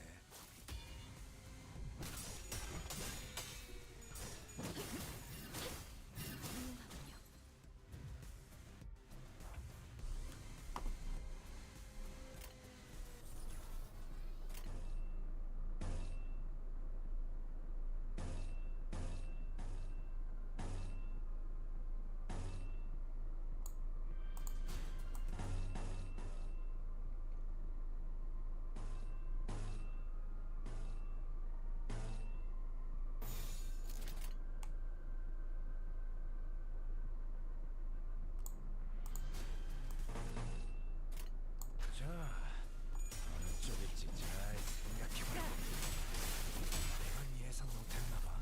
자, 어느 쪽일지 잘 생각해보라. 이건 예상 못했나봐.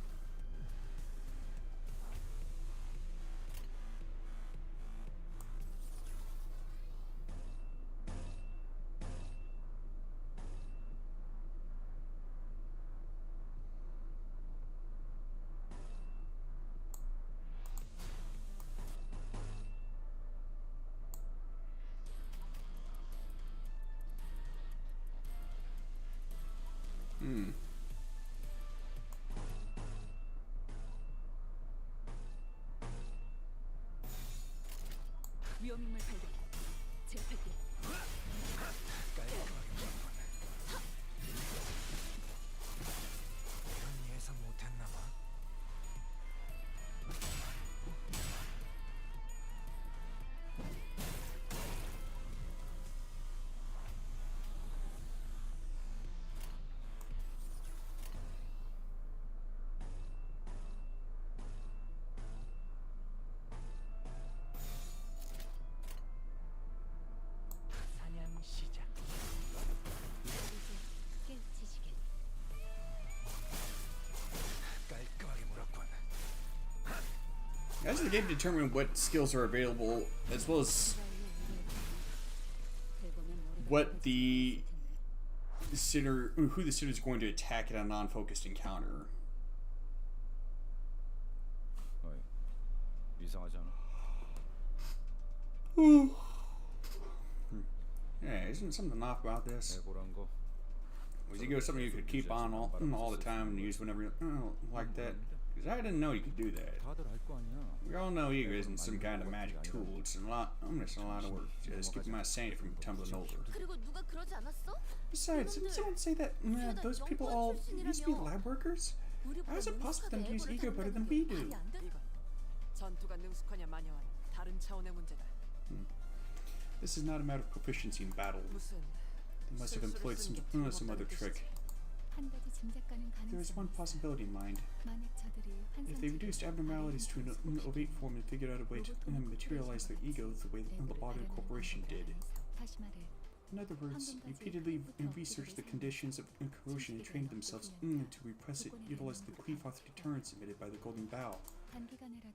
위험인물 발견. 제압할게. 이건 예상 못했나봐. 사냥 시작. 이제 깨우치시길. 깔끔하게 물었군. As the game determine what skills are available, as well as what the sinner, who the sinner is going to attack in a non-focused encounter. 어이, 이상하지 않아? Yeah, isn't something off about this? 해보란 거. Was ego something you could keep on all the time and use whenever like that? Because I didn't know you could do that. 다들 알 거 아니야. We all know ego isn't some kind of magic tool. It's a lot. It's a lot of work. Just keeping my sanity from tumbling over. 그리고 누가 그러지 않았어? Besides, didn't someone say that those people all used to be lab workers? How is it possible for them to use ego better than we do? 이건 전투가 능숙하냐 마냐와는 다른 차원의 문제다. This is not a matter of proficiency in battle. 무슨 They must have employed some other trick. 한 가지 짐작 가는 There is one 가능성이 있어. possibility in mind. 만약 저들이 If they reduced abnormalities to an ovate form and figured out a way to materialize their ego the way the Lobotomy Corporation did. 다시 말해. In other words, repeatedly researched the conditions of corrosion and trained themselves to repress it, utilize the Cleave off deterrence emitted by the Golden Bow. 단기간에라도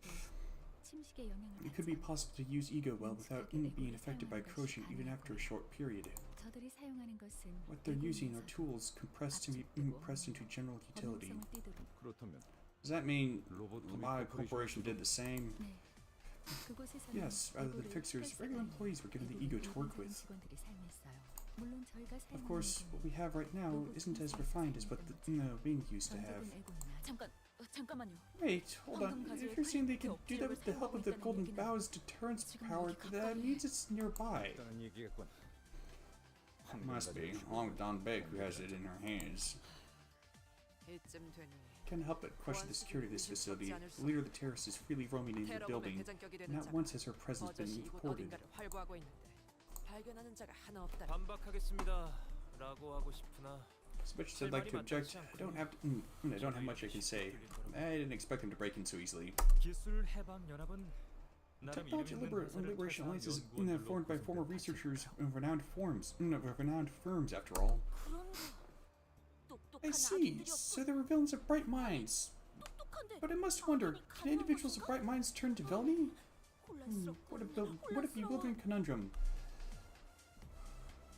쉽게 영향을 It could be possible to use ego well without being affected by corrosion even after a short period. 저들이 사용하는 것은 What they're using are tools compressed into general utility. 범용성을 띠도록. 그렇다면 Does that mean 로보토미 my corporation did the same? 네. 그곳에서는 Yes, rather than 에고를 fixers, 스트레스 regular 받는 employees were given the ego to work with. 직원들이 사용했어요. 물론 저희가 Of 사용하는 course, what we have right now isn't as refined as what the being used to have. 잠깐만요. Wait, hold on. If you're saying they can do that with the help of the Golden Bow's deterrence power, that means it's nearby. 있다는 얘기겠군. Must be, along with Don Beck, who has it in her hands. 이쯤 되니 Can't help but question the security of this facility. The leader of the terrorists is freely roaming into the building. 대장격이 되는 Not 자가 once has her presence been 어저씨 이곳 reported. 어딘가를 활보하고 있는데 발견하는 자가 하나 없다. 반박하겠습니다. 라고 하고 싶으나 As much as I'd like to object, I don't have much I can say. I didn't expect them to break in so easily. 기술 해방 연합은 나름 Technology 이름 있는 회사를 Liberation 퇴사한 Alliance is 연구원들로 formed by former 구성된 researchers of renowned firms, after all. I see. So they were villains of bright minds. But I must wonder, can individuals of bright minds turn to villainy? What a bewildering conundrum.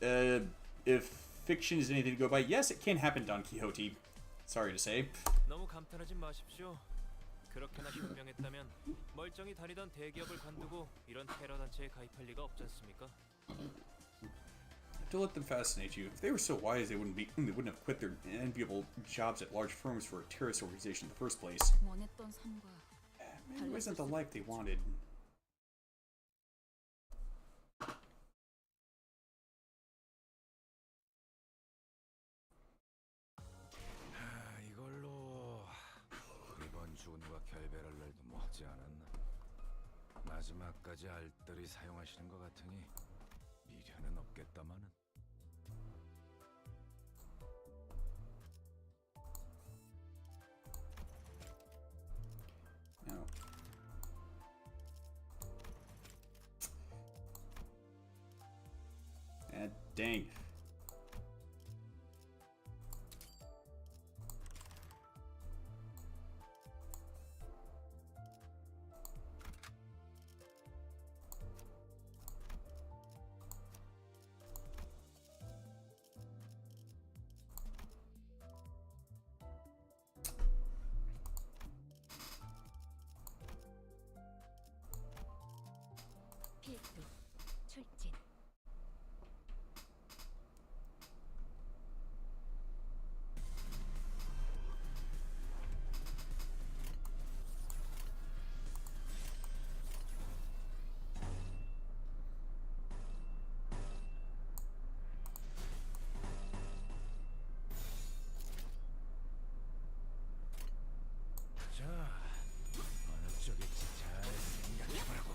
If fiction is anything to go by, yes, it can happen, Don Quixote. Sorry to say. 너무 감탄하지 마십시오. 그렇게나 현명했다면 멀쩡히 다니던 대기업을 관두고 이런 테러 단체에 가입할 리가 없지 않습니까? To let them fascinate you. If they were so wise, they wouldn't have quit their enviable jobs at large firms for a terrorist organization in the first place. 원했던 삶과 Maybe it wasn't the life they wanted. 이걸로 이번 준과 결별할 날도 머지 않았나. 마지막까지 알뜰히 사용하시는 것 같으니 미련은 없겠다마는. No. Dang. 필두 출진. 자, 어느 쪽일지 잘 생각해보라고.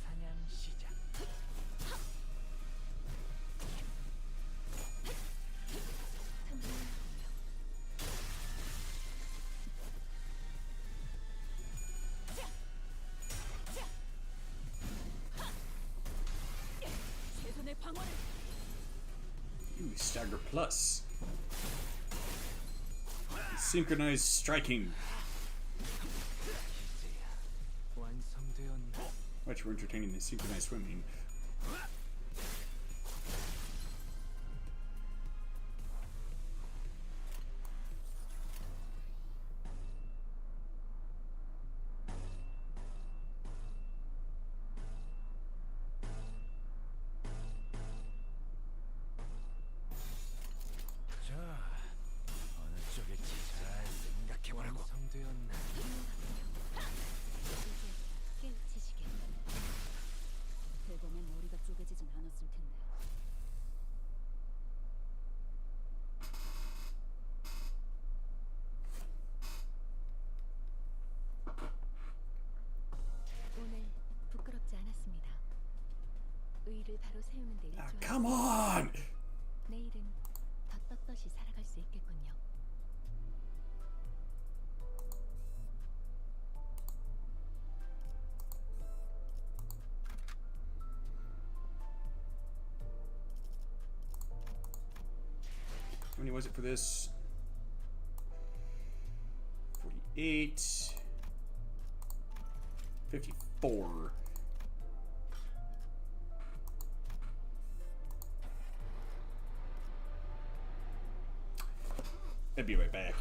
사냥 시작. 최선의 방어를. Ooh, Stagger Plus. Synchronized striking. 완성되었나? Much more entertaining than synchronized swimming. 자, 어느 쪽일지 잘 생각해보라고. 완성되었나? 깨우치시게. 대범의 머리가 쪼개지진 않았을 텐데. 오늘 부끄럽지 않았습니다. 의를 바로 세우는 데 Ah, 일조하세요. come on! 내일은 더 떳떳이 살아갈 수 있겠군요. many was it for this? 48. 54. I'll be right back.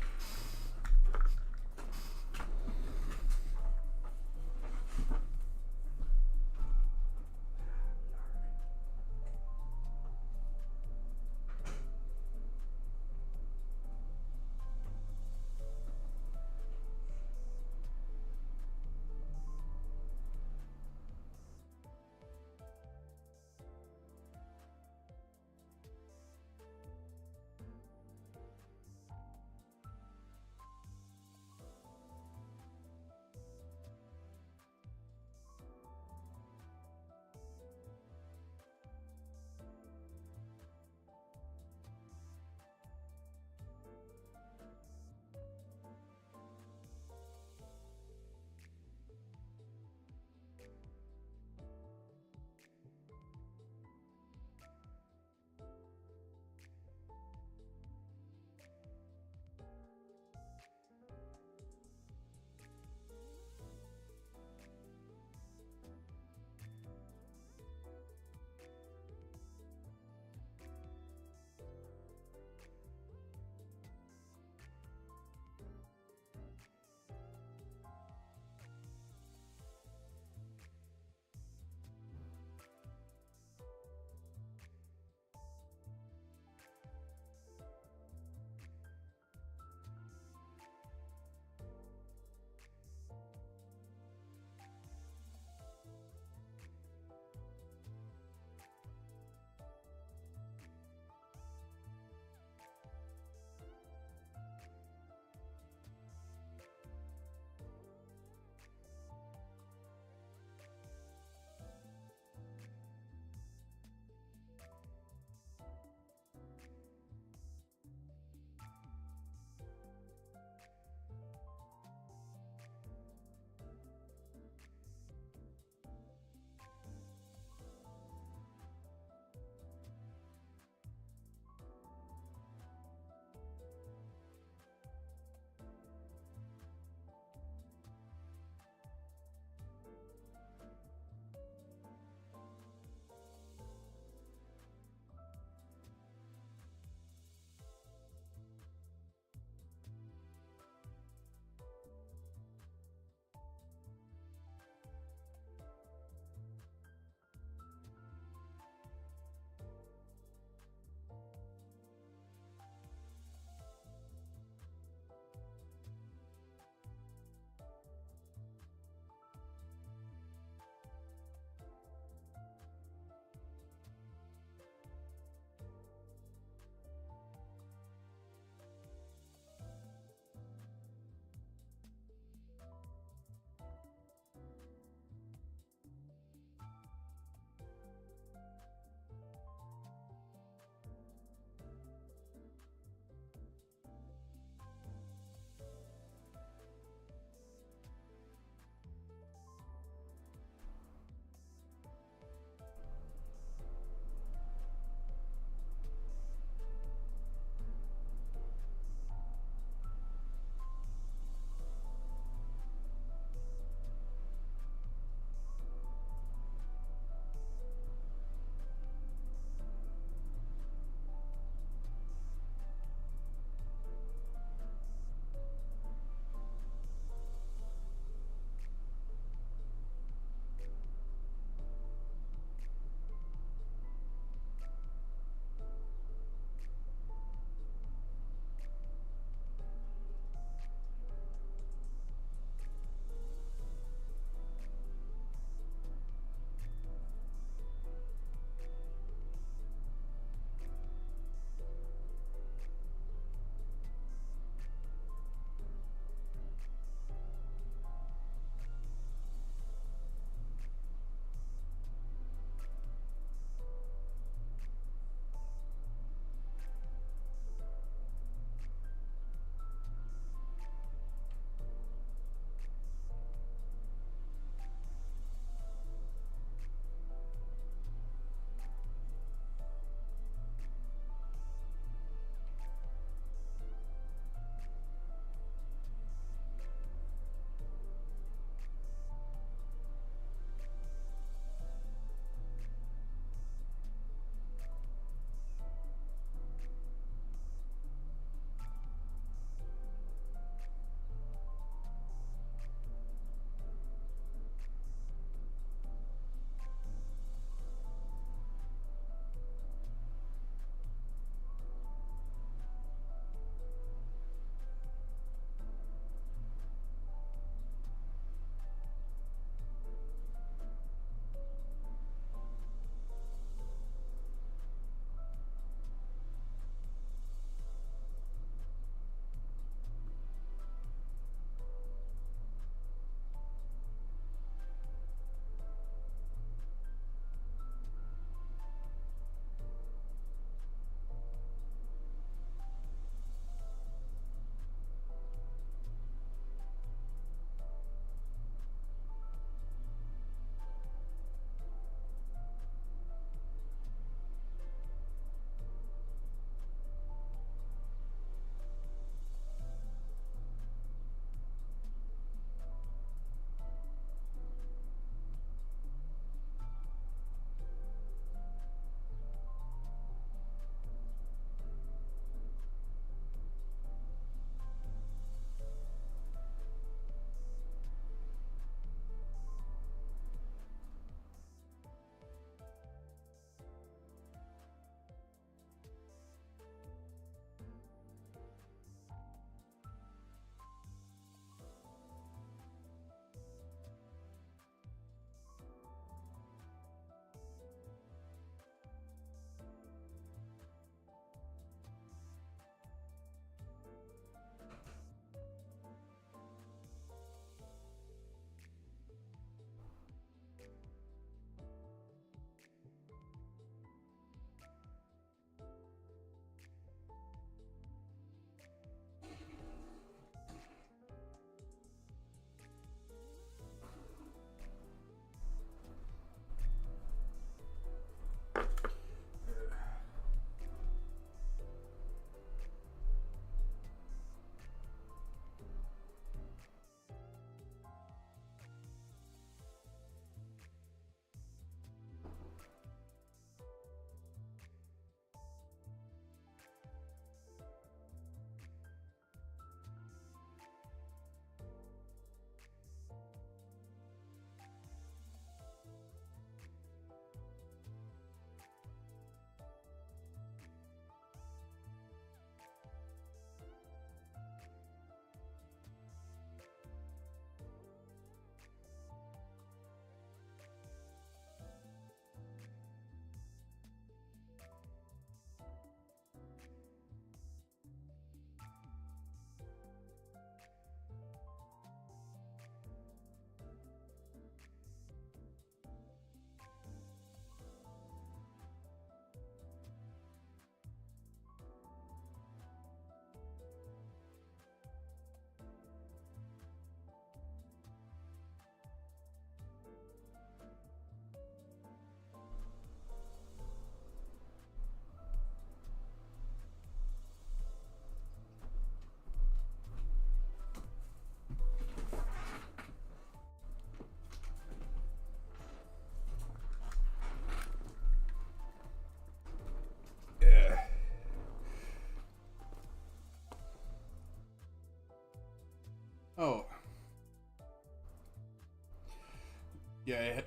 Yeah,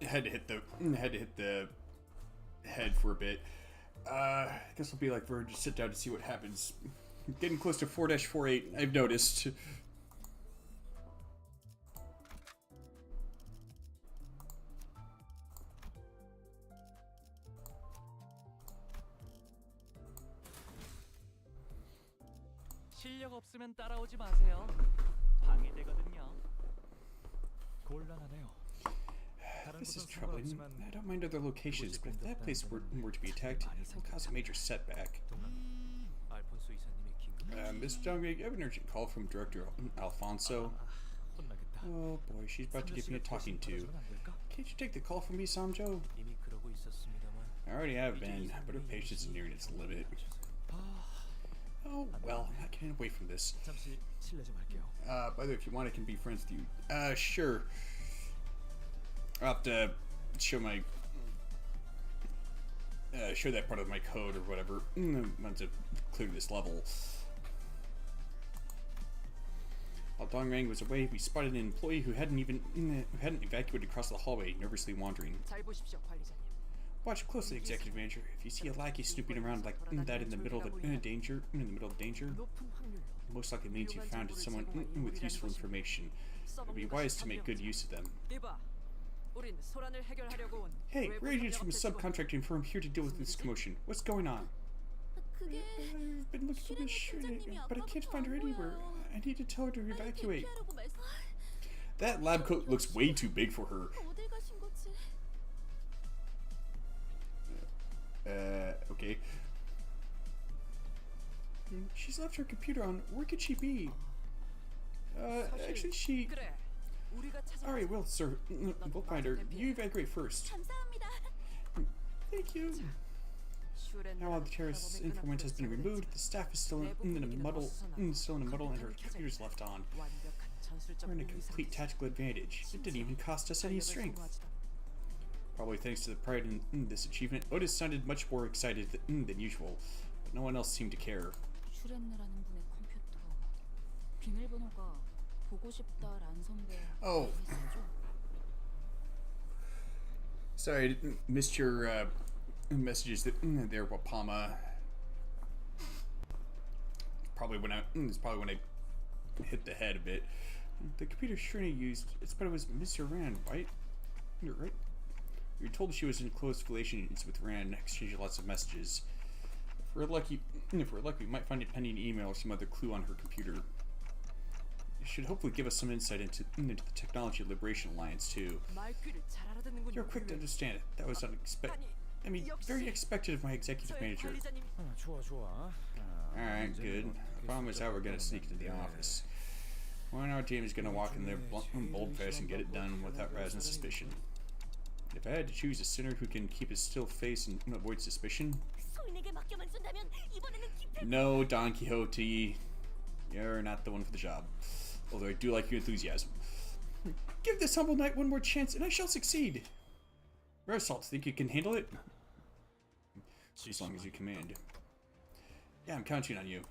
I had to hit the head for a bit. I guess I'll be like Verge, just sit down to see what happens. Getting close to 4-48, I've noticed. 실력 없으면 따라오지 마세요. 방해되거든요. 곤란하네요. This is troubling. I don't mind other locations, but if that place were to be attacked, it will cause a major setback. 알폰소 이사님의 긴급 Miss Young, I have an urgent call from Director Alfonso. 혼나겠다. Oh boy, she's about to give me a talking to. Can't you take the call from me, Samjo? 이미 그러고 있었습니다만 I already have been, but her patience is nearing its limit. Oh, well, I can't wait from this. 잠시 실례 좀 할게요. By the way, if you want, I can be friends with you. Sure. I'll have to show my... show that part of my code or whatever. Once I clear this level. While Dongrang was away, we spotted an employee who hadn't evacuated across the hallway, nervously wandering. 잘 보십시오, 관리자님. Watch closely, Executive Manager. If you see a lackey snooping around like that in the middle of danger, 높은 확률로 most likely means you found someone with useful information. It would be wise to make good use of them. 이봐, 우린 소란을 해결하려고 온 Hey, we're agents from a 외부 subcontracting firm here to deal with this commotion. What's going on? 그게 I've been looking for Miss Shirley, but I can't find her anywhere. I need to tell her to evacuate. 대피하라고 말씀. That lab coat looks way too big for her. 어딜 가신 거지? Okay. She's left her computer on. Where could she be? Actually, she... 그래, 우리가 Alright, well, sir, we'll find her. You evacuate first. 감사합니다. Thank you. Now while the terrorist informant has been removed, the staff is still in a muddle, and her computer's left on. We're in a complete tactical advantage. It didn't even cost us any strength. Probably thanks to the pride in this achievement, Otis sounded much more excited than usual, but no one else seemed to care. 슈렌느라는 분의 컴퓨터 비밀번호가 보고 싶다 란선배. Oh. Sorry, I missed your messages there, Wapama. It's probably when I hit the head a bit. The computer Shrina used, but it was Mr. Rand, right? You're right. We were told she was in close relations with Rand, exchanging lots of messages. If we're lucky, we might find a pending email or some other clue on her computer. It should hopefully give us some insight into the Technology Liberation Alliance too. 말귀를 잘 알아듣는군요. You're quick to understand it. That was very expected of my executive manager. 좋아, 좋아. Alright, good. The problem is how we're gonna sneak into the office. One of our team is gonna walk in there bold-faced and get it done without rousing suspicion. If I had to choose a sinner who can keep a still face and avoid suspicion... No, Don Quixote. You're not the one for the job. Although I do like your enthusiasm. Give this humble knight one more chance and I shall succeed. Result, think you can handle it? As long as you command. Yeah, I'm counting on you.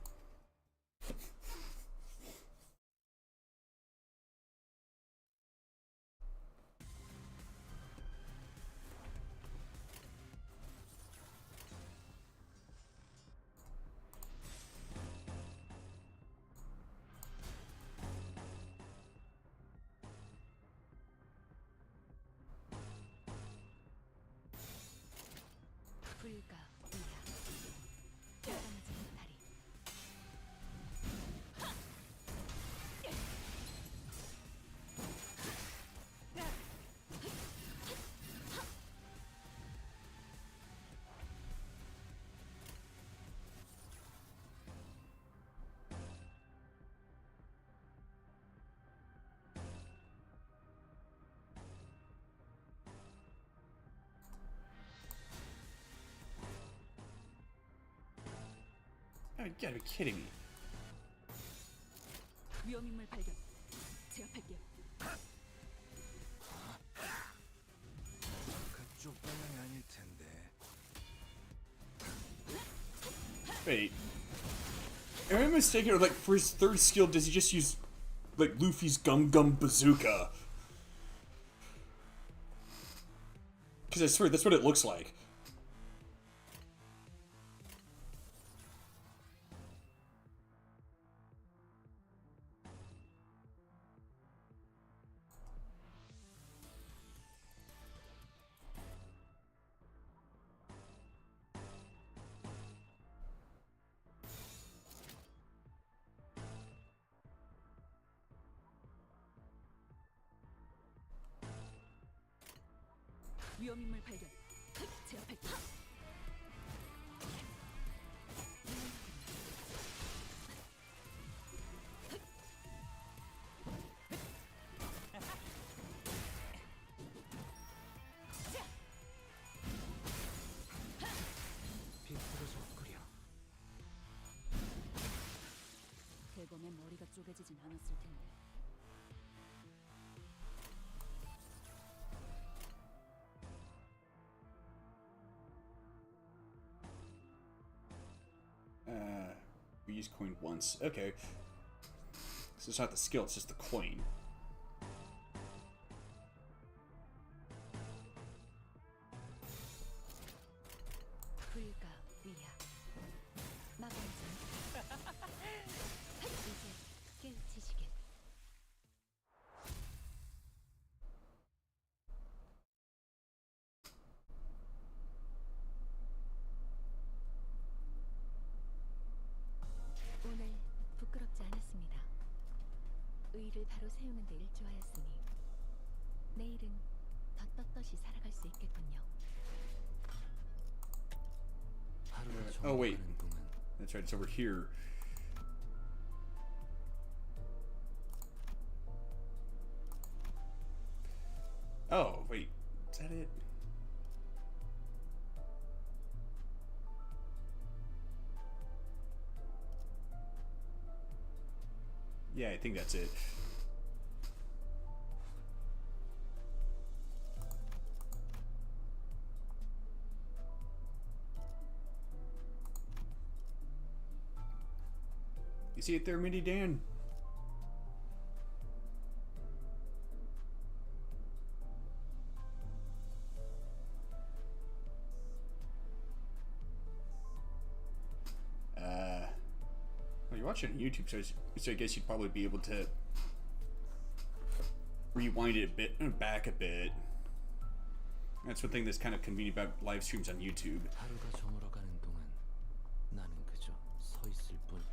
Oh, you gotta be kidding me. 위험인물 발견. 제압할게요. 그쪽 방향이 아닐 텐데. Wait. Am I mistaken? Or like for his third skill, does he just use like Luffy's Gum Gum Bazooka? Because I swear, that's what it looks like. 위험인물 발견. 제압할게. 비뚤어졌구려. 대검의 머리가 쪼개지진 않았을 텐데. We use coin once. Okay. So it's not the skill, it's just the coin. 불가 위야 마감장 이제 깨우치시길. 오늘 부끄럽지 않았습니다. 의를 바로 세우는 데 일조하였으니 내일은 더 떳떳이 살아갈 수 있겠군요. Oh wait, that's right, it's over here. Oh wait, is that it? Yeah, I think that's it. You see it there, Mini Dan? Well, you're watching on YouTube, so I guess you'd probably be able to rewind it a bit, back a bit. That's one thing that's kind of convenient about live streams on YouTube. 하루가 저물어가는 동안 나는 그저 서 있을 뿐.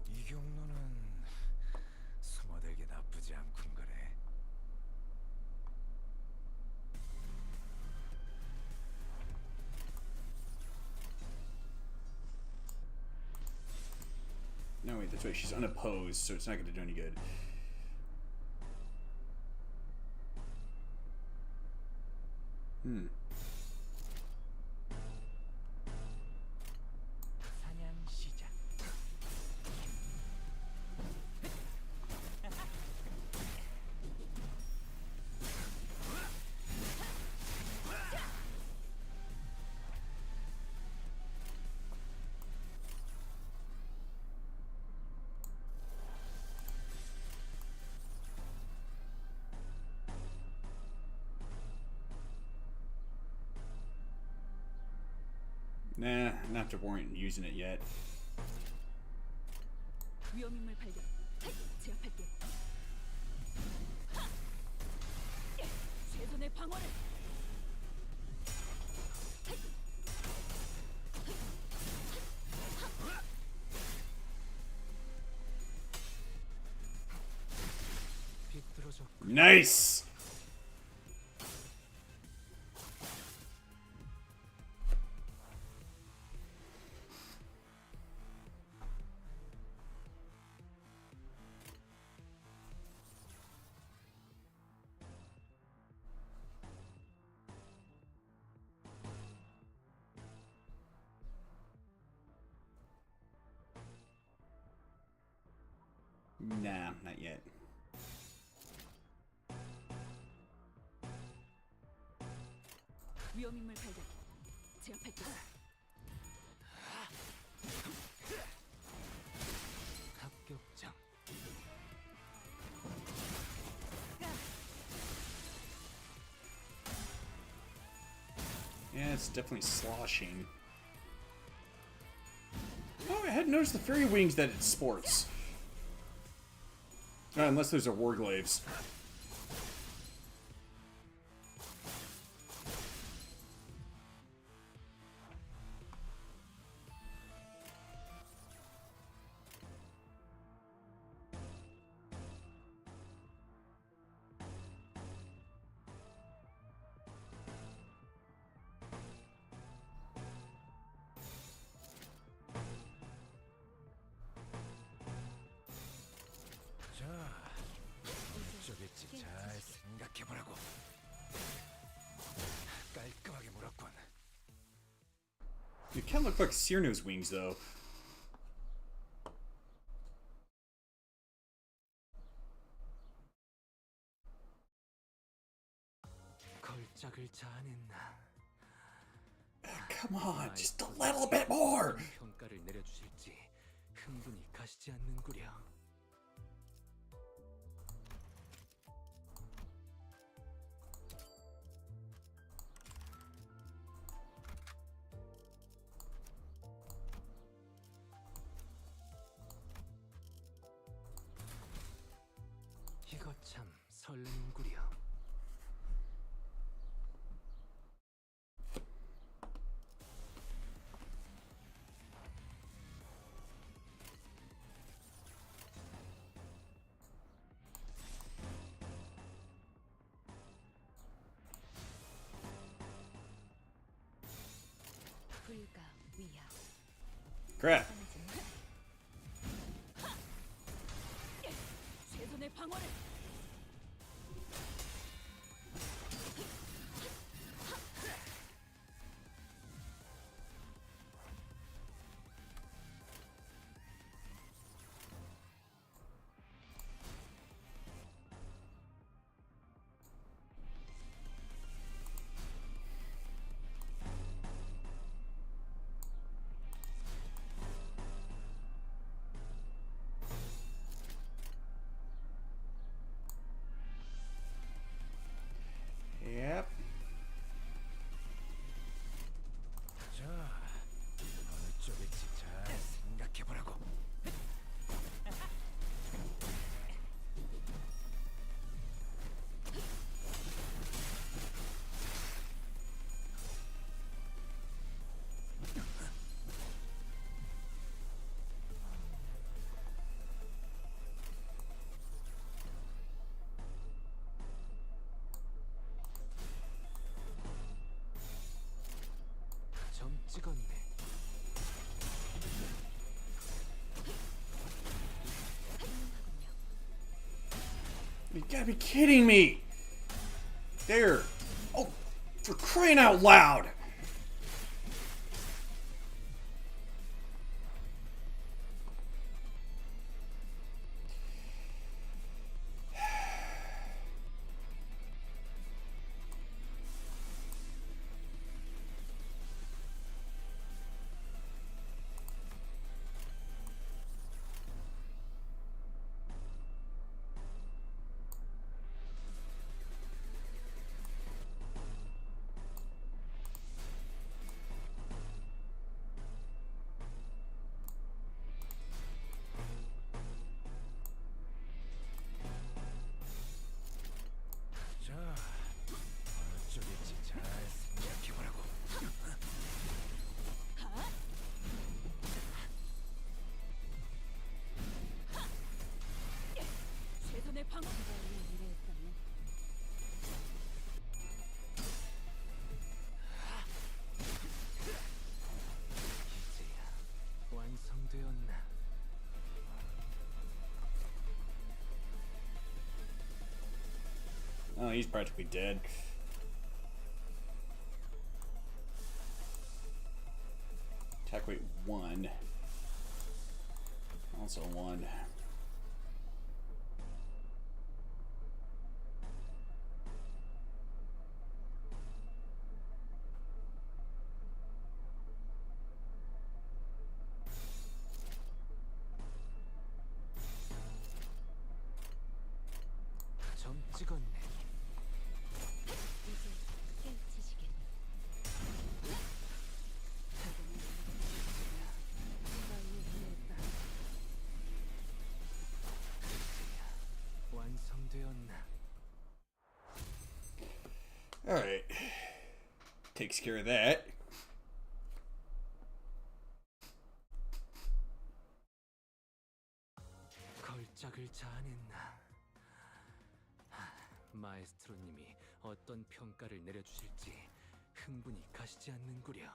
이 경로는 숨어들기 나쁘지 않군 거래. No, wait, that's right. She's unopposed, so it's not going to do any good. 사냥 시작. Nah, not to warrant using it yet. 위험인물 발견. 제압할게. 최선의 방어를. 비뚤어졌고. Nice! Nah, not yet. 위험 인물 발견. 제압할게. 합격장. Yeah, it's definitely sloshing. Oh, I hadn't noticed the fairy wings that it sports. Unless there's a warglaves. 어쩌겠지. 잘 생각해보라고. 깔끔하게 물었군. It can look like Cyrano's wings, though. 걸작을 자아냈나. Come on, just a little bit more! 평가를 내려주실지 흥분이 가시지 않는구려. 이거 참 설레는구려. 불가 위야. Crap. 최선의 방어를. Yep. 자, 어느 쪽일지 잘 생각해보라고. 점 찍었네. You gotta be kidding me! There! Oh, for crying out loud! 자, 어느 쪽일지 잘 생각해보라고. 최선의 방어. 이래했다면 이제야 완성되었나. Oh, he's practically dead. Attack weight 1. Also 1. Takes care of that. 걸작을 자아냈나. 마에스트로님이 어떤 평가를 내려주실지 흥분이 가시지 않는구려.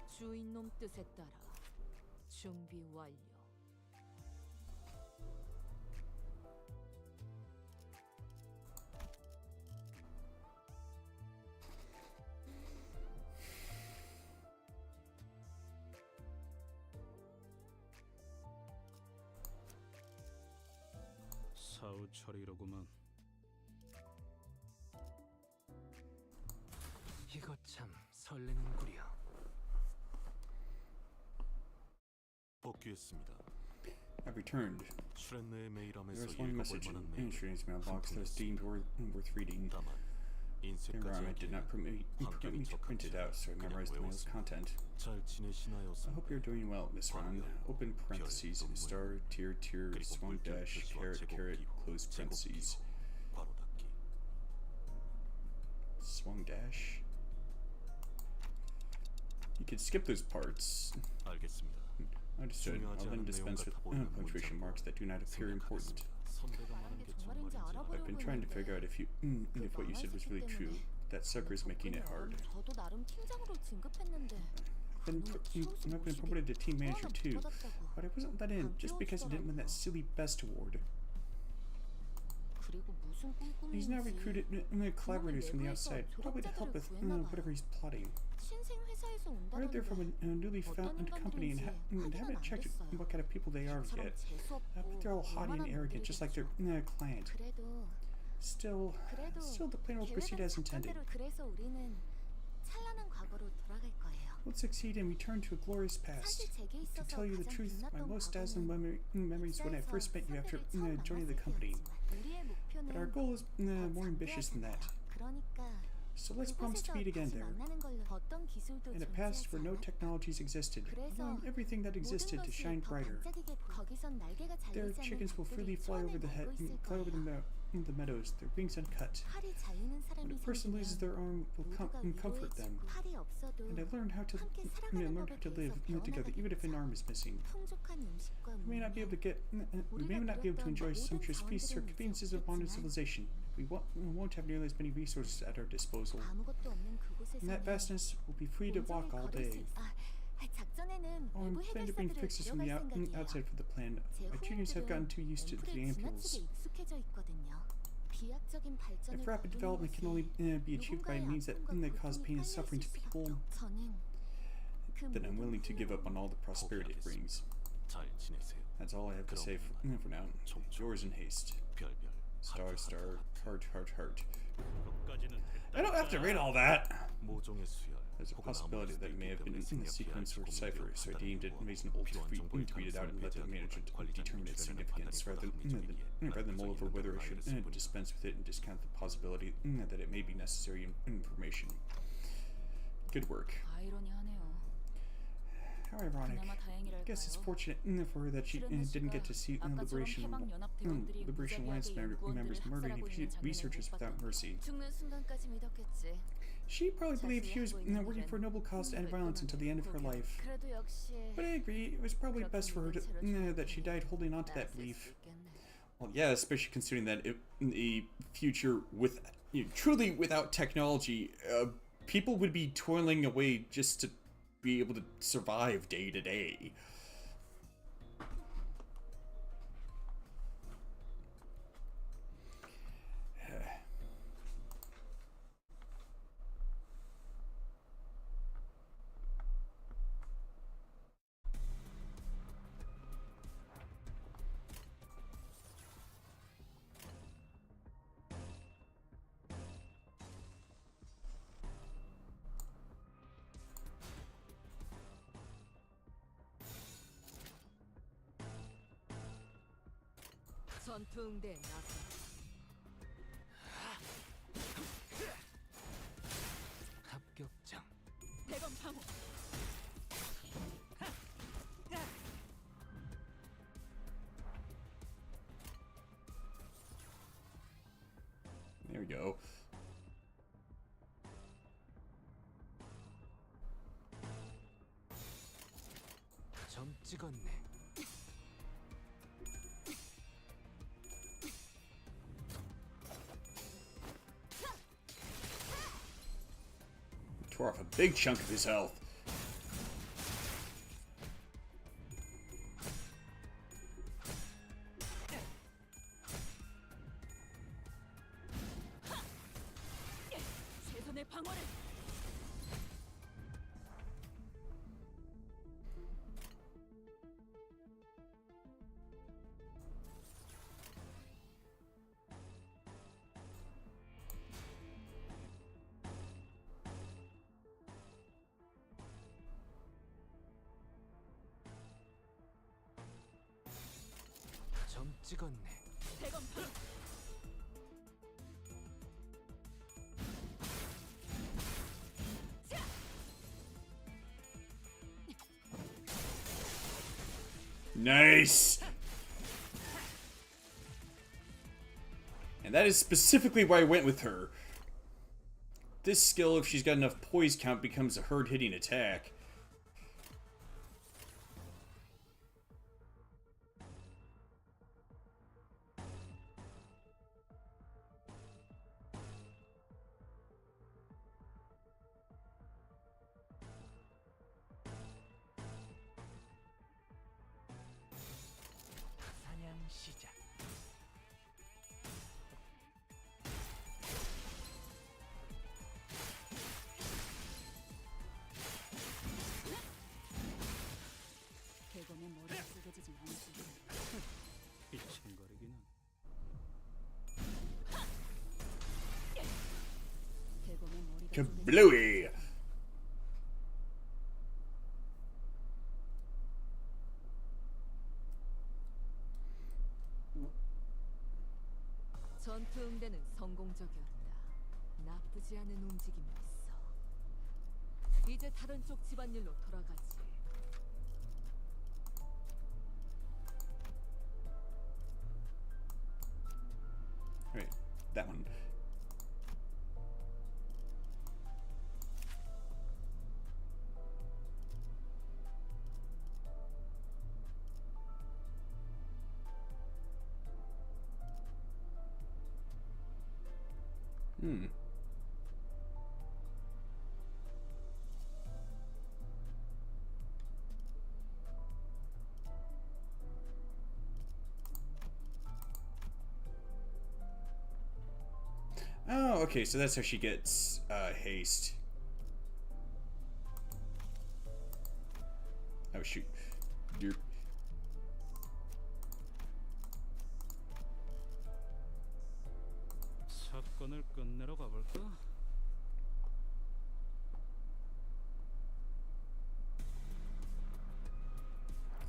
주인놈 뜻에 따라 준비 완료. 사후처리로구만. 이거 참 설레는구려. 복귀했습니다. I've returned. 슈렌느의 메일함에서 There was one 읽어볼 message 만한 in 메일. Shredder's mailbox that was deemed worth reading. 다만 The 인쇄까지 environment did not permit me 환경이 to print it out, so I 그냥 memorized the mail's 외웠습니다. content. 잘 지내시나요, I hope you're doing well, Miss Ron. Open parentheses, star, tier, swung dash, caret, close parentheses. 괄호 닫기. Swung dash? You could skip those parts. 알겠습니다. Understood. I'll then dispense with punctuation marks that do not appear important. 선배가 말한 게 정말인지 I've been trying to figure out if what you said was really true. That sucker's making it hard. 저도 나름 팀장으로 진급했는데 I've been promoted to team manager too, but I wasn't let in just because I didn't win that silly best award. 그리고 무슨 He's now 꿍꿍인지 recruited collaborators from the outside, probably to help with whatever he's plotting. 신생 회사에서 I heard they're from 온다던데 a newly founded company and haven't checked what kind of people they are 저처럼 yet. 재수 I think 없고 they're all haughty and 오만한 arrogant, just like their client. 그래도 Still, the plan will proceed as intended. 그래서 우리는 찬란한 과거로 돌아갈 거예요. We'll succeed and return to a glorious past. 사실 제게 To 있어서 tell you the 가장 truth, my 빛났던 most dazzling 과거는 memories when I first met you after 선배를 처음 joining the 만났을 company. 때였지만 우리의 목표는 But our goal is more ambitious than that. 그러니까 So let's promise to 그곳에서 meet again 다시 there. 만나는 걸로 어떤 기술도 In a past where no 존재하지 technologies existed, allowing everything that existed to shine brighter. 거기선 날개가 Their 잘리지 않는 chickens will freely fly over the head, fly over the meadows, their wings uncut. 팔이 잘리는 When 사람이 a person loses their arm, will comfort them. 팔이 없어도 And I've learned how to 함께 live 살아가는 법에 together, even if an arm is missing. 풍족한 음식과 We may not be able to enjoy sumptuous feasts or conveniences of modern civilization. We won't have nearly as many resources at our disposal. 아무것도 없는 In that 그곳에서는 vastness, we'll be free to walk all day. 작전에는 Oh, I'm 외부 planning to bring 해결사들을 fixes from the 데려갈 생각이에요. outside for the plan. 제 My juniors have gotten too used to the 엉클의 ampules. 지나치게 익숙해져 있거든요. 비약적인 발전을 If rapid development can only be achieved by means that cause pain and suffering to people, then I'm willing to give up on all the prosperity it brings. 잘 지내세요. That's all I have to say for now. Yours in haste. 별별. Star, star, heart, heart, heart. I don't have to read all that! 모종의 수혈. There's a possibility that it may have been in the sequence or cipher, so I deemed it reasonable to read it out and let the manager determine its significance rather than mull over whether I should dispense with it and discount the possibility that it may be necessary information. Good work. 아이러니하네요. How ironic. 그나마 I guess it's 다행이랄까요? fortunate for her that she didn't get to see Liberation Alliance members murdered researchers without mercy. 죽는 순간까지 믿었겠지. She probably believed she was working for a noble cause to end violence until the end of her life. 그래도 역시 But I agree, it was probably best for her that she died holding on to that belief. Well, yeah, especially considering that in a future with truly without technology, people would be toiling away just to be able to survive day to day. 전투응대에 나서 합격장. 대검 방어. There we go. 점 찍었네. Tore off a big chunk of his health. 최선의 방어를. 점 찍었네. 대검 방어. Nice! And that is specifically why I went with her. This skill, if she's got enough poise count, becomes a hard-hitting attack. 사냥 시작. 대검의 머리가 쪼개지진 않았을 텐데. 삐칭거리기는. 대검의 머리가 Kablooey! 전투응대는 성공적이었다. 나쁘지 않은 움직임이었어. 이제 다른 쪽 집안일로 돌아가지. Wait, that one. Hmm. Oh, okay, so that's how she gets haste. Oh shoot. Derp. 사건을 끝내러 가볼까?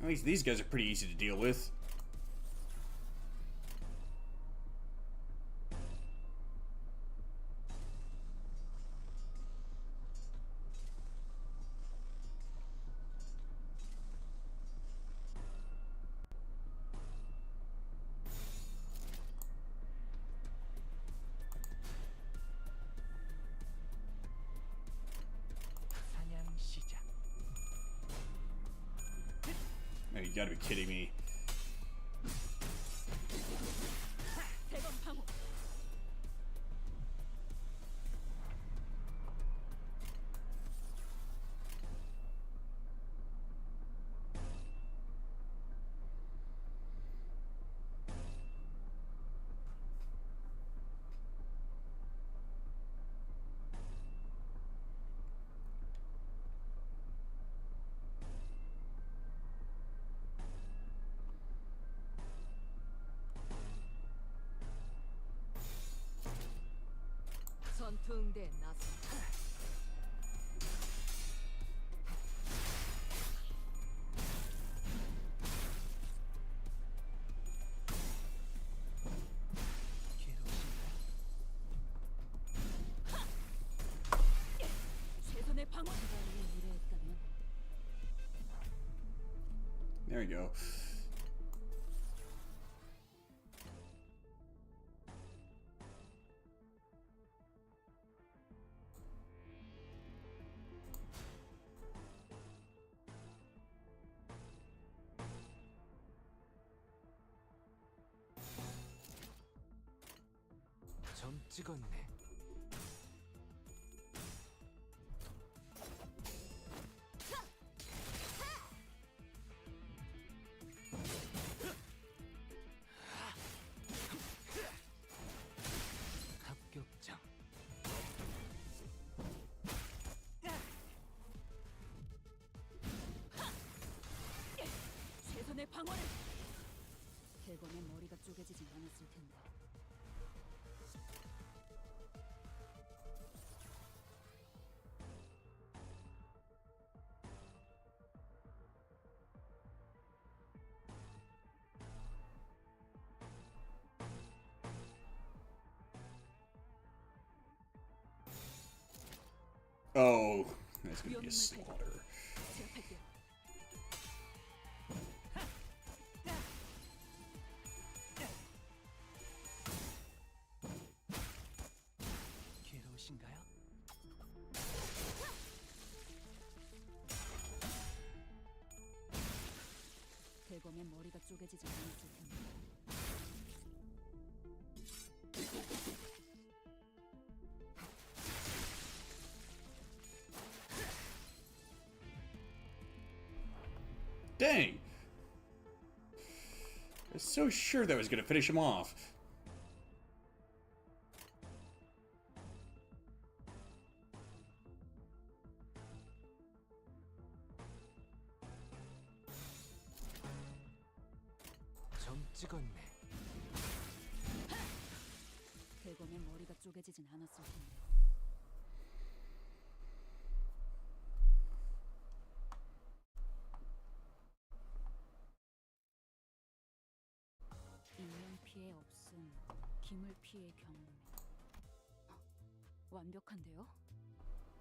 At least these guys are pretty easy to deal with. 사냥 시작. Oh, you gotta be kidding me. 대검 방어. 전투응대에 나선다. 최선의 방어. 미래했다면 There we go. 점 찍었네. 합격점. 최선의 방어를. 대검의 머리가 쪼개지진 않았을 텐데. Oh, that's gonna be a slaughter. 제압할게요. 괴로우신가요? 대검의 머리가 쪼개지진 않았을 텐데. Dang! I was so sure that was gonna finish him off. 점 찍었네. 대검의 머리가 쪼개지진 않았을 텐데. 인명 피해 없음, 기물 피해 경험. 완벽한데요?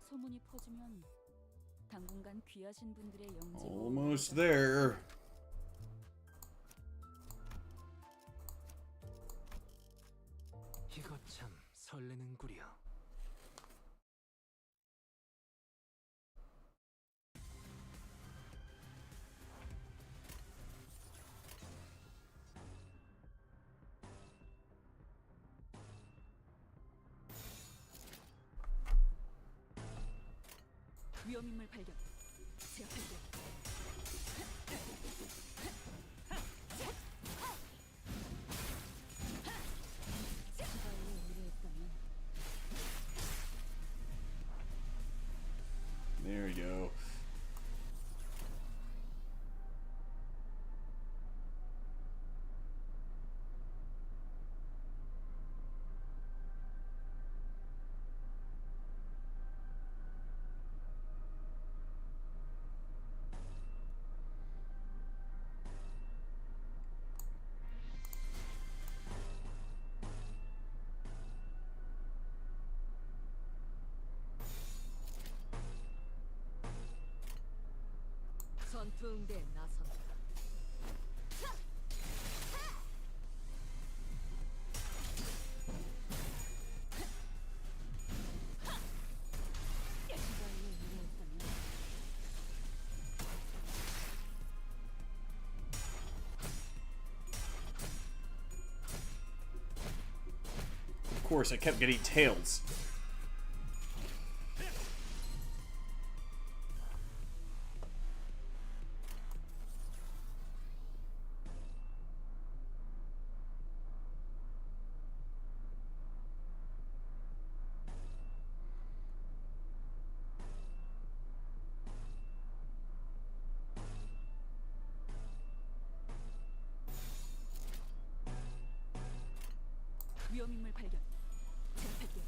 소문이 퍼지면 당분간 귀하신 분들의 영지. Almost there. 이거 참 설레는구려. 위험인물 발견. 제압할게요. 시바일에 의뢰했다면 전투응대에 나선다. Of course, I kept getting tails. 위험인물 발견. 제압할게.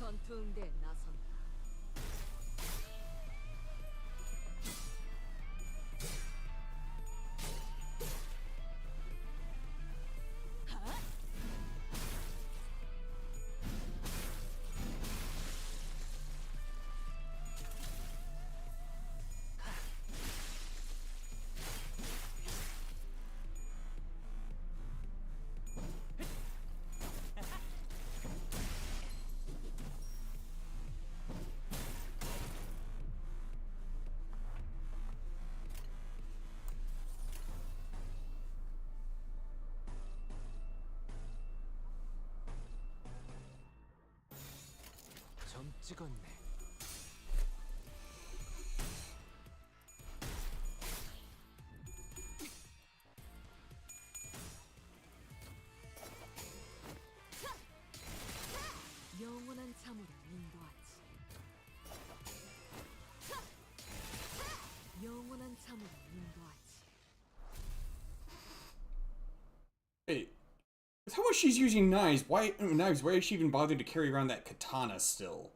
전투응대에 나선다. 점 찍었네. 영원한 참으로 인도하지. 영원한 참으로 인도하지. Hey, with how much she's using knives, why is she even bothering to carry around that katana still?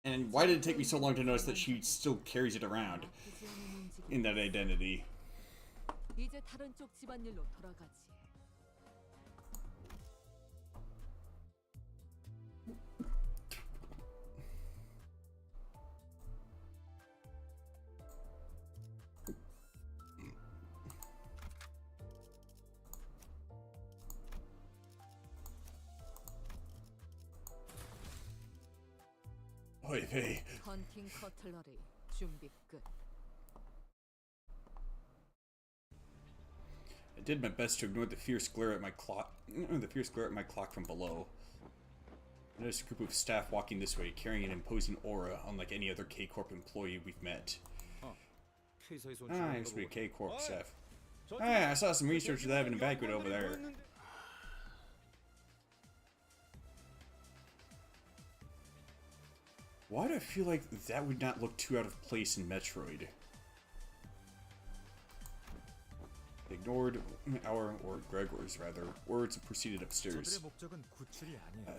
And why did it take me so long to notice that she still carries it around in that identity? 이제 다른 쪽 집안일로 돌아가지. Oy vey. 헌팅 커틀러리 준비 끝. I did my best to ignore the fierce glare at my clock. From below. I noticed a group of staff walking this way, carrying an imposing aura, unlike any other K-Corp employee we've met. Ah, used to be a K-Corp staff. Ah, I saw some researchers having a banquet over there. Why do I feel like that would not look too out of place in Metroid? Ignored our, or Gregor's rather, words and proceeded upstairs.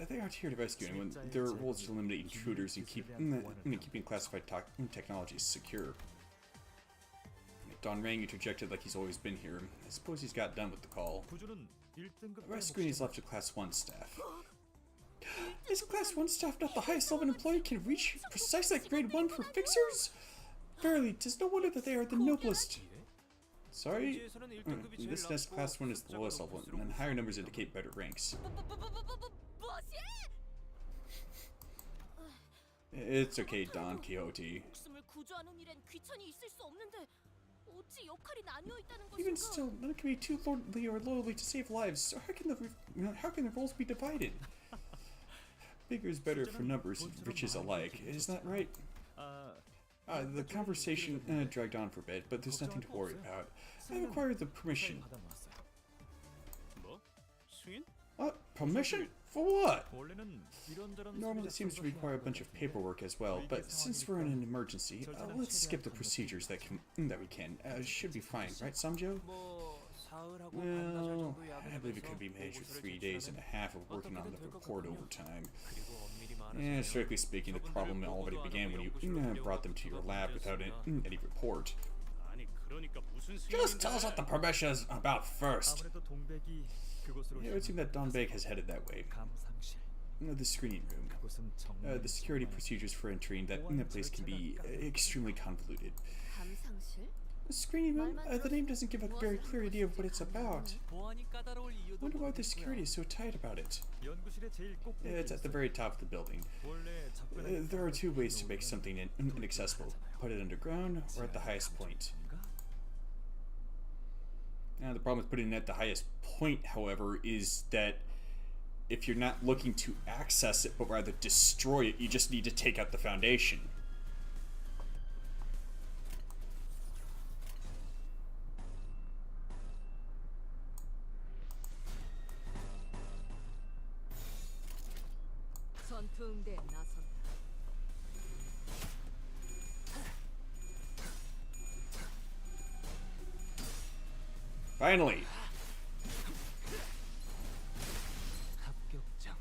They aren't here to rescue anyone. Their role is to eliminate intruders and keeping classified technologies secure. Don Rang interjected like he's always been here. I suppose he's got done with the call. Rescuing is left to Class 1 staff. Is Class 1 staff not the highest level an employee can reach? Precisely like Grade 1 for fixers? Verily, 'tis no wonder that they are the noblest. Sorry? In this nest, Class 1 is the lowest level, and higher numbers indicate better ranks. It's okay, Don Quixote. Even still, none can be too lordly or lowly to save lives, so how can the roles be divided? Bigger is better for numbers and riches alike, isn't that right? The conversation dragged on for a bit, but there's nothing to worry about. 승인은 require the permission. 받아놨어요. 뭐? 승인? Permission? For what? 원래는 이런저런 Normally it seems to require a bunch of paperwork as well, but since we're in an emergency, let's skip the procedures that we can. Should be fine, right, Samjo? 뭐 사흘하고 반나절 Well, 정도 I 야근을 believe it 해서 could be managed with 보고서를 3 days and a half of working on the report overtime. Yeah, strictly speaking, the problem already began when you brought them to your lab without any report. 아니 그러니까 무슨 Just tell us what the permission is about first. 아무래도 동백이 그곳으로 Yeah, it would seem that Don Beg has headed that way. 감상실. The screening room. 그곳은 정말 The security procedures for entering that place can be extremely convoluted. 감상실? The screening room? The name doesn't give a very clear idea of what it's about. 보안이 까다로울 i유도 Wonder why the security is so tight about it. 연구실의 제일 꼭대기에 It's at the very top of the building. 원래 접근하기 There are two ways to make something inaccessible. Put it underground or at the highest point. Now the problem with putting it at the highest point, however, is that if you're not looking to access it, but rather destroy it, you just need to take out the foundation. 전투응대에 나선다. Finally! 합격장.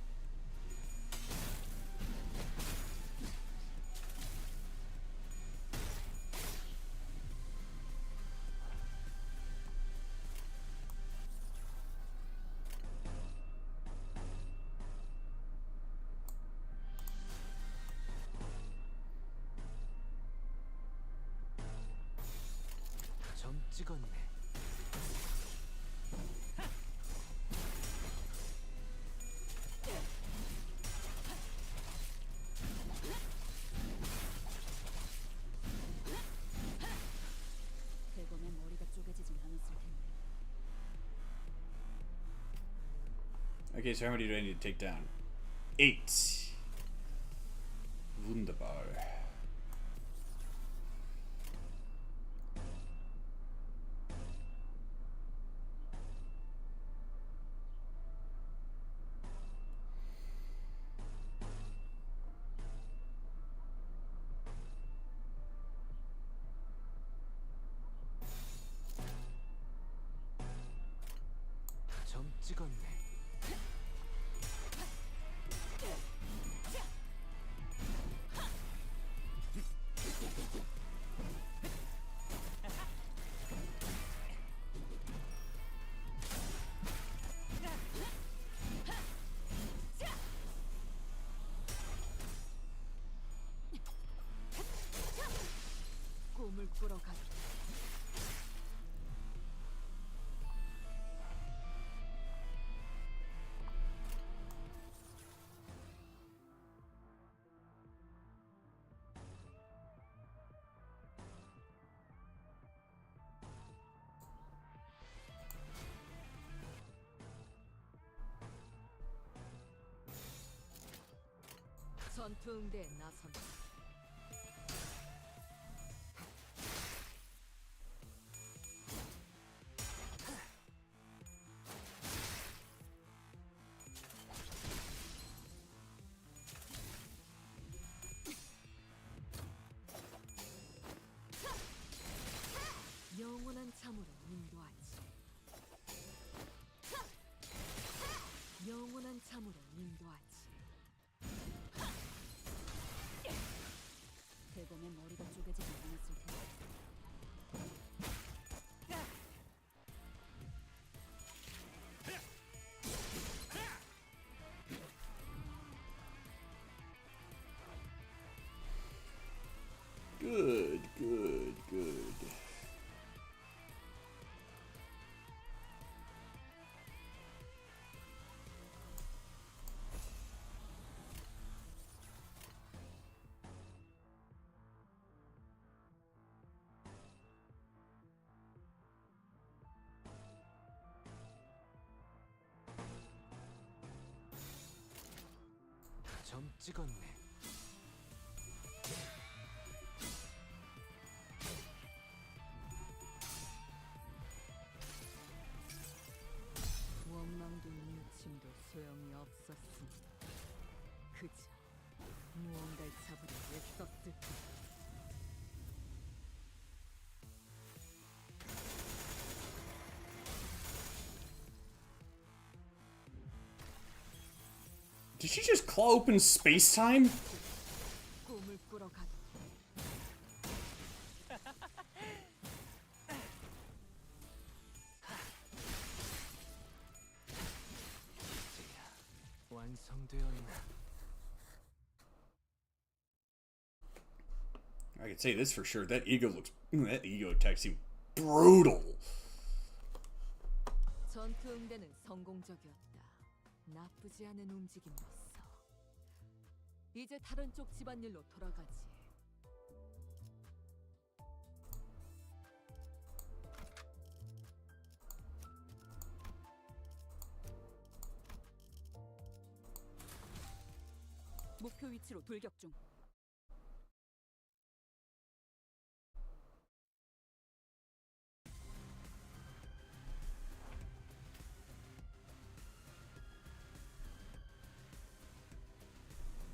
점 찍었네. 대검의 머리가 쪼개지진 않았을 텐데. Okay, so how many do I need to take down? 8. Wunderbar. 점 찍었네. 꿈을 꾸러가기. 전투응대에 나선다. 영원한 참으로 인도하지. 영원한 참으로 인도하지. 대검의 머리가 쪼개지지 않았을 텐데. Good, good, good. 점 찍었네. 없었으니 그저 무언가를 잡으려 애썼을 뿐. Did she just claw open space-time? 꿈을 꾸러가도 완성되었나? I can say this for sure. That ego attack seemed brutal. 전투 응대는 성공적이었다. 나쁘지 않은 움직임이었어. 이제 다른 쪽 집안일로 돌아가지. 목표 위치로 돌격 중.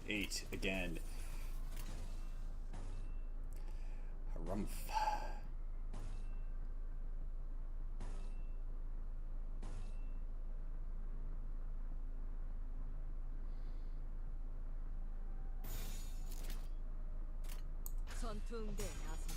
Eight again. Harumph. 전투 응대에 나선다.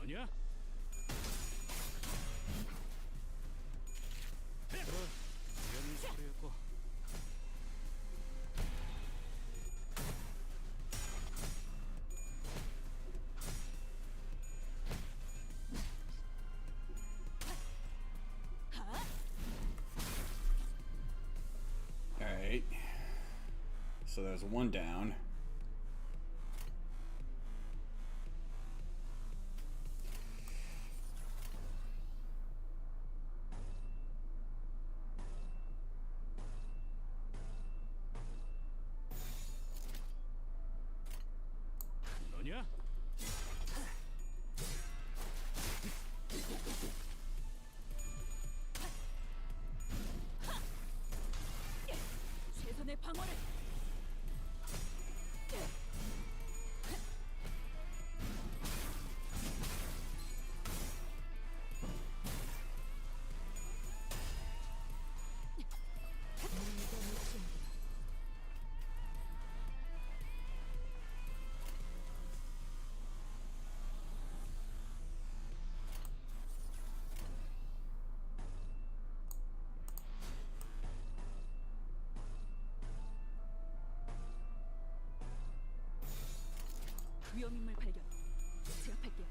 너냐? 그래, 위험한 소리였고. Alright. So there's one down. 너냐? 최선의 방어를. 위험인물 발견. 제압할게요.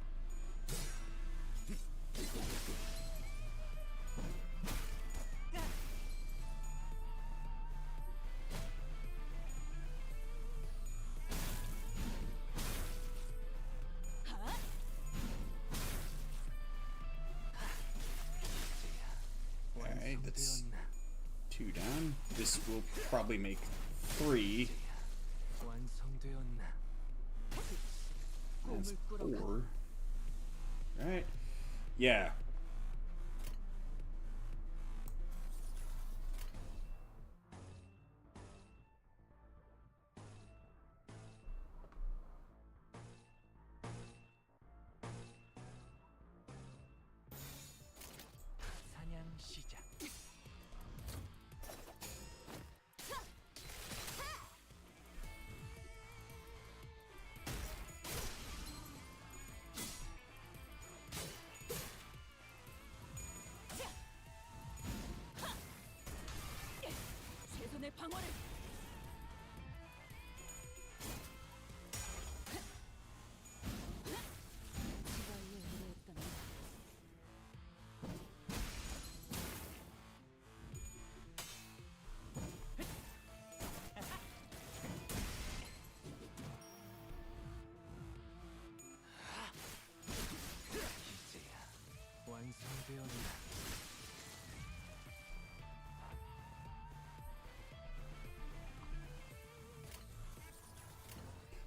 Alright, that's two down. This will probably make three. 완성되었나? That's four. Alright. Yeah. 사냥 시작. 최선의 방어를. 지발로 의뢰했다면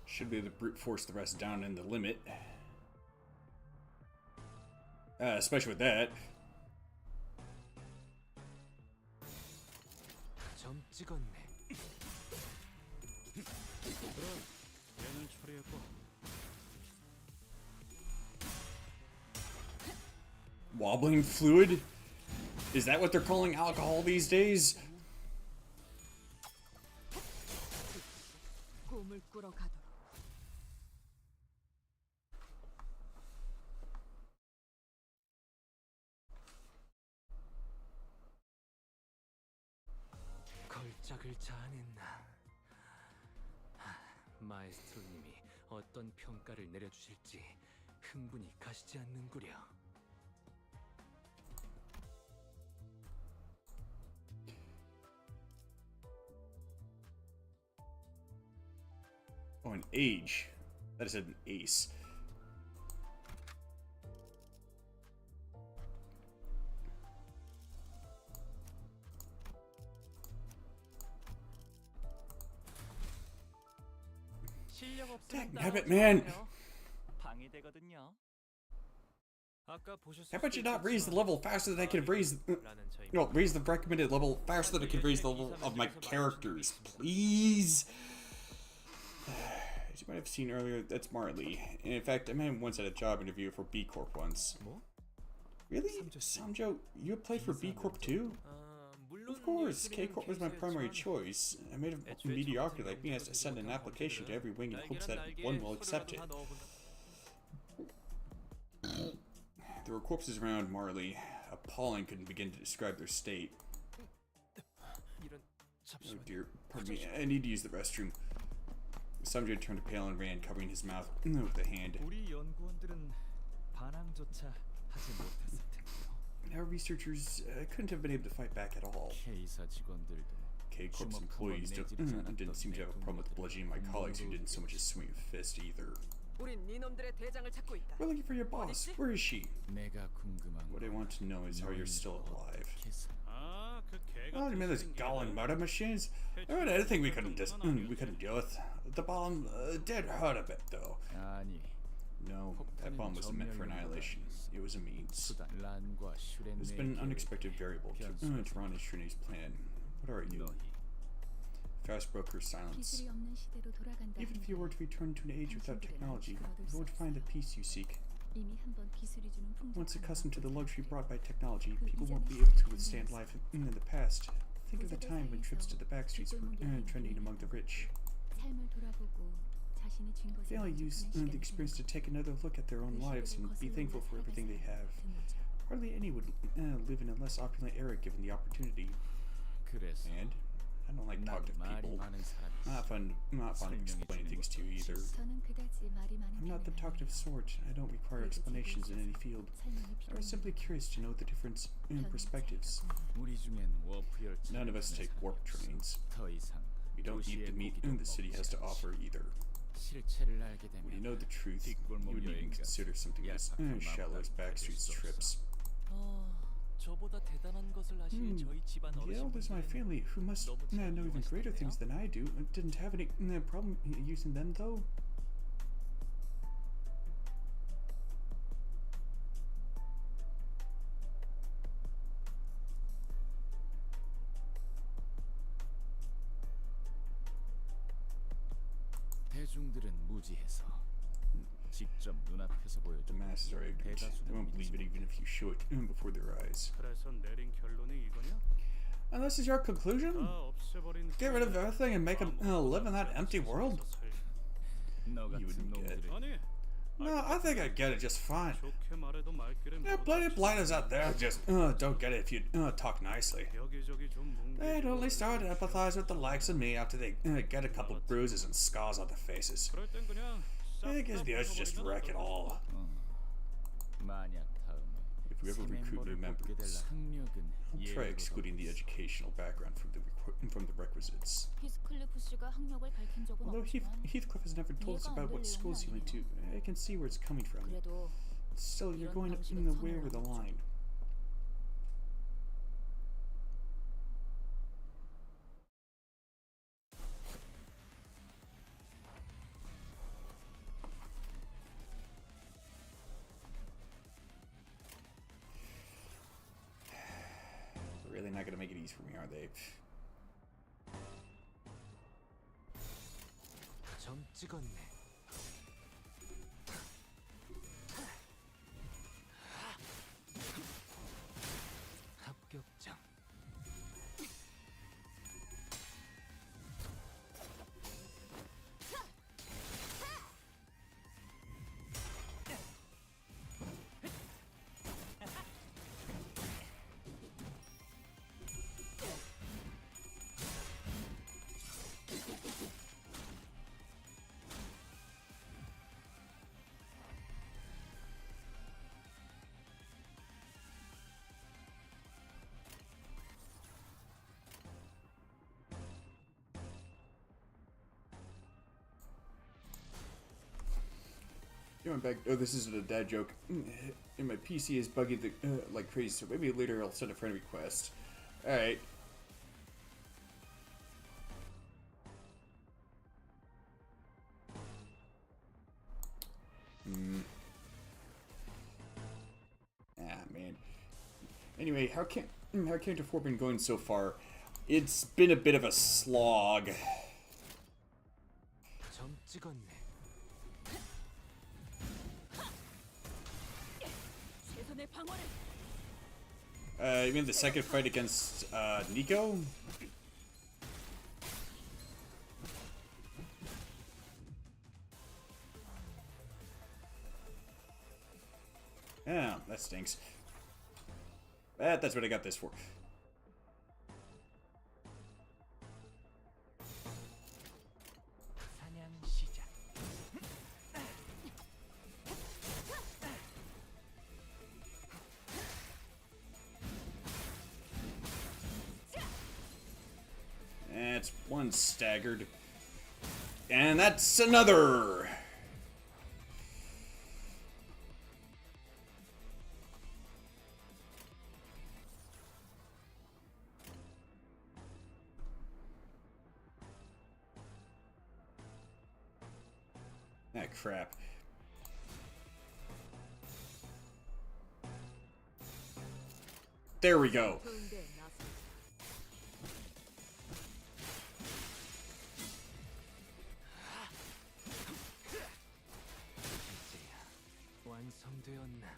Should be able to brute force the rest down in the limit. Especially with that. 점 찍었네. 얘는 처리했고. Wobbling fluid? Is that what they're calling alcohol these days? 꿈을 꾸러 가도록. 걸작을 자아냈나. 마에스트로님이 어떤 평가를 내려주실지 흥분이 가시지 않는구려. Oh, an age. That is an ace. 실력 없으면 Dang, man. 방해되거든요. 아까 보셨을 How about you 수도 not raise the 있겠지만 level faster than I can raise... 라는 저희 No, raise the recommended level faster than I can raise the level of my characters, please. As you might have seen earlier, that's Marley. And in fact, I met him once at a job interview for B Corp once. 뭐? Really? Samjo, you applied for B Corp too? Of course, K Corp was my primary choice. I made a mediocrity like me has to send an application to every wing in hopes that one will accept it. There were corpses around Marley. Appalling couldn't begin to describe their state. Oh dear, pardon me, I need to use the restroom. Samjo turned pale and ran, covering his mouth with a hand. 우리 연구원들은 반항조차 하지 못했을 텐데요. Our researchers couldn't have been able to fight back at all. K사 직원들도 K Corp's employees didn't seem to have a problem with bludgeoning my colleagues who didn't so much as swing a fist either. 우린 니놈들의 대장을 찾고 있다. We're looking for your boss. Where is she? 내가 궁금한 What I want to know is how you're still alive. 아, 그 개가. Oh, you mean those galling murder machines? There wasn't anything we couldn't deal with. The bomb did hurt a bit, though. 아니, No, that bomb wasn't meant for annihilation. It was a means. 란과 슈렌 There's been an unexpected variable to Ron and Shrene's plan. What are you? Fast broke her silence. 기술이 없는 시대로 돌아간다. Even if you were to return to an age without technology, you would find the peace you seek. 이미 한번 기술이 주는 Once 풍족함과 accustomed to the luxury brought by technology, people won't be able to withstand life in the past. Think of the time when trips to the back streets were trending among the rich. 삶을 돌아보고 자신이 쥔 것에 They only use the 만족하는 experience to 시간이 take another look at their own lives and be thankful for everything they have. Hardly any would live in a less opulent era given the opportunity. 그래서 And I don't like talkative people. Not fond of explaining things to you either. 저는 그다지 말이 많은 I'm not the 편은 talkative sort. I don't require explanations in any field. I was simply curious to know the difference in perspectives. 우리 중엔 워프 열차 None of us take warp trains. 더 이상 We don't need to meet the city has to offer either. 실체를 알게 When you 되면 know the truth, you wouldn't even consider something as shallow as backstreets trips. 저보다 대단한 것을 아실 저희 집안 The elders in my 어르신분들은 family, who must know even greater things than I do, didn't have any problem using them though. 대중들은 무지해서 직접 눈앞에서 The 보여준 masses are ignorant. They won't believe it even if you show it before their eyes. 그래서 내린 결론이 이거냐? And this is your conclusion? 다 없애버린. Get rid of everything and make them live in that empty world? 너 You 같은 wouldn't get it. 놈들이 아니, No, I think I get it just fine. 좋게 말해도 말귀를 There are plenty of blighters out there who just don't get it if you talk nicely. 여기저기 좀 They'd only start to empathize with the likes of me after they get a couple bruises and scars on their faces. 그럴 땐 그냥 I guess the others just wreck it all. 만약 다음에 If we ever recruit new members 뽑게 될 members, 학력은 I'll try 예외로 excluding the educational background from the requisites. 히스클리프 씨가 학력을 밝힌 적은 Although 없지만 Heathcliff has never told us about what schools he went to, I can see where it's coming from. 그래도 Still, you're 이런 going 방식은 way over the 성공한 line. not gonna make it easy for me, are they? 점 찍었네. 합격장. Going back. Oh, this isn't a dad joke. And my PC is bugging like crazy, so maybe later I'll send a friend request. All right. Ah, man. Anyway, how Character 4 been going so far? It's been a bit of a slog. 점 찍었네. 최선의 방어를. You mean the second fight against Nico? Yeah, that stinks. That's what I got this for. 사냥 시작. That's one staggered. And that's another! Ah, crap. There we go. 완성되었나?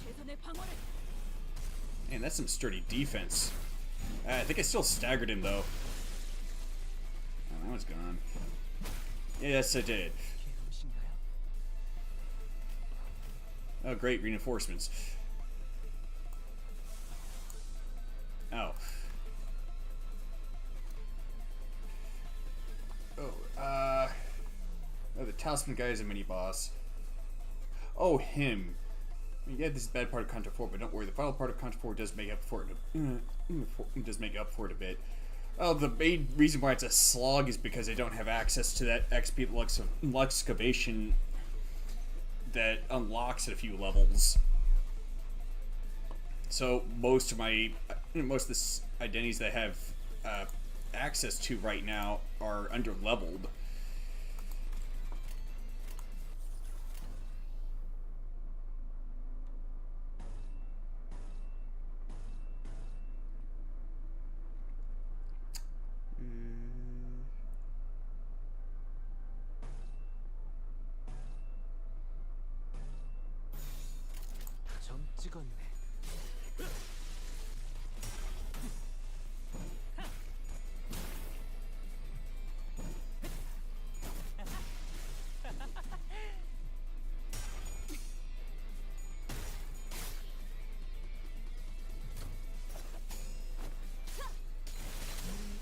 최선의 방어를. Man, that's some sturdy defense. I think I still staggered him, though. Oh, that one's gone. Yes, I did. Oh, great, reinforcements. Oh. Oh, the Talisman guy is a mini-boss. Oh, him. I mean, yeah, this is a bad part of Contra 4, but don't worry, the final part of Contra 4 does make up for it. Does make up for it a bit. Oh, the main reason why it's a slog is because I don't have access to that XP Luxcavation that unlocks at a few levels. So most of the identities that I have access to right now are under leveled. 점 찍었네.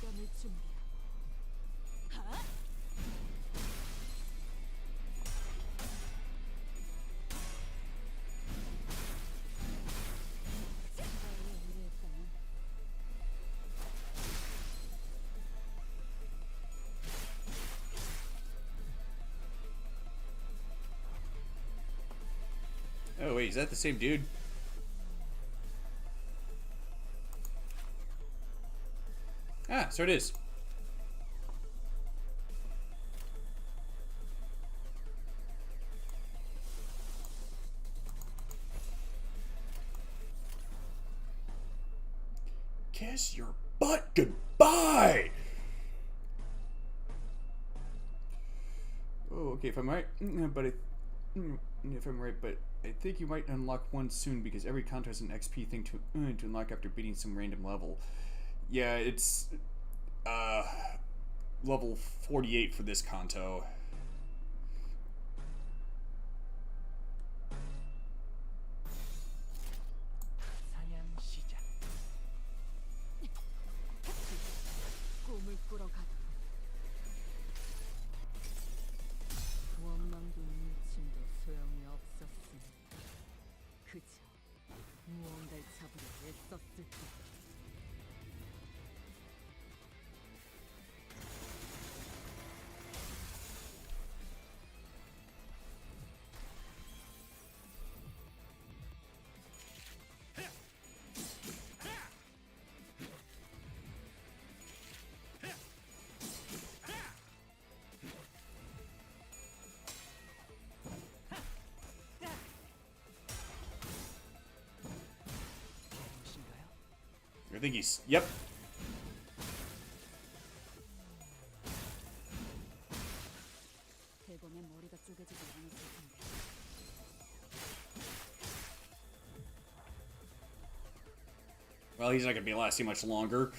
공감을 준비야. 하? Oh wait, is that the same dude? Ah, so it is. Kiss your butt goodbye! Oh, okay, if I'm right, but I think you might unlock one soon because every kanto has an XP thing to unlock after beating some random level. Yeah, it's level 48 for this kanto. 꿈을 꾸러가다. 원망도 미침도 소용이 없었으니 그저 무언가를 잡으려 애썼을 뿐. I think he's... Yep. 대범의 머리가 쪼개지지 않았을 텐데. Well, he's not gonna be lasting much longer.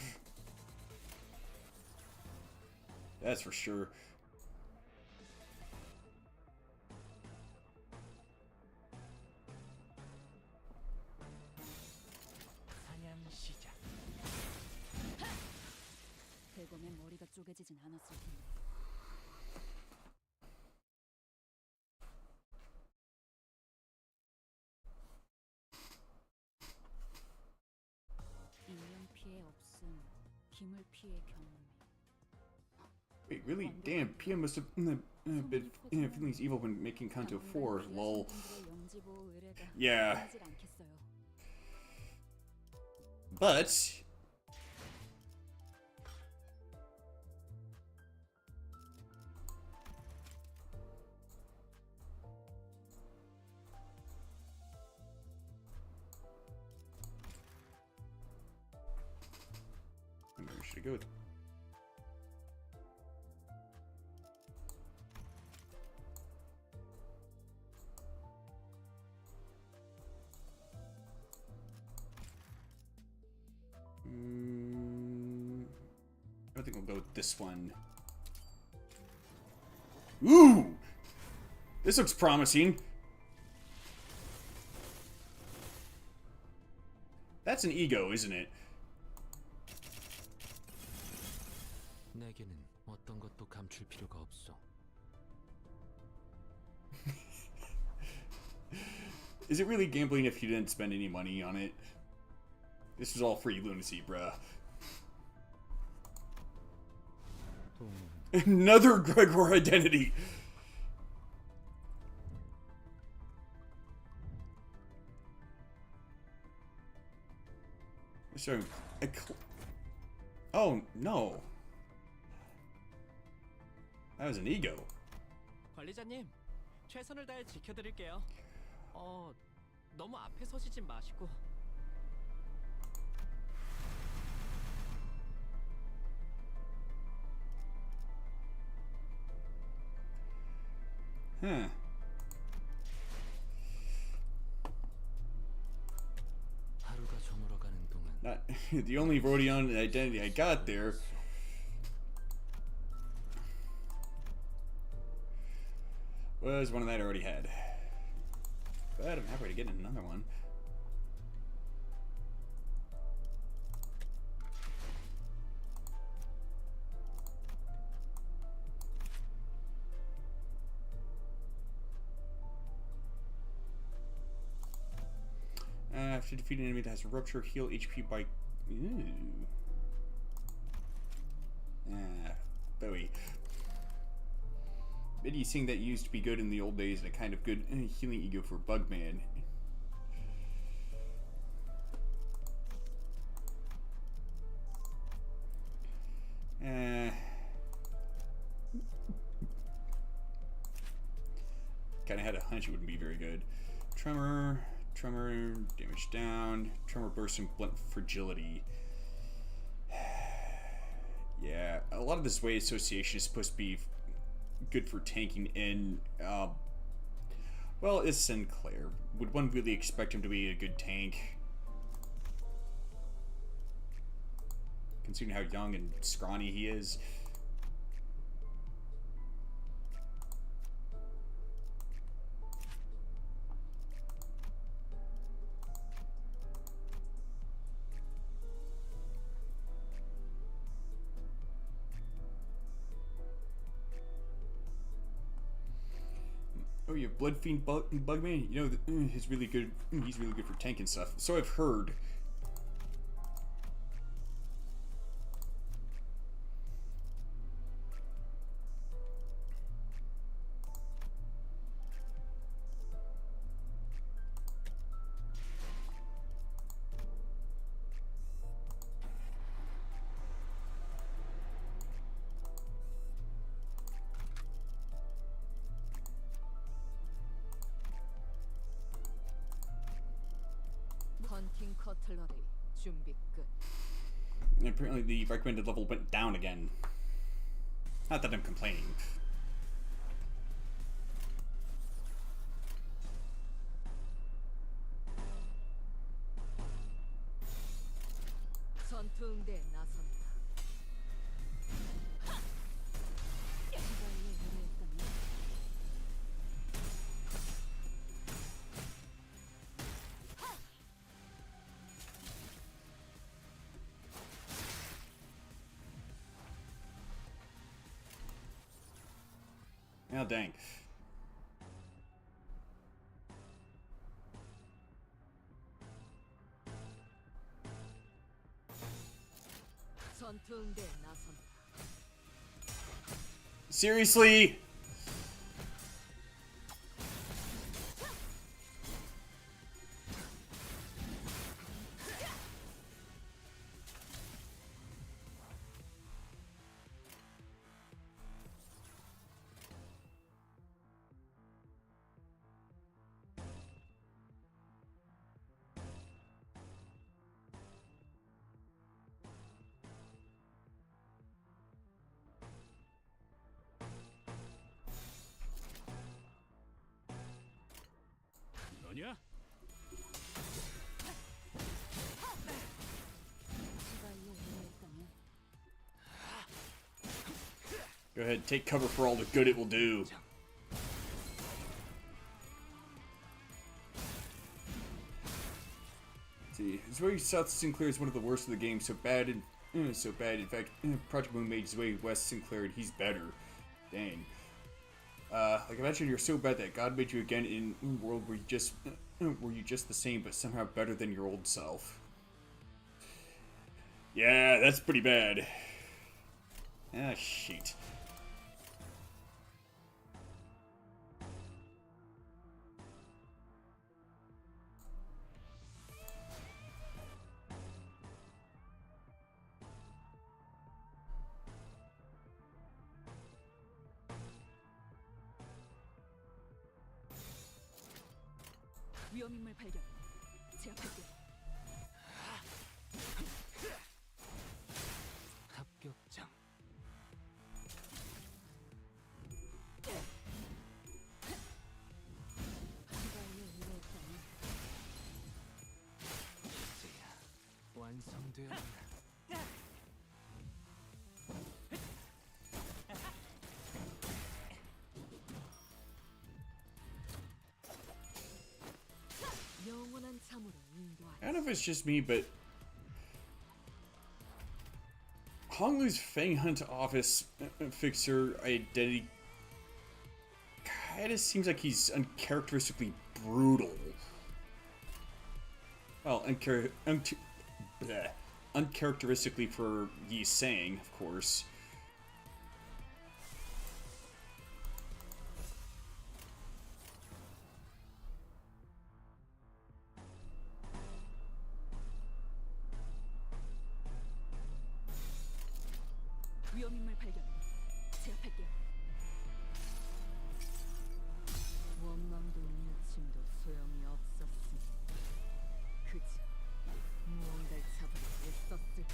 That's for sure. 대범의 머리가 쪼개지진 않았을 텐데. 인명 피해 없음, 기물 피해 경험. Wait, really? Damn, PM must have been feeling these evil when making Kanto 4, lol. Yeah. But... Where should I go? I think we'll go with this one. Ooh! This looks promising. That's an ego, isn't it? 내게는 어떤 것도 감출 필요가 없어. Is it really gambling if you didn't spend any money on it? This was all free lunacy, bruh. Another Gregor identity! So, oh, no. That was an ego. 관리자님, 최선을 다해 지켜드릴게요. 너무 앞에 서시진 마시고. Huh. 하루가 저물어가는 동안 Not the only Rodion identity I got there. Was one that I already had. But I'm happy to get another one. After defeating an enemy that has rupture, heal HP by... Ooh. Bowie. Maybe seeing that used to be good in the old days and a kind of good healing ego for Bugman. Kinda had a hunch it wouldn't be very good. Tremor, damage down, tremor burst and blunt fragility. Yeah, a lot of this way association is supposed to be good for tanking in. Well, it's Sinclair. Would one really expect him to be a good tank? Considering how young and scrawny he is. Oh, you have Bloodfiend Bugman? You know, he's really good. He's really good for tanking stuff. So I've heard. 헌팅 커틀러리 준비 끝. And apparently the recommended level went down again. Not that I'm complaining. 전투응대에 나선다. Oh, dang. 전투응대에 나선다. Seriously? 너냐? Go ahead, take cover for all the good it will do. See, it's very South Sinclair is one of the worst of the game. So bad and so bad. In fact, Project Moon made his way west Sinclair, and he's better. Dang. Like imagine you're so bad that God made you again in a world where you just the same, but somehow better than your old self. Yeah, that's pretty bad. Ah, shit. 위험인물 발견. 제압할게. 합격장. 이제야 완성되었나. 영원한 잠으로 인도하라. I don't know if it's just me, but Honglu's Fang Hunt office fixer identity kind of seems like he's uncharacteristically brutal. Well, uncharacteristically for Yi Sang, of course. 위험인물 발견. 제압할게. 원망도 무침도 소용이 없었으니 그저 무언가를 잡으려 애썼을 뿐.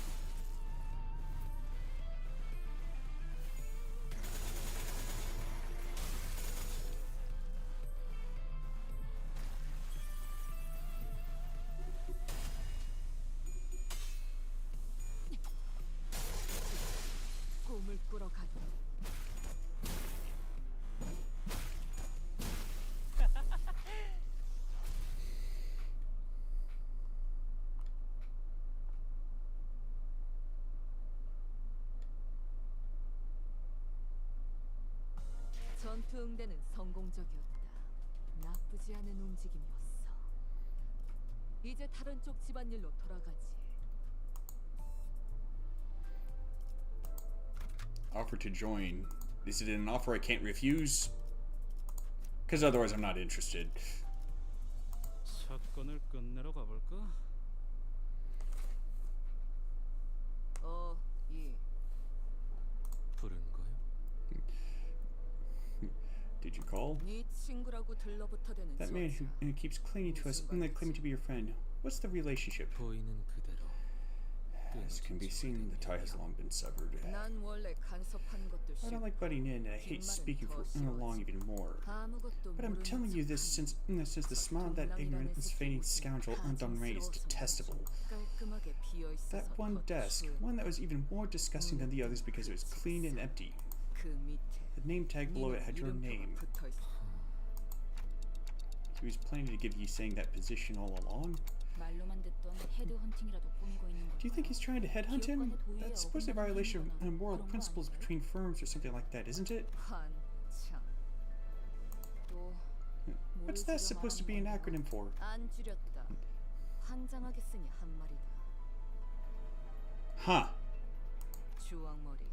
전투 응대는 성공적이었다. 나쁘지 않은 움직임이었어. 이제 다른 쪽 집안일로 돌아가지. Offer to join. Is it an offer I can't refuse? Because otherwise I'm not interested. 사건을 끝내러 가볼까? 부른 거요? Did you call? 네 친구라고 들러붙어대는 That man who keeps clinging to us and claiming to be your friend. What's the relationship? 보이는 그대로. As can be seen, the tie has long been severed. 난 원래 간섭하는 것도 I don't like butting in, and I hate speaking for long even more. 아무것도 But I'm telling you this since the smile of that ignorant and fading scoundrel Undone Ray is detestable. 깔끔하게 비어 That 있어서 one desk, one that was even more disgusting than the others because it was clean and empty. 그 밑에 The name tag below it had your name. 붙어 있어. He was planning to give you saying that position all along? 말로만 듣던 헤드헌팅이라도 꾸미고 있는 Do you think he's trying to headhunt him? That's supposed to be a violation of moral principles between firms or something like that, isn't it? 한참. 또 What's that supposed to be an acronym for? 안 줄였다. 환장하겠으니 한 말이다. Huh. 주황머리.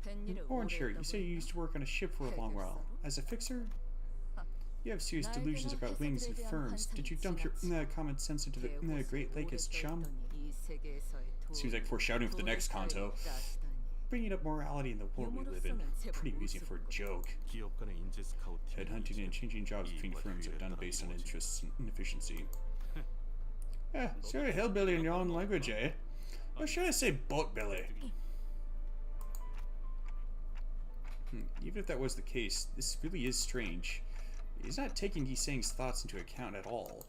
뱃일을 Orange 오래 shirt, you say you used to work on a ship for a long while. As a fixer? You have serious delusions about wings and firms. Did you dump your common sense into the Great Lake as chum? Seems like foreshadowing for the next Kanto. Bringing up morality in the world we live in. Pretty amusing for a joke. 기업 간의 인재 스카우팅. Headhunting and changing jobs between firms are done based on interests and efficiency. Sort of hillbilly in your own language, eh? Or should I say boatbilly? Even if that was the case, this really is strange. He's not taking Yiseng's thoughts into account at all.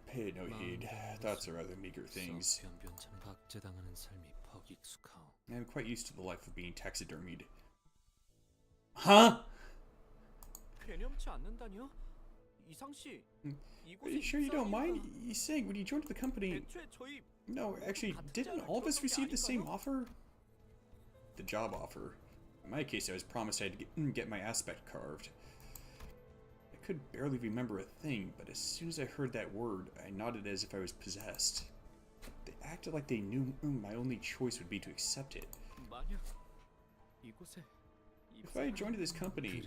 Pay no heed. Thoughts are rather meager things. I'm quite used to the life of being taxidermied. Huh? Are you sure you don't mind? Yiseng, when you joined the company... No, actually, didn't all of us receive the same offer? The job offer. In my case, I was promised I'd get my aspect carved. I could barely remember a thing, but as soon as I heard that word, I nodded as if I was possessed. They acted like they knew my only choice would be to accept it. If I joined this company,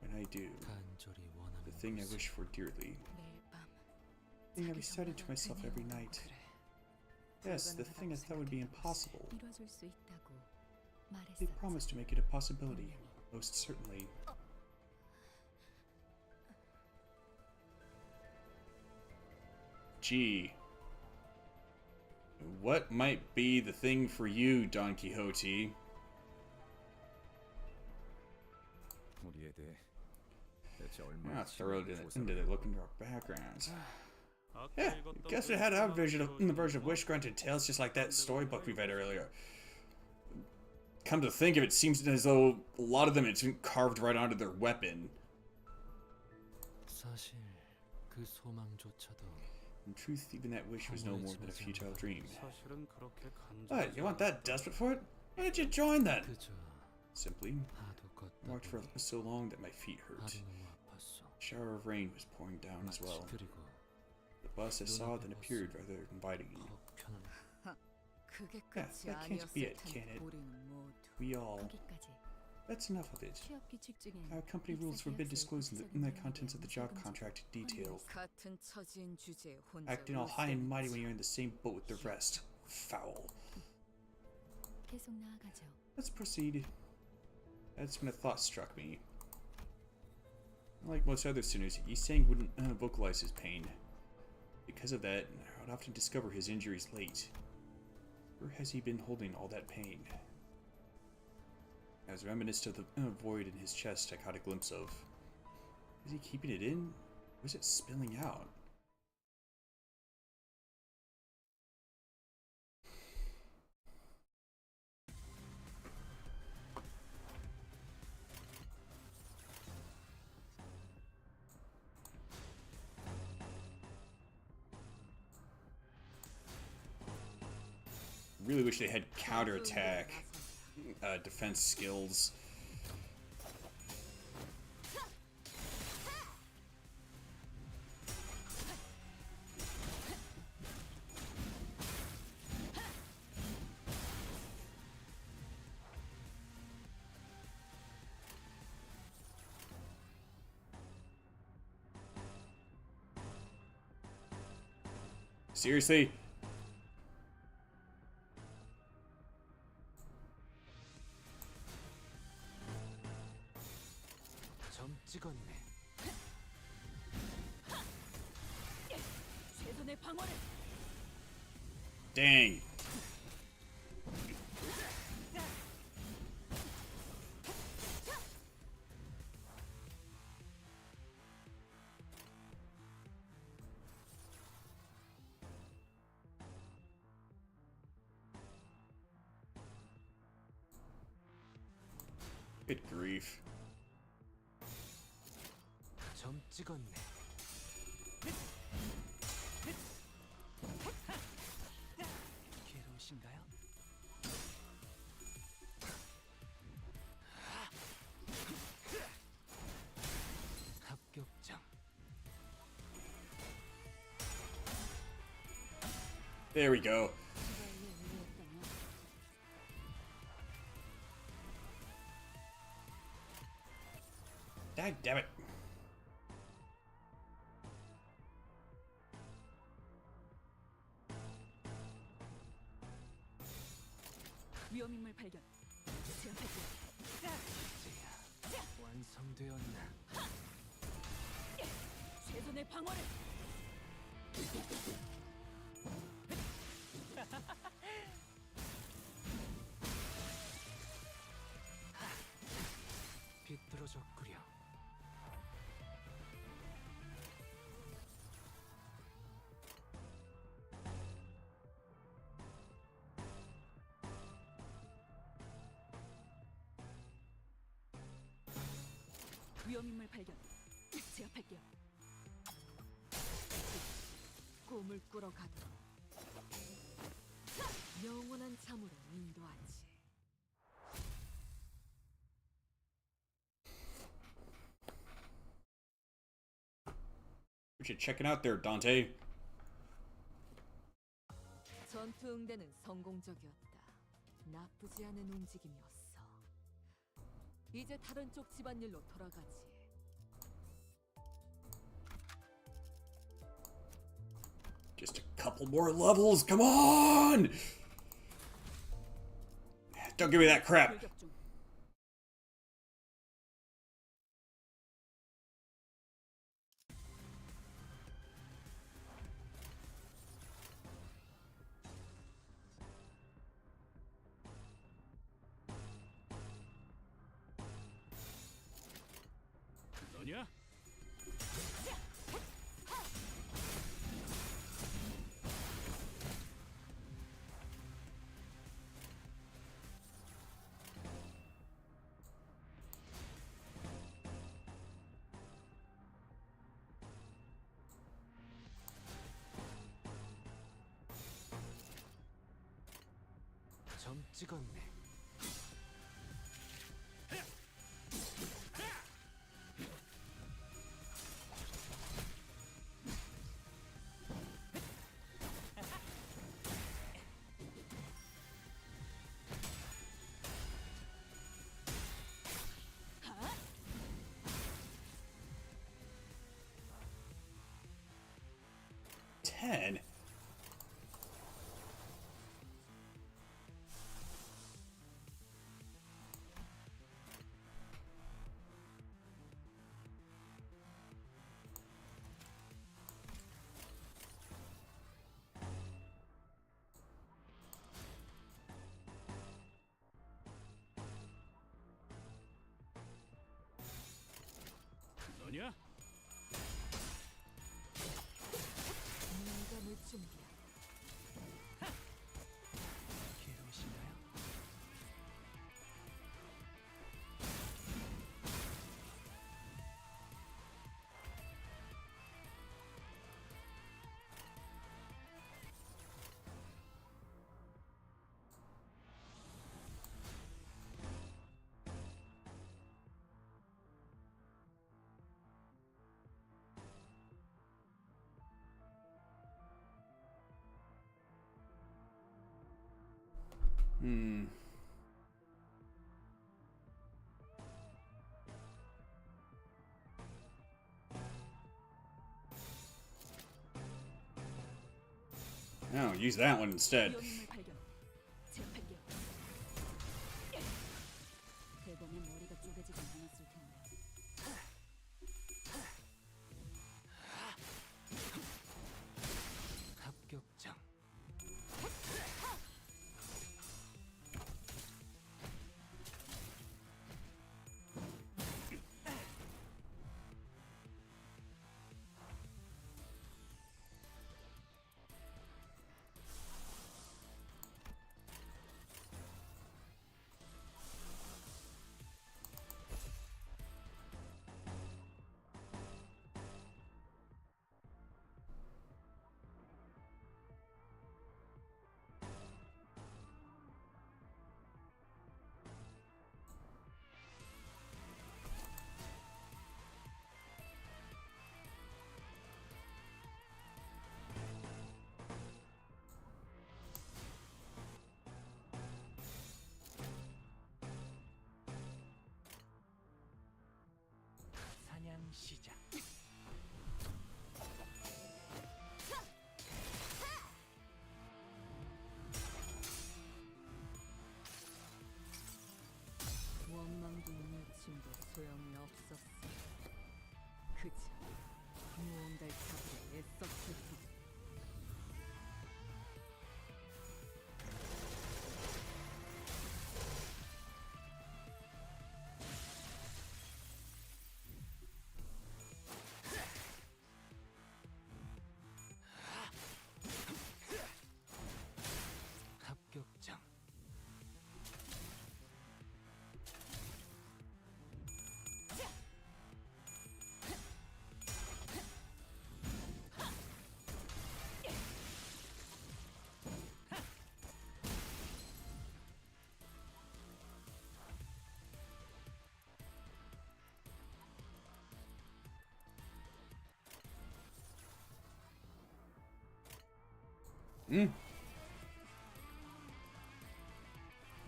when I do, the thing I wish for dearly, the thing I recited to myself every night, yes, the thing I thought would be impossible, they promised to make it a possibility, most certainly. Gee. What might be the thing for you, Don Quixote? Thorough into the look into our backgrounds. Yeah, guess we had our version of wish-granted tales just like that storybook we read earlier. Come to think of it, seems as though a lot of them it's been carved right onto their weapon. In truth, even that wish was no more than a futile dream. What, you want that desperate for it? Why did you join then? Simply, I walked for so long that my feet hurt. A shower of rain was pouring down as well. The bus I saw then appeared rather inviting. Yeah, that can't be it, can it? We all... That's enough of it. Our company rules forbid disclosing the contents of the job contract in detail. Acting all high and mighty when you're in the same boat with the rest. Foul. Let's proceed. That's when a thought struck me. Like most other sinners, Yiseng wouldn't vocalize his pain. Because of that, I would often discover his injuries late. Where has he been holding all that pain? As reminiscent of the void in his chest I caught a glimpse of. Was he keeping it in? Or was it spilling out? Really wish they had counterattack defense skills. seriously? 점 찍었네. 최선의 방어를. Dang. Good grief. 점 찍었네. 괴로우신가요? 합격장. There we go. Dag damn it. 위험인물 발견. 제압할게요. 이제야 완성되었나? 최선의 방어를. 비뚤어졌구려. 위험인물 발견. 제압할게요. 꿈을 꾸러 가도록. 영원한 잠으로 인도하지. What you checking out there, Dante? 전투 응대는 성공적이었다. 나쁘지 않은 움직임이었어. 이제 다른 쪽 집안일로 돌아가지. Just a couple more levels, come on! Don't give me that crap. 돌격 중. 너냐? 점 찍었네. Ten? 너냐? 민감을 준비야. 괴로우신가요? Oh, use that one instead. 위험인물 발견. 제압할게요. 대범의 머리가 쪼개지진 않았을 텐데. 합격장. 사냥 시작. 원망도 무침도 소용이 없었어. 그저 무언가를 잡으려 애썼을 뿐. 합격장.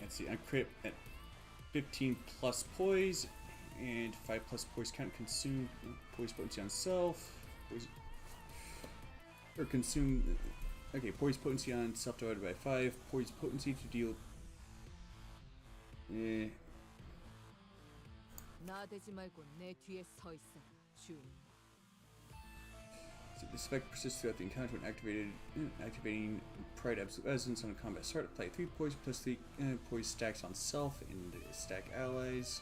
Let's see, I crit at 15 plus poise, and 5 plus poise count consume poise potency on self. Poise, or consume. Okay, poise potency on self divided by 5. Poise potency to deal. 나대지 말고 내 뒤에 서 있어라, 주인. So this effect persists throughout the encounter when activating Pride Absolute Essence on combat start. Apply 3 poise plus 3 poise stacks on self and stack allies.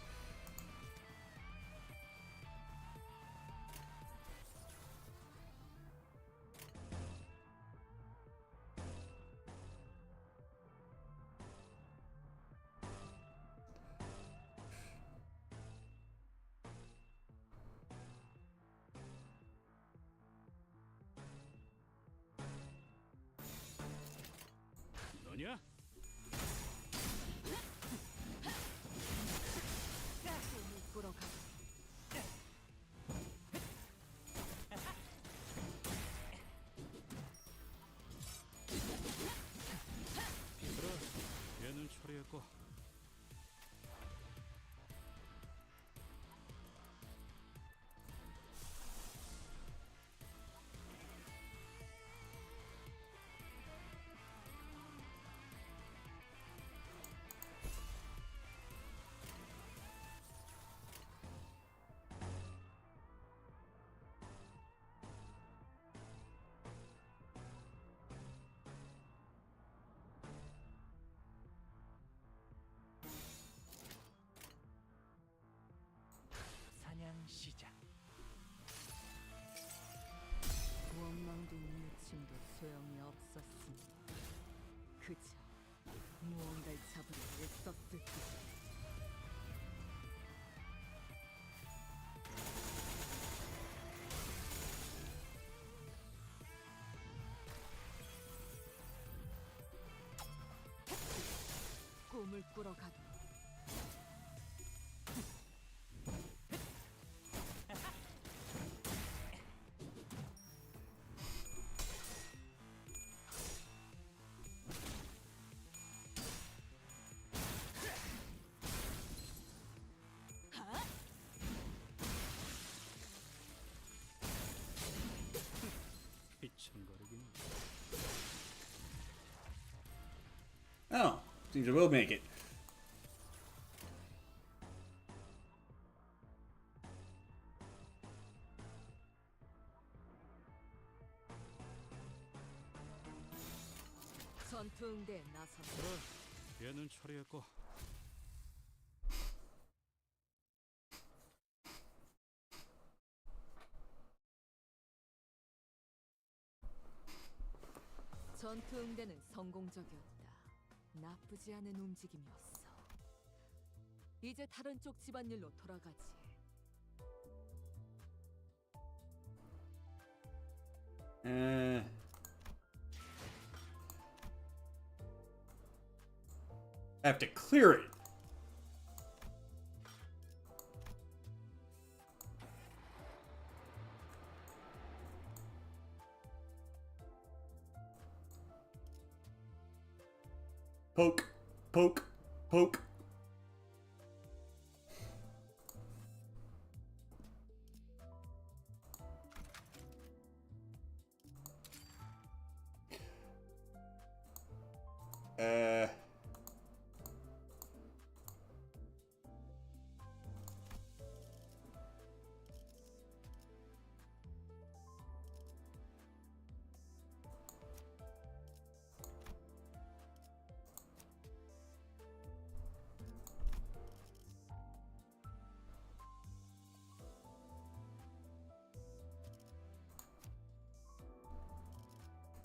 너냐? 꾸러가. 그래, 얘는 처리했고. 사냥 시작. 원망도 무침도 소용이 없었으니 그저 무언가를 잡으려 애썼을 뿐. 꿈을 꾸러가도 휘청거리긴. Seems we'll make it. 전투응대에 나서 그래, 얘는 처리했고. 전투응대는 성공적이었다. 나쁘지 않은 움직임이었어. 이제 다른 쪽 집안일로 돌아가지. I have to clear it. Poke, poke, poke.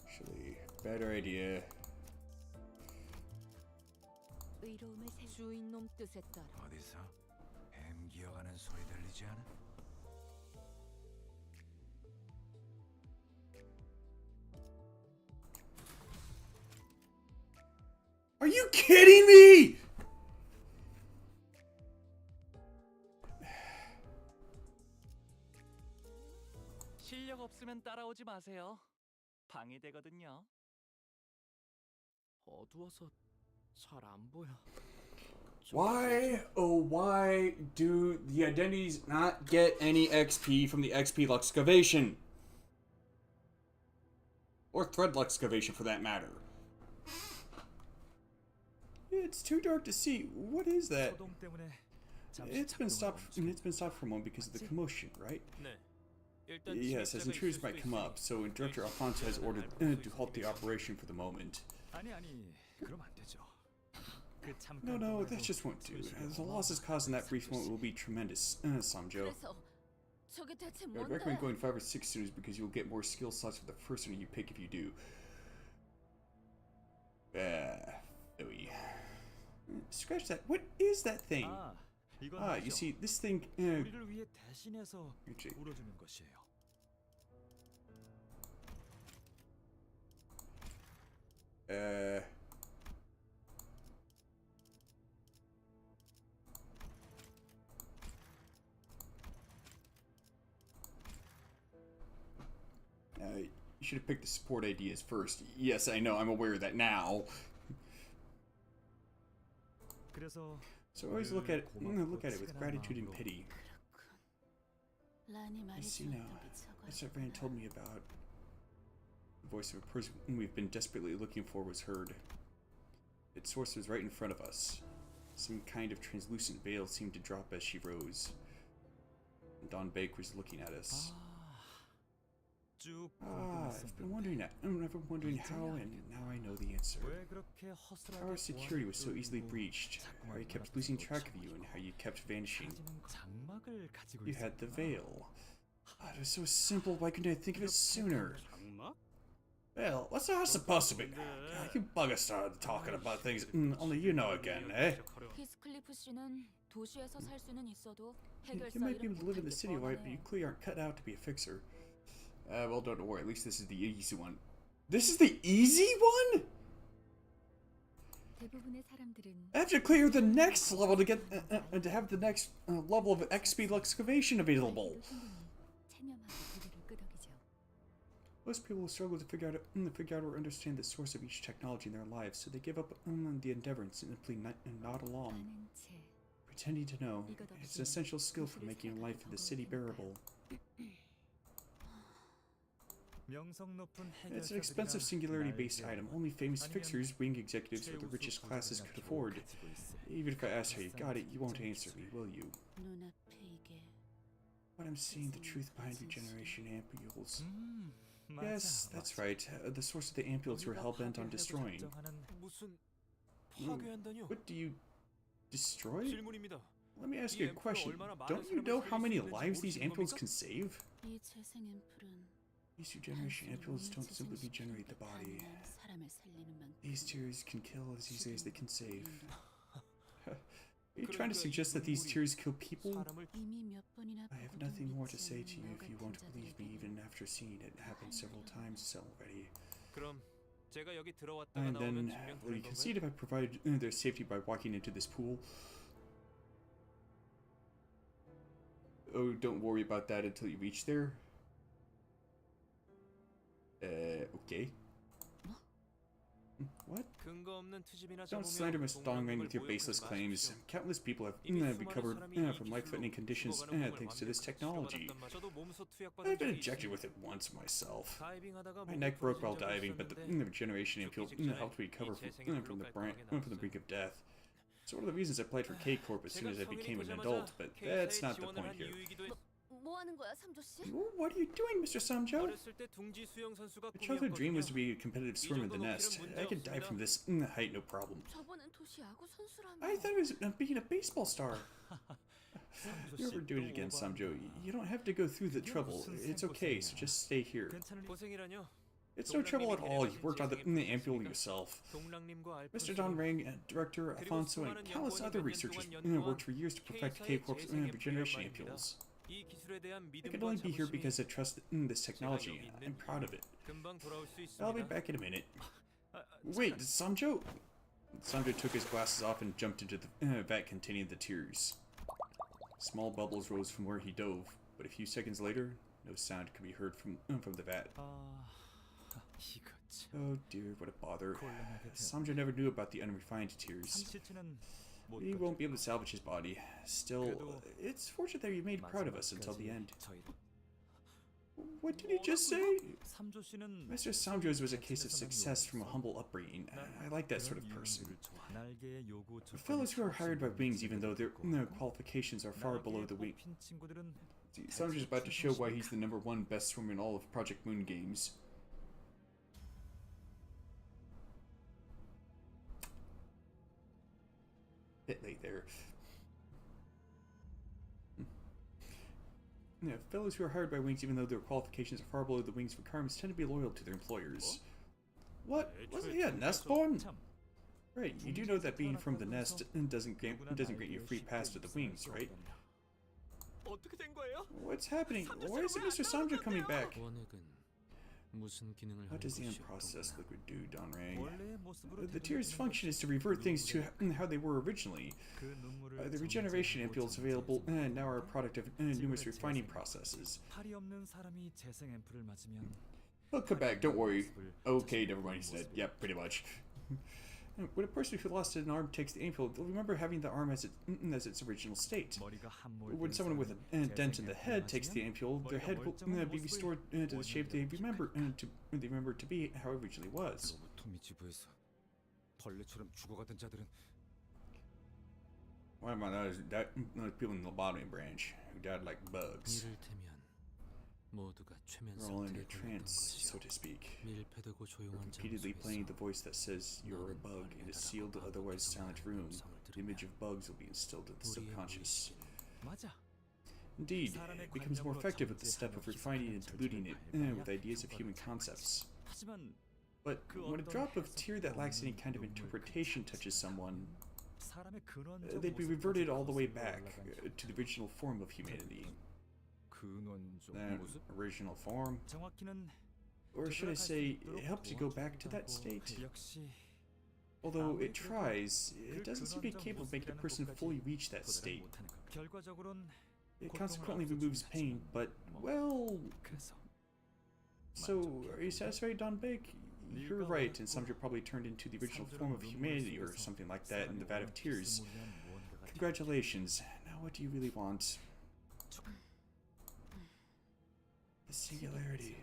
Actually, better idea. 의로움을 세 주인놈 뜻에 따라 어디서 뱀 기어가는 소리 들리지 않아? Are you kidding me? 실력 없으면 따라오지 마세요. 방해되거든요. 어두워서 잘 안 보여. Why, oh why do the identities not get any XP from the XP Luxcavation? Or Thread Luxcavation for that matter. It's too dark to see. What is that? 소동 때문에 잠시 It's been stopped 작동을 for a moment because of the commotion, right? 네. 일단 Yes, as 침입자가 intruders 있을 might 수도 come 있으니 up, so Director Alfonso has ordered to halt the operation for the moment. 아니 그럼 안 되죠. 그 잠깐 No, 동안에도 that just won't do. 소식이 The losses caused in that brief moment will be tremendous, Samjo. 그래서 저게 대체 I'd 뭔데? recommend going 5 or 6 students because you'll get more skill slots for the first one you pick if you do. Philly. Scratch that. What is that thing? 이건 Ah, 아니죠. you see, this thing. 우리를 위해 대신해서 그치. 울어주는 것이에요. You should have picked the support ideas first. Yes, I know. I'm aware of that now. 그래서 So I always look at it with gratitude and pity. 라니 I 말이 see now. That's what Van told me about. The voice of a person whom we've been desperately looking for was heard. Its source was right in front of us. Some kind of translucent veil seemed to drop as she rose. Don Baker was looking at us. 쭉 I've been wondering how, and now I know the answer. 왜 그렇게 허술하게 How our security was so easily 보안을 breached, how you kept losing track of you, and how you kept vanishing. 사라지는 장막을 가지고 You had the 있었구나. veil. It was so simple, why couldn't I think of it sooner? 장막? Well, what's that supposed to be? God, you bugger started talking about things only you know again, eh? 히스클리프 씨는 도시에서 살 수는 있어도 You 해결사 might be 일은 able to live in 못할 the 게 city, right? But 뻔하네. you clearly aren't cut out to be a fixer. Well, don't worry. At least this is the easy one. This is the easy one? 대부분의 사람들은 I have to clear the next level to get to have the next level of XP excavation available. 체념하고 고개를 끄덕이죠. Most people struggle to figure out or understand the source of each technology in their lives, so they give up the endeavor and simply nod along, 아는 채 pretending to know. It's an essential skill for making life in the city bearable. It's an expensive singularity-based item. Only famous fixers, wing executives, or the richest classes could afford. Even if I ask how you got it, you won't answer me, will you? But I'm seeing the truth behind regeneration ampules. Yes, that's right. The source of the ampules we're hell-bent on destroying. What do you destroy? 질문입니다. Let me ask you a question. Don't you know how many lives these ampules can save? These regeneration ampules don't simply regenerate the body. These tears can kill as easily as they can save. Are you trying to suggest that these tears kill people? I have nothing more to say to you if you won't believe me, even after seeing it happen several times already. 제가 여기 들어왔다가 And then, 나오면 증명 will you 되는 concede if I provide their safety by walking into this pool? Oh, don't worry about that until you reach there. Okay. What? 근거 없는 트집이나 Don't slander Mr. Dongmeng with your baseless claims. Countless people have recovered from life-threatening conditions thanks to this technology. I've been injected with it once myself. My neck broke while diving, but the regeneration ampule helped me recover from the brink of death. It's one of the reasons I applied for K-Corp as soon as I became an adult, but that's not the point here. 뭐 하는 거야, 삼조 씨? What are you doing, Mr. Samjo? 어렸을 때 둥지 수영 선수가 My childhood dream was to 꿈이었거든요. be a competitive swimmer in the nest. I could dive from this height, no problem. 저번엔 도시 야구 선수라며. I thought it was being a baseball star. You're overdoing it again, Samjo. You don't have to go through the trouble. It's okay, so just stay here. 고생이라뇨. It's no trouble at all. You worked on the ampule yourself. 동랑님과 Mr. Don Rang, Director Alfonso, and countless other researchers worked for years to perfect K-Corp's regeneration ampules. 이 기술에 대한 I could only be here because I trust this technology. I'm proud of it. 금방 돌아올 수 있습니다. I'll be back in a minute. Wait, Samjo? Samjo took his glasses off and jumped into the vat containing the tears. Small bubbles rose from where he dove, but a few seconds later, no sound could be heard from the vat. Oh dear, what a bother. Samjo never knew about the unrefined tears. He won't be able to salvage his body. Still, it's fortunate that you made proud of us until the end. What did you just say? Mr. Samjo's was a case of success from a humble upbringing. I like that sort of person. Fellows who are hired by wings even though their qualifications are far below the wing. Samjo's about to show why he's the #1 best swimmer in all of Project Moon games. Bit late there. Yeah, fellows who are hired by wings even though their qualifications are far below the wings' requirements tend to be loyal to their employers. What? Wasn't he a nest-born? Right, you do know that being from the nest doesn't grant you a free pass to the wings, right? 어떻게 된 거예요? What's happening? Why isn't Mr. Samjo coming back? What does the unprocessed liquid do, Don Rang? The tear's function is to revert things to how they were originally. The regeneration ampules available now are a product of numerous refining processes. I'll come back, don't worry. Okay, never mind, he said. Yep, pretty much. When a person who lost an arm takes the ampule, they'll remember having the arm as its original state. When someone with a dent in the head takes the ampule, their head will be restored to the shape they remember to be how it originally was. What about those people in the lobotomy branch who died like bugs? We're all in a trance, so to speak. Repeatedly playing the voice that says you're a bug in a sealed, otherwise silent room. The image of bugs will be instilled in the subconscious. Indeed, it becomes more effective with the step of refining and diluting it with ideas of human concepts. But when a drop of tear that lacks any kind of interpretation touches someone, they'd be reverted all the way back to the original form of humanity. That original form? Or should I say, it helps you go back to that state? Although it tries, it doesn't seem to be capable of making a person fully reach that state. It consequently removes pain, but, well... So, are you satisfied, Don Bake? You're right, and Samjo probably turned into the original form of humanity or something like that in the Vat of Tears. Congratulations. Now what do you really want? The singularity.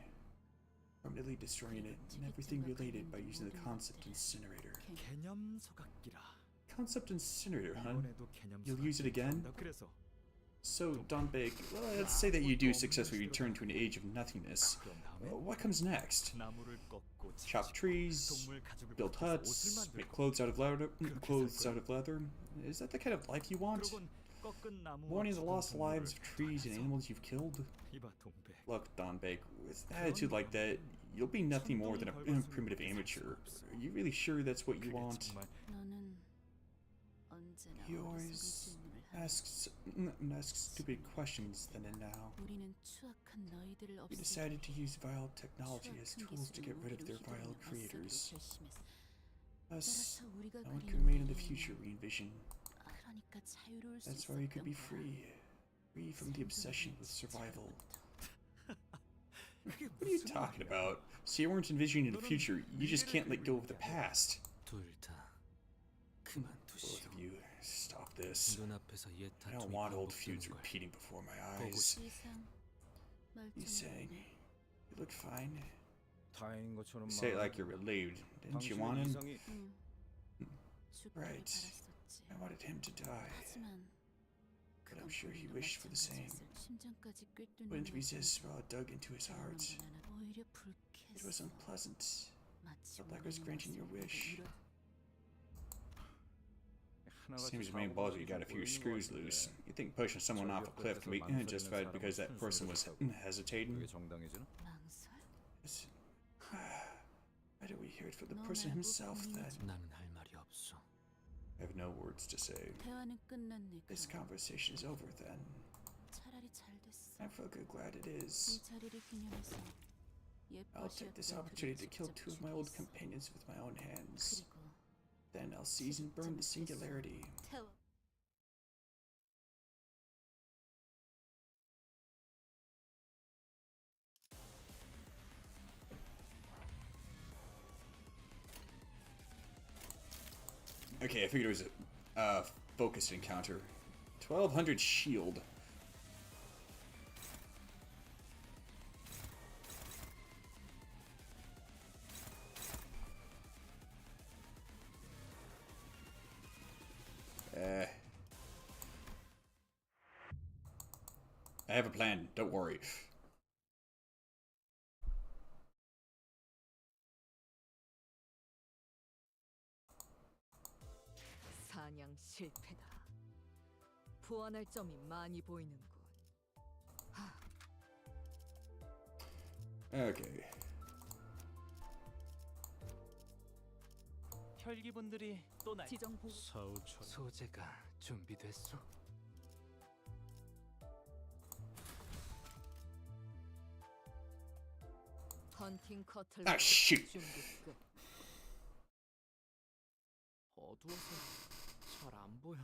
permanently destroying it and everything related by using the concept incinerator. 개념 소각기라. Concept incinerator, huh? 이번에도 개념 You'll use it again? 소각기가 그래서 So, Donbeg, well, let's say that you do successfully return to an age of nothingness. 그런 다음에 What comes next? 나무를 꺾고 Chop trees, 동물 가죽을 build 벗겨서 옷을 huts, make 만들고 clothes out of leather. 그렇게 Is that the kind of life you want? 그러곤 꺾은 나무와 Mourning the 죽은 lost 동물을 lives of trees and 가져와서 animals you've killed? 이봐 동백. Look, Donbeg, with an attitude like that, you'll be nothing more than a primitive amateur. Are you really sure that's what you 그게 want? 정말 너는 언제나 You 어리석은 always 질문을 하는 ask stupid questions then and now. 우리는 추악한 너희들을 We 없애기 decided to use vile technology as 추악한 tools to get 기술을 rid of their 우리로 vile 휘두르며 creators. 맞서기로 결심했어. Thus, 따라서 우리가 no one 그리는 can remain in the 미래는 future we envision. 그러니까 자유로울 수 That's why we could be 있었던 free from the obsession with survival. 그게 What are you talking about? So you weren't envisioning the future, you just can't let go of the past. 둘다 Both 그만두시오. of you, stop this. 눈앞에서 옛 I don't 다툼이 want old feuds 반복되는 걸 repeating before my 보고 eyes. 이상 You saying you look fine? 다행인 것처럼 You say it like you're relieved. Didn't you want him? 이상이 죽기를 Right. 바랐었지. I wanted him to die. 하지만 But I'm sure he wished for the same. 심장까지 꿰뚫는 Wouldn't resist while it dug into his heart. 오히려 It was 불쾌했어. unpleasant. 마치 Felt like I was granting your wish. 하나가 Seems to me, boss, you got a few screws loose. You think pushing someone off a cliff can be justified because that person was hesitating? 그게 정당해지나? 망설? Listen, why don't we hear it from the person himself then? 나는 할 말이 없어. I have no words to say. 대화는 끝났네. This 그럼. conversation is over then. 차라리 잘 됐어. I'm fucking glad it 이 is. 자리를 기념해서 I'll take this opportunity to kill two of my old companions with my own hands. 그리고 Then I'll seize and burn the singularity. 태워. Okay, I figured it was a focused encounter. 1200 shield. I have a plan, don't worry. 사냥 실패다. 보완할 점이 많이 보이는군. Okay. 혈기분들이 또 날. 지정 보 사우처럼 소재가 준비됐어? 헌팅 커틀. Ah, shoot. 준비 끝. 어두워서 잘 안 보여.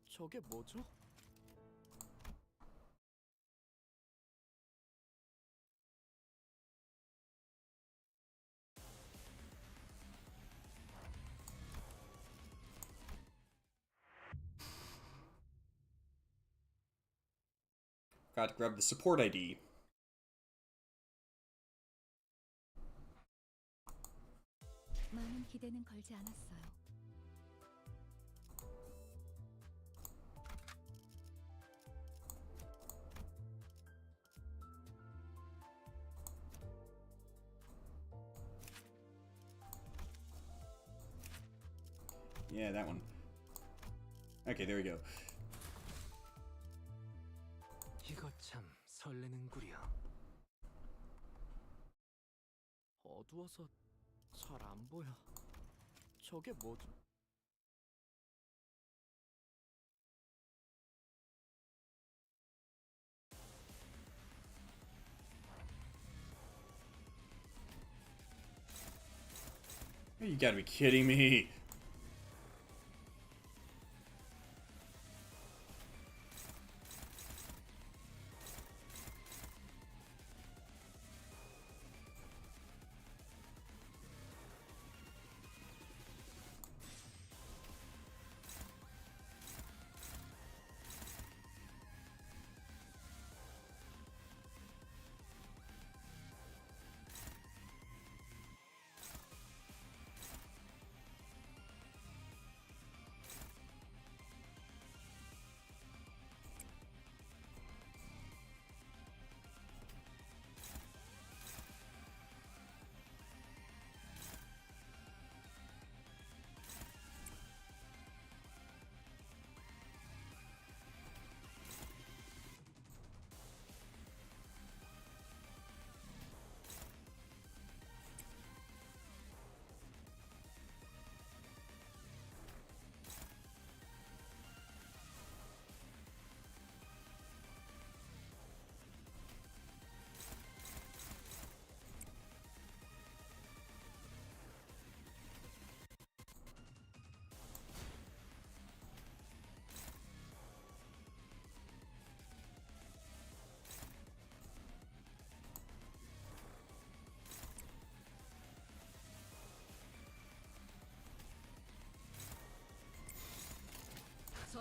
저게 뭐죠? Got to grab the support ID. 많은 기대는 걸지 않았어요. Yeah, that one. Okay, there we go. 이거 참 설레는구려. 어두워서 잘 안 보여. 저게 뭐죠? You gotta be kidding me.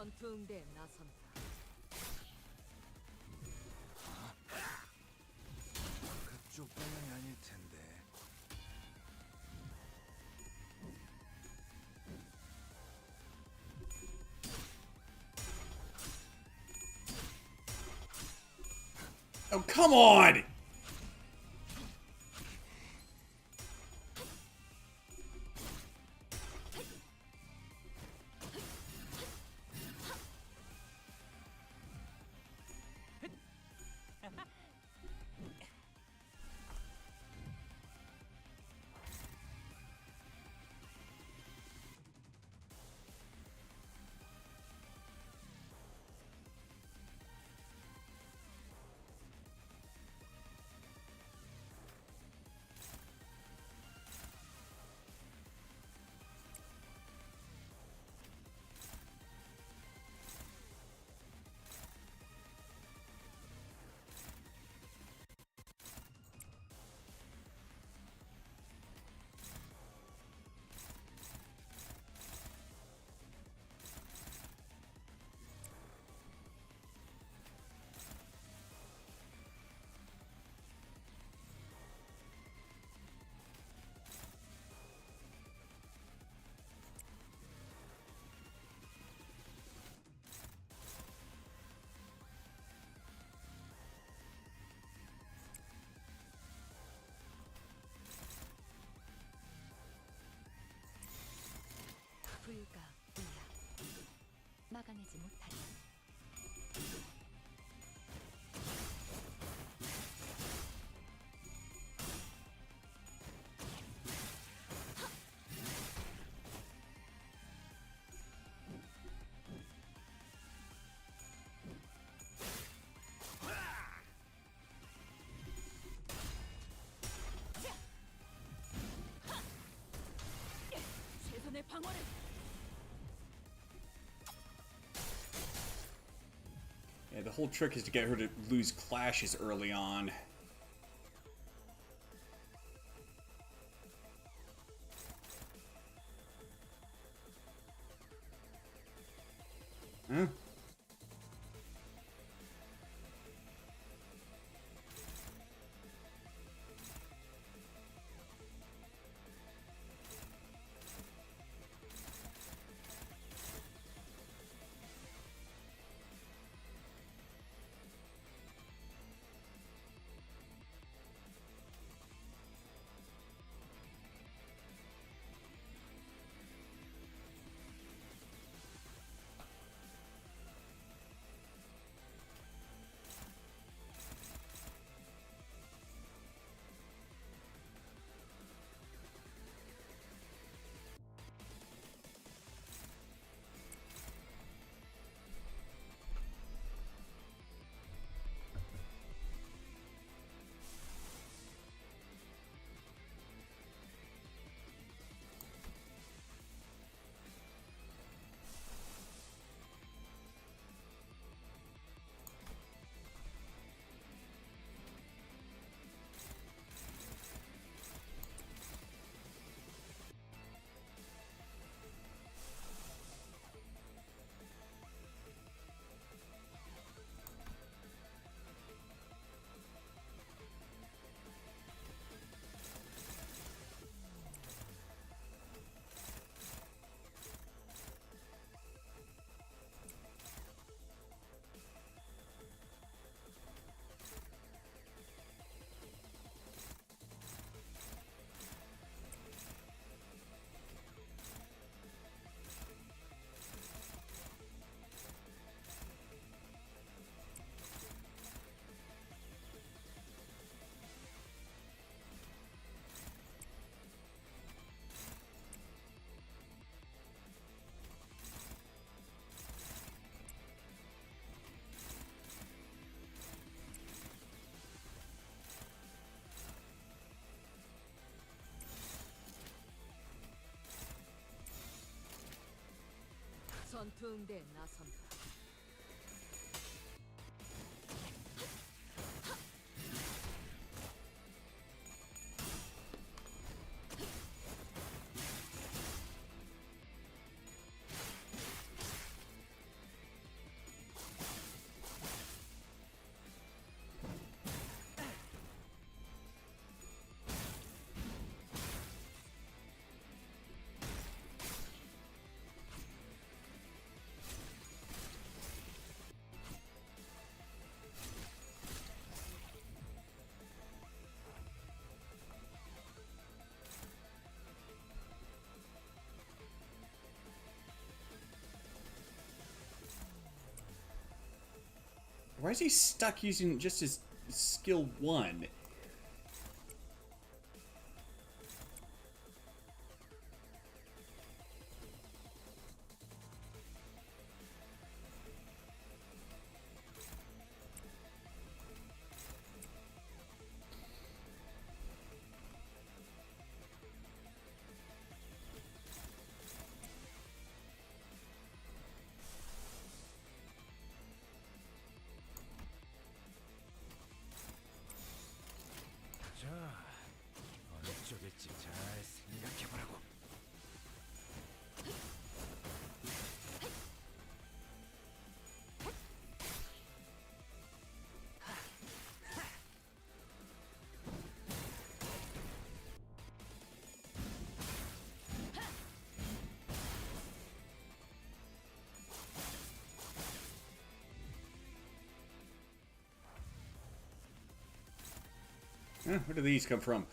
전투응대에 나선다. 그쪽 방향이 아닐 텐데. Oh, come on! 불가 우야 막아내지 못하리. 최선의 방어를. Yeah, the whole trick is to get her to lose clashes early on. Huh? 전투응대에 나선다. Why is he stuck using just his skill 1? 자, 어느 쪽일지 잘 생각해보라고. Where do these come from?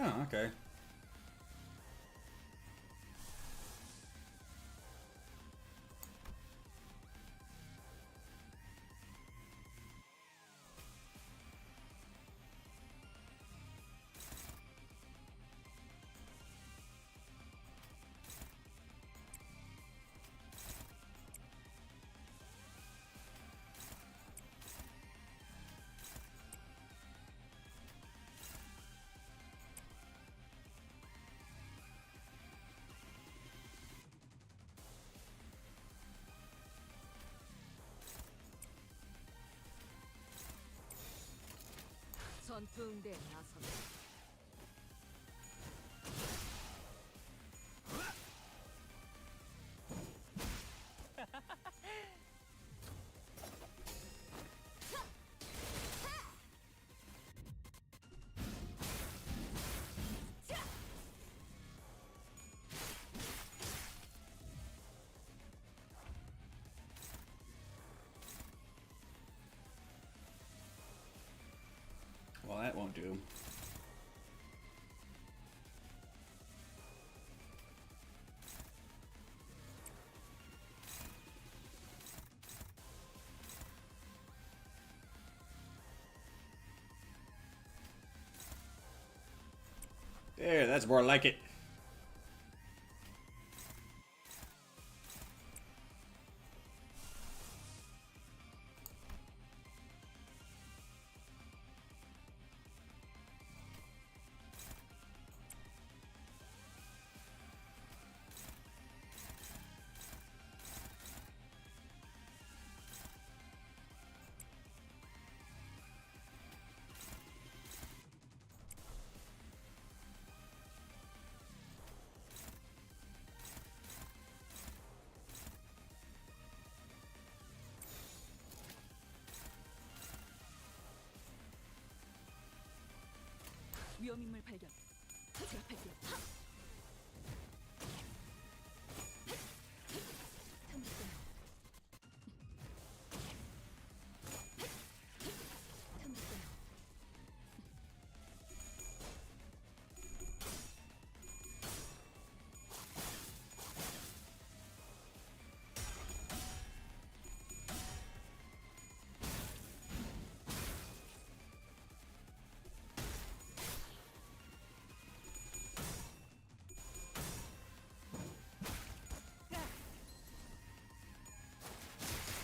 Oh, okay. 전투응대에 나선다. Well, that won't do. There, that's more like it. 위험인물 발견. 제압할게.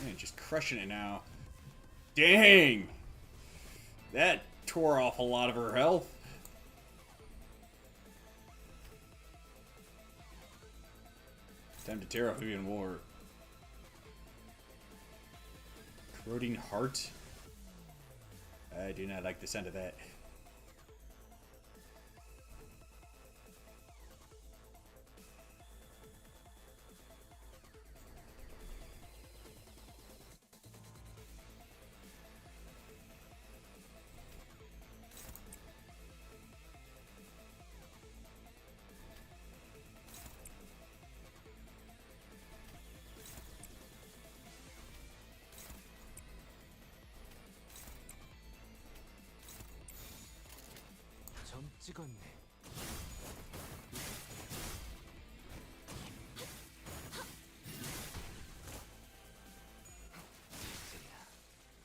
Man, just crushing it now. Dang! That tore off a lot of her health. Time to tear off even more. Corroding heart? I do not like the sound of that. 찍었네.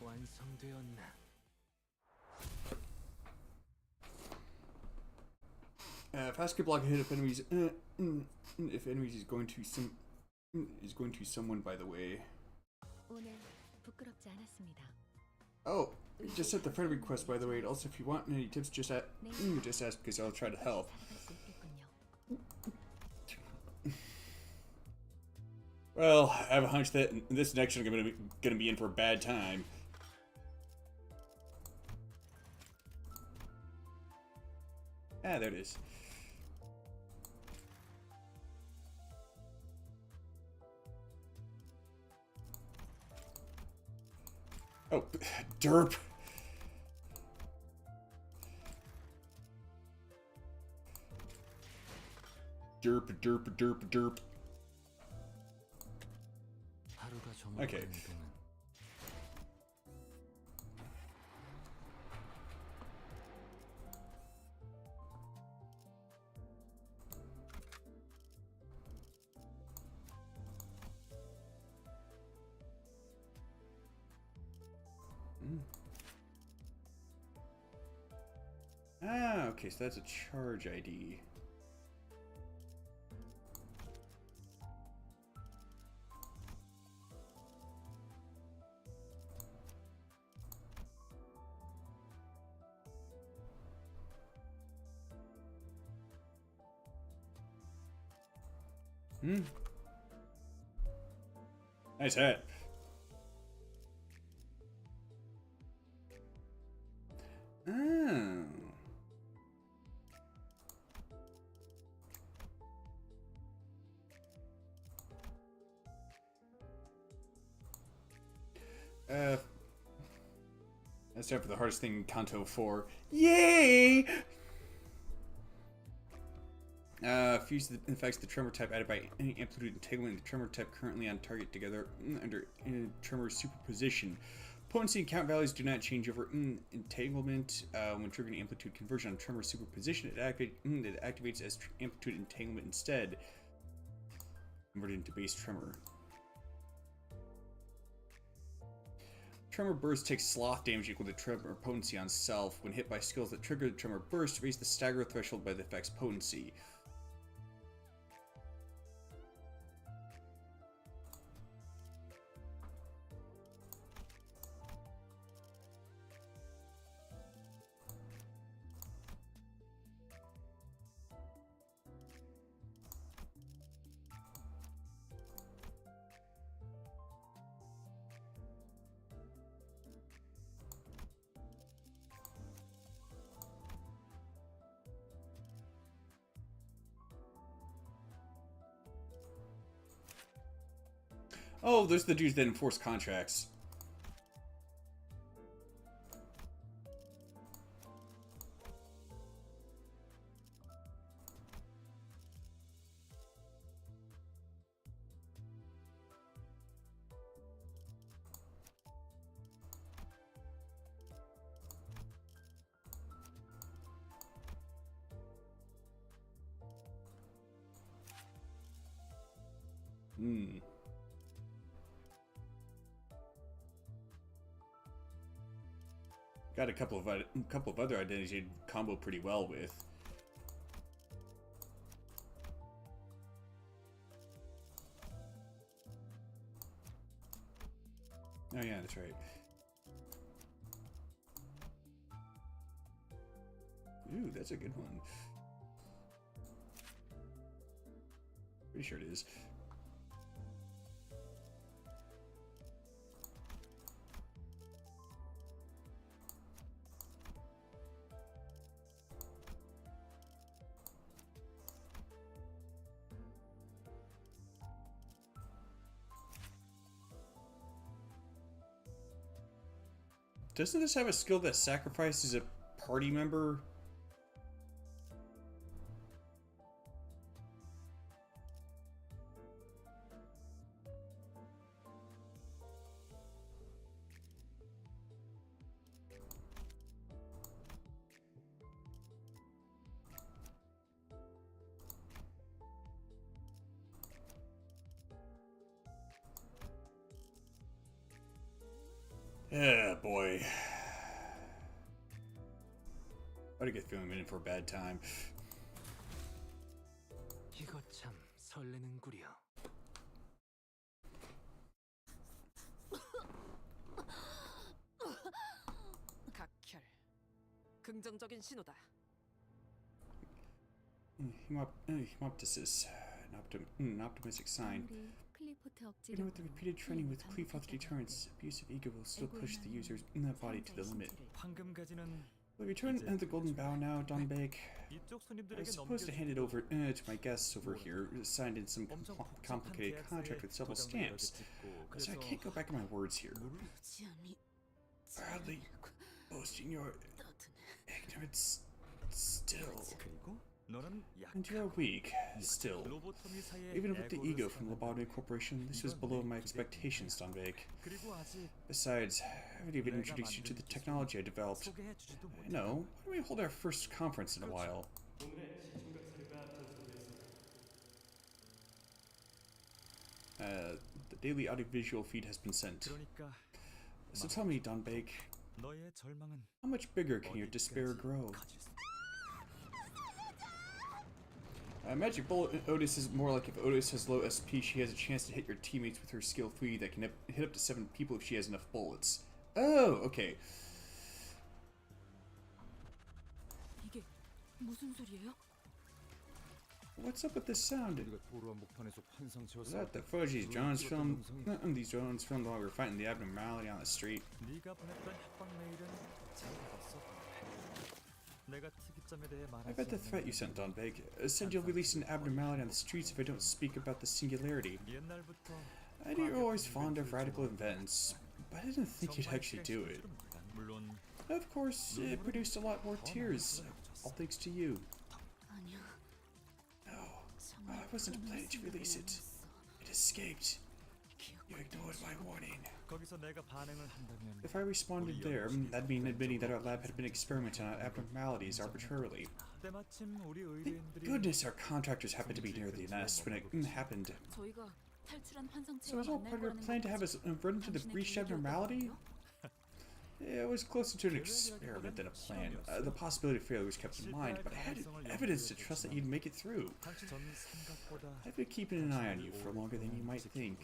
완성되었나? Fast could block a hit if enemies if enemies is going to someone, by the way. 오늘 부끄럽지 않았습니다. Oh, just sent the friend request, by the way. And also, if you want any tips, just ask because I'll try to help. 살아갈 수 있겠군요. Well, I have a hunch that this next one I'm gonna be in for a bad time. Ah, there it is. Oh, derp. Derp, derp, derp, derp. Okay. Ah, okay, so that's a charge ID. Nice hat. Oh. That's time for the hardest thing in Kanto 4. Yay! Fuse affects the tremor type added by any amplitude entanglement and the tremor type currently on target together under tremor superposition. Potency and count values do not change over entanglement. When triggering amplitude conversion on tremor superposition, it activates as amplitude entanglement instead. Converted into base tremor. Tremor burst takes sloth damage equal to tremor potency on self. When hit by skills that trigger the tremor burst, raise the stagger threshold by the effect's potency. Oh, those are the dudes that enforce contracts. Got a couple of other identities you'd combo pretty well with. Oh yeah, that's right. Ooh, that's a good one. Pretty sure it is. Doesn't this have a skill that sacrifices a party member? boy. I get feeling I'm in for a bad time. 이거 참 설레는구려. 각혈. 긍정적인 신호다. Hemoptysis. An optimistic sign. 아무리 클리포트 Even 억지로 with the repeated training with Cleafoth deterrents, abusive ego will still push the user's body to the limit. 황금 가지는 Will you return the golden bow now, Don Bake? 이쪽 I 손님들에게 was supposed to hand it over to my guests over here, signed in some complicated contract with several stamps. So I can't go back on my words here. Proudly boasting your ignorance still. 그리고 너는 And you're weak, still. 로보토미 Even with the ego from Lobotomy Corporation, this was below my expectations, Don Bake. 그리고 아직 Besides, I haven't even introduced you to the technology I developed. 소개해주지도 I know. Why don't we hold our first conference in a while? The daily audiovisual feed has been sent. 그러니까 So tell me, Don Bake, 너의 절망은 how much bigger can your despair grow? Magic Bullet Otis is more like if Otis has low SP, she has a chance to hit your teammates with her skill 3 that can hit up to 7 people if she has enough bullets. Oh, okay. 이게 무슨 소리예요? What's up with this sound? 우리가 도로 한복판에서 환상 Is that the Frigid drones film? These drones filmed while we were fighting the abnormality on the street. 네가 보냈던 협박 메일은 잘 받았어. 내가 특이점에 대해 I 말하지 bet the threat you sent, Don Bake, said you'll release an abnormality on the streets if I don't speak about the singularity. 옛날부터 I knew you were always fond of radical events, but I didn't think you'd actually do it. 물론 Of course, it produced a lot more tears, all thanks to you. 아니야. No, I wasn't planning to release it. It escaped. You ignored my warning. 거기서 내가 반응을 한다면 If I responded there, that'd mean admitting that our lab had been experimenting on abnormalities arbitrarily. 때마침 우리 Thank 의뢰인들이 goodness our contractors happened to be near the nest when it happened. 저희가 탈출한 So 환상체와 it was all part of your plan to have us run into the breached abnormality? Yeah, it was closer to an experiment than a plan. The possibility of failure was kept in mind, but I had evidence to trust that you'd make it through. 전 생각보다 I've been keeping an eye on you for longer than you might think.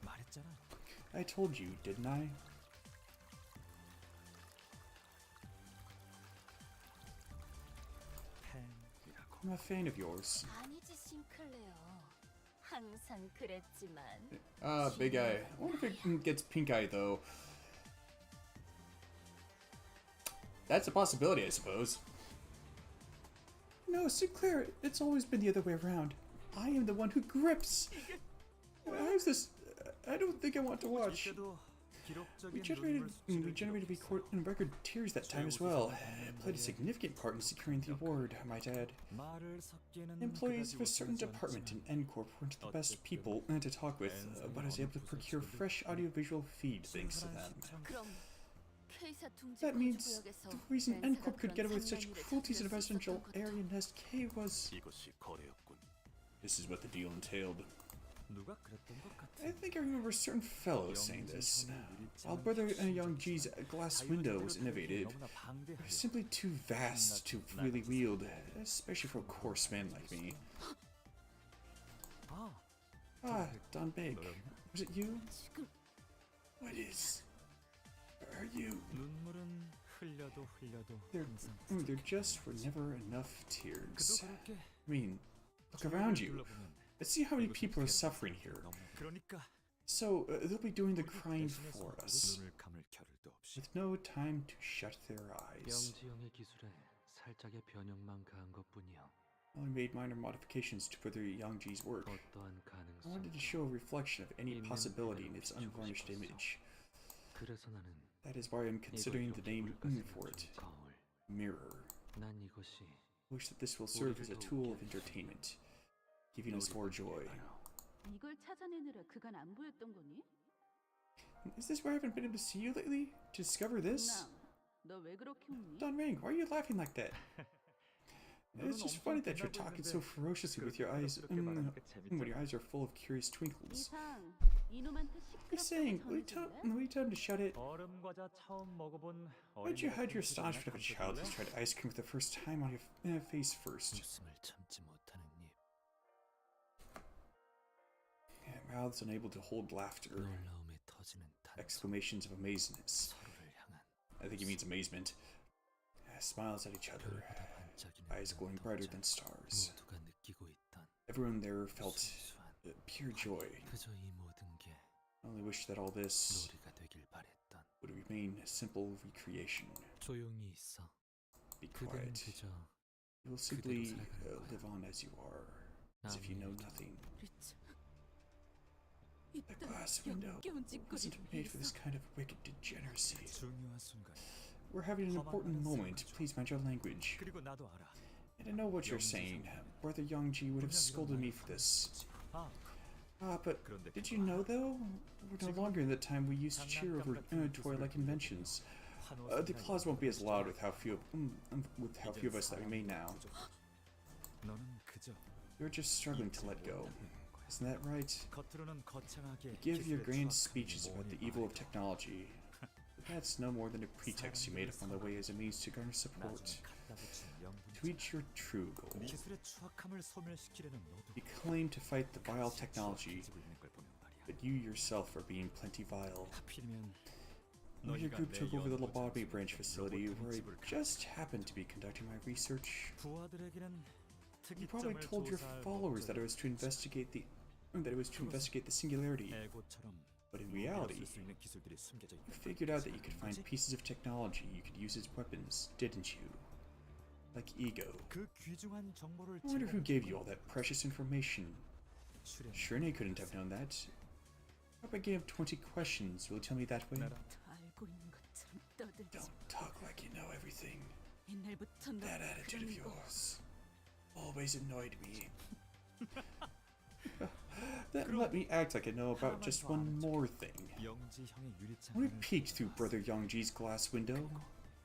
말했잖아. I told you, didn't I? 팬이라고. I'm a fan of yours. 아니지 싱클레어. 항상 그랬지만 Big Eye. I wonder if it gets Pink Eye, though. That's a possibility, I suppose. No, Sinclair, it's always been the other way around. I am the one who grips. How's this? I don't think I want to watch. 이때도 We 기록적인 generated record tears that time as well. It played a significant part in securing the award, I might add. 말을 섞이는 Employees of a 그다지 certain 우수하지 department in 않지만 N Corp weren't the best people to talk with, but I was able to procure fresh audiovisual feed thanks to them. 그럼 K사 둥지 That means 거주구역에서 the reason N Corp 랜스가 could get away with 그런 such 장면을 cruelties in a 잡을 수 residential 있었던 area 것도 Nest K was. 이것이 거래였군. This is what the deal entailed. 누가 그랬던 것 같아. I think I remember a certain fellow saying this. While Brother Young G's glass window was innovative, 너무나 it was 방대하게. simply too vast to really wield, especially for a coarse man like me. 아, Ah, Don Bake. Was it you? 지금 What is? Are you? 눈물은 흘려도 흘려도 There, 항상 there just were never enough 그도 tears. 그렇게 I mean, look around you. 둘러보면 Let's see how many people are suffering here. 그러니까 So, they'll be doing the crying for us, 눈을 감을 겨를도 없이 with no time to shut their eyes. 영지형의 기술에 살짝의 변형만 가한 것뿐이요. I only made minor modifications to further Yang Ji's work. 어떠한 I 가능성. wanted to show a reflection of any possibility in its unvarnished image. 그래서 나는 That is why I'm considering the name for it. 거울. Mirror. 난 이것이 I wish that this will serve as a tool of entertainment, giving us more joy. 이걸 찾아내느라 그간 안 보였던 거니? Is this where I haven't been able to see you lately? To discover this? 너 왜 그렇게 웃니? Don Ring, why are you laughing like that? It's just funny that you're talking so ferociously with your eyes, when your eyes are full of curious twinkles. You're saying, will you tell him to shut it? 얼음 과자 처음 먹어본 Why'd you hide your astonishment of a child who's tried ice cream for the first time on your face first? 웃음을 참지 못하는 입. Mouths unable to hold laughter. 놀라움에 터지는 단서. Exclamations of amazement. 서로를 향한. I think he means amazement. Smiles at each other. 별보다 반짝이는 Eyes glowing brighter than stars. 모두가 느끼고 있던 Everyone there felt 순수한 pure joy. 그저 이 모든 게 I only wish that all this 놀이가 되길 바랬던. would remain a simple recreation. 조용히 있어. Be 그대는 quiet. 그저 You will simply live on as you are, as if you know nothing. The glass window wasn't made for this kind of wicked degeneracy. 중요한 순간. We're having an important moment. Please mind your language. 그리고 나도 알아. And I know what you're saying. Brother Youngji would have scolded me for this. But did you know though? We're no longer in the time we used to cheer over toy-like inventions. The applause won't be as loud with how few of us that remain now. 너는 그저 You're just struggling to let go. Isn't that right? 겉으로는 거창하게 You give your 기술의 grand 추악한 speeches about the 모험이 evil of 말이야. technology. But that's no more than a pretext you made up on the way as a means to garner support. 나중에 갖다 붙인 명분. To reach your true goal. 기술의 추악함을 소멸시키려는 너도 You claim to fight the vile technology, 가지고 있는 걸 보면 말이야. but you yourself are being plenty vile. 하필이면 When your 너희가 group 내 took over the 연구 lobotomy 장소에 branch facility where I 로봇 just happened to be conducting my research. 부하들에게는 You probably 특이점을 told your 조사할 followers that it 목적이 was to investigate the singularity. 에고처럼 But in reality, 쓸 수 있는 기술들이 숨겨져 you 있다. figured out that you could find pieces of technology you could use as weapons, didn't you? Like ego. 그 귀중한 정보를 I wonder who gave you all that precious information. 출연. Shirne couldn't have known that. If I gave 20 questions, will you tell me that way? 나라 알고 있는 것처럼 떠들지. Don't talk like you know everything. 옛날부터 너 That attitude of 그런 거. yours always annoyed me. Then let me act like I know about just one more thing. 영지 형의 유리창. When we peeked through Brother Youngji's glass window,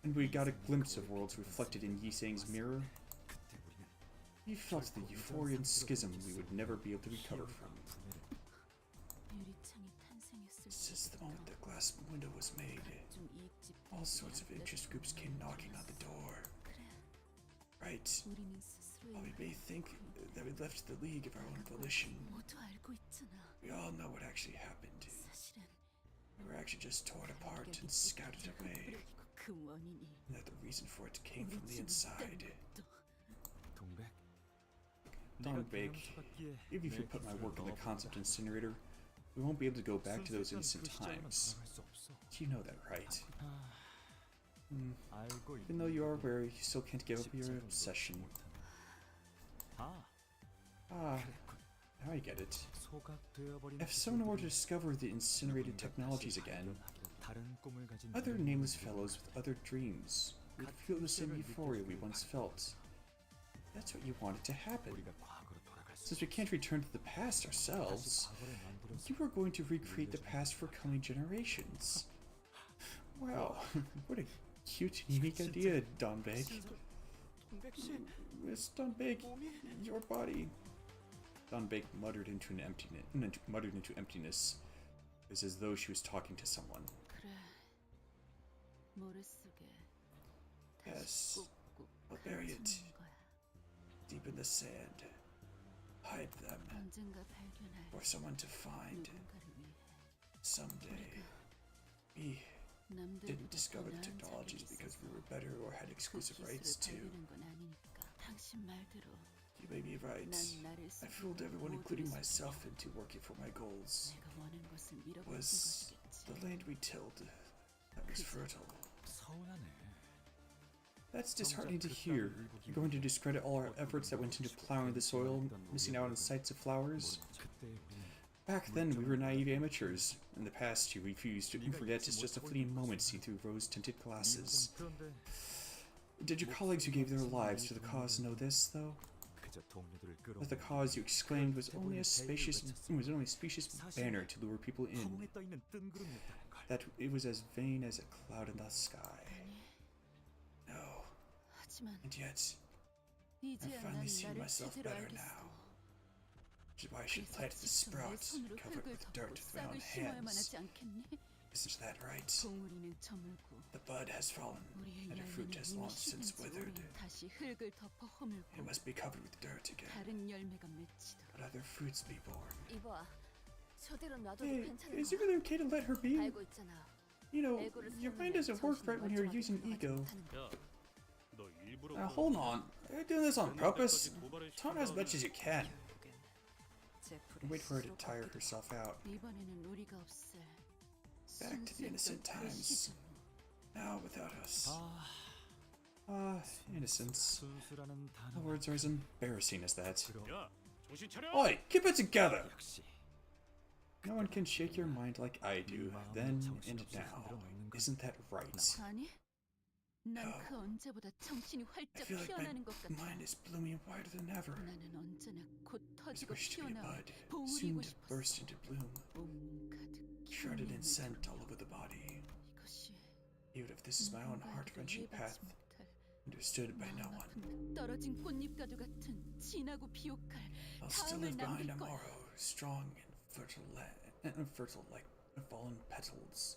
and we got a glimpse of worlds reflected in Yisang's mirror, 그때 우리는 we felt the euphoria and schism we would never be able to recover from. 유리창이 탄생했을 Since the moment the glass window was made, 좀 이익집 all sorts of interest groups came knocking on the door. Right. 우리는 스스로의 While we may think that we left the League of our own volition, 모두 알고 있잖아. we all know what actually happened. 사실은 We were actually just torn apart and scouted away, 그 원인이 and that the reason for it came from the inside. 동백. Don Bake, even if you put my work in the concept incinerator, we won't be able to go back to those innocent times. You know that, right? 알고 Even though you are aware, you still can't give up your obsession. 아, Ah, now I get it. 소각되어버린 If someone were to discover the incinerated technologies again, 다른 꿈을 가진 other nameless fellows with other dreams would feel the same euphoria we once felt. That's what you wanted to happen. 우리가 과거로 돌아갈 수 Since we can't return to the past ourselves, you are going to recreate the past for coming generations. Wow, what a cute and unique idea, Don Bake. Miss Don Bake, your body. Don Bake muttered into emptiness. It was as though she was talking to someone. 그래. 머릿속에 Yes, 꾹꾹 I'll bury it 감추는 거야. deep in the sand. Hide them 언젠가 발견할 for someone to find 누군가를 위해 someday. We didn't 남들보다 discover the 더 나은 technologies 자격이 because 있어서 we were better or had 그 exclusive rights 기술을 to. 발견한 건 아니니까. 당신 말대로 You may be right. 난 나를 I fooled everyone, 모두를 including 속이고 myself, into working for my goals. 내가 원한 것을 밀어붙인 Was 것이겠지. the land we tilled that was fertile. 서운하네. That's disheartening to hear. You're going to discredit all our efforts that went into plowing the soil, missing out on sights of flowers. 그때 우리는 Back then, we were naive amateurs. In the past, you refused to forget it's just a fleeting moment seen through rose-tinted glasses. 그런데 Did your colleagues who gave their lives to the cause know this, though? 그저 동료들을 끌어. That the cause you exclaimed was only a specious banner to lure people in. 허공에 떠 있는 뜬구름이었다는 걸. That it was as vain as a cloud in the sky. No. 하지만 And yet, 이제야 난 finally seen 나를 myself 제대로 better 알겠어. now. Which is why I should 그래서 plant the 직접 내 sprout, 손으로 covered 흙을 with 덮고 dirt with my own 싹을 심어야만 hands. 하지 않겠니? Isn't that right? 봉우리는 저물고 The bud has fallen, 우리의 and the fruit 열매는 has 이미 long since 식은 지 withered. 우리는 다시 흙을 덮어 It 허물고 must be covered with dirt again. 다른 열매가 맺히도록. Let other fruits be born. 이봐, 저대로 놔둬도 Hey, 괜찮은 is it 거야. really okay to let her be? 알고 있잖아. You know, 애고를 your mind 세우면 doesn't work 정신이 right when you're 멀쩡하게 using 흘러가지 ego. 못하는 거야. 야, 너 일부러 Now, hold on. Are you doing this on purpose? Taunt her as much as you can. 결국엔 제프를 And wait for her to 스스로 tire 꺾이도록. herself out. 이번에는 우리가 없을 Back to the innocent 순수했던 그 times. 시절. Now without us. 아, Innocence. 순수라는 The 단어. words are as embarrassing as that. 야, 정신 차려. Oi, keep it together! 역시 No one can shake your mind like I do, 마음을 then 정신없이 and now. 흔들어 놓는 건 Isn't that right? 아니, 난 No. 그 언제보다 정신이 I 활짝 feel like my 피어나는 것 같아. mind is blooming wider than ever. 나는 언제나 곧 I 터지고 wish to be a 피어나와 bud, soon 봉우리고 to 싶었어. burst into bloom, 온 가득 shrouded in 기운이 scent 묻어. all over the body. 이것이 Even if this is my own 누군가에게도 heart-wrenching path, 이해받지 못할 understood by no 마음 one, 아픈 그 떨어진 꽃잎과도 같은 진하고 비옥할 I'll still 다음을 live behind 남길 거야. tomorrow, strong and fertile like fallen petals.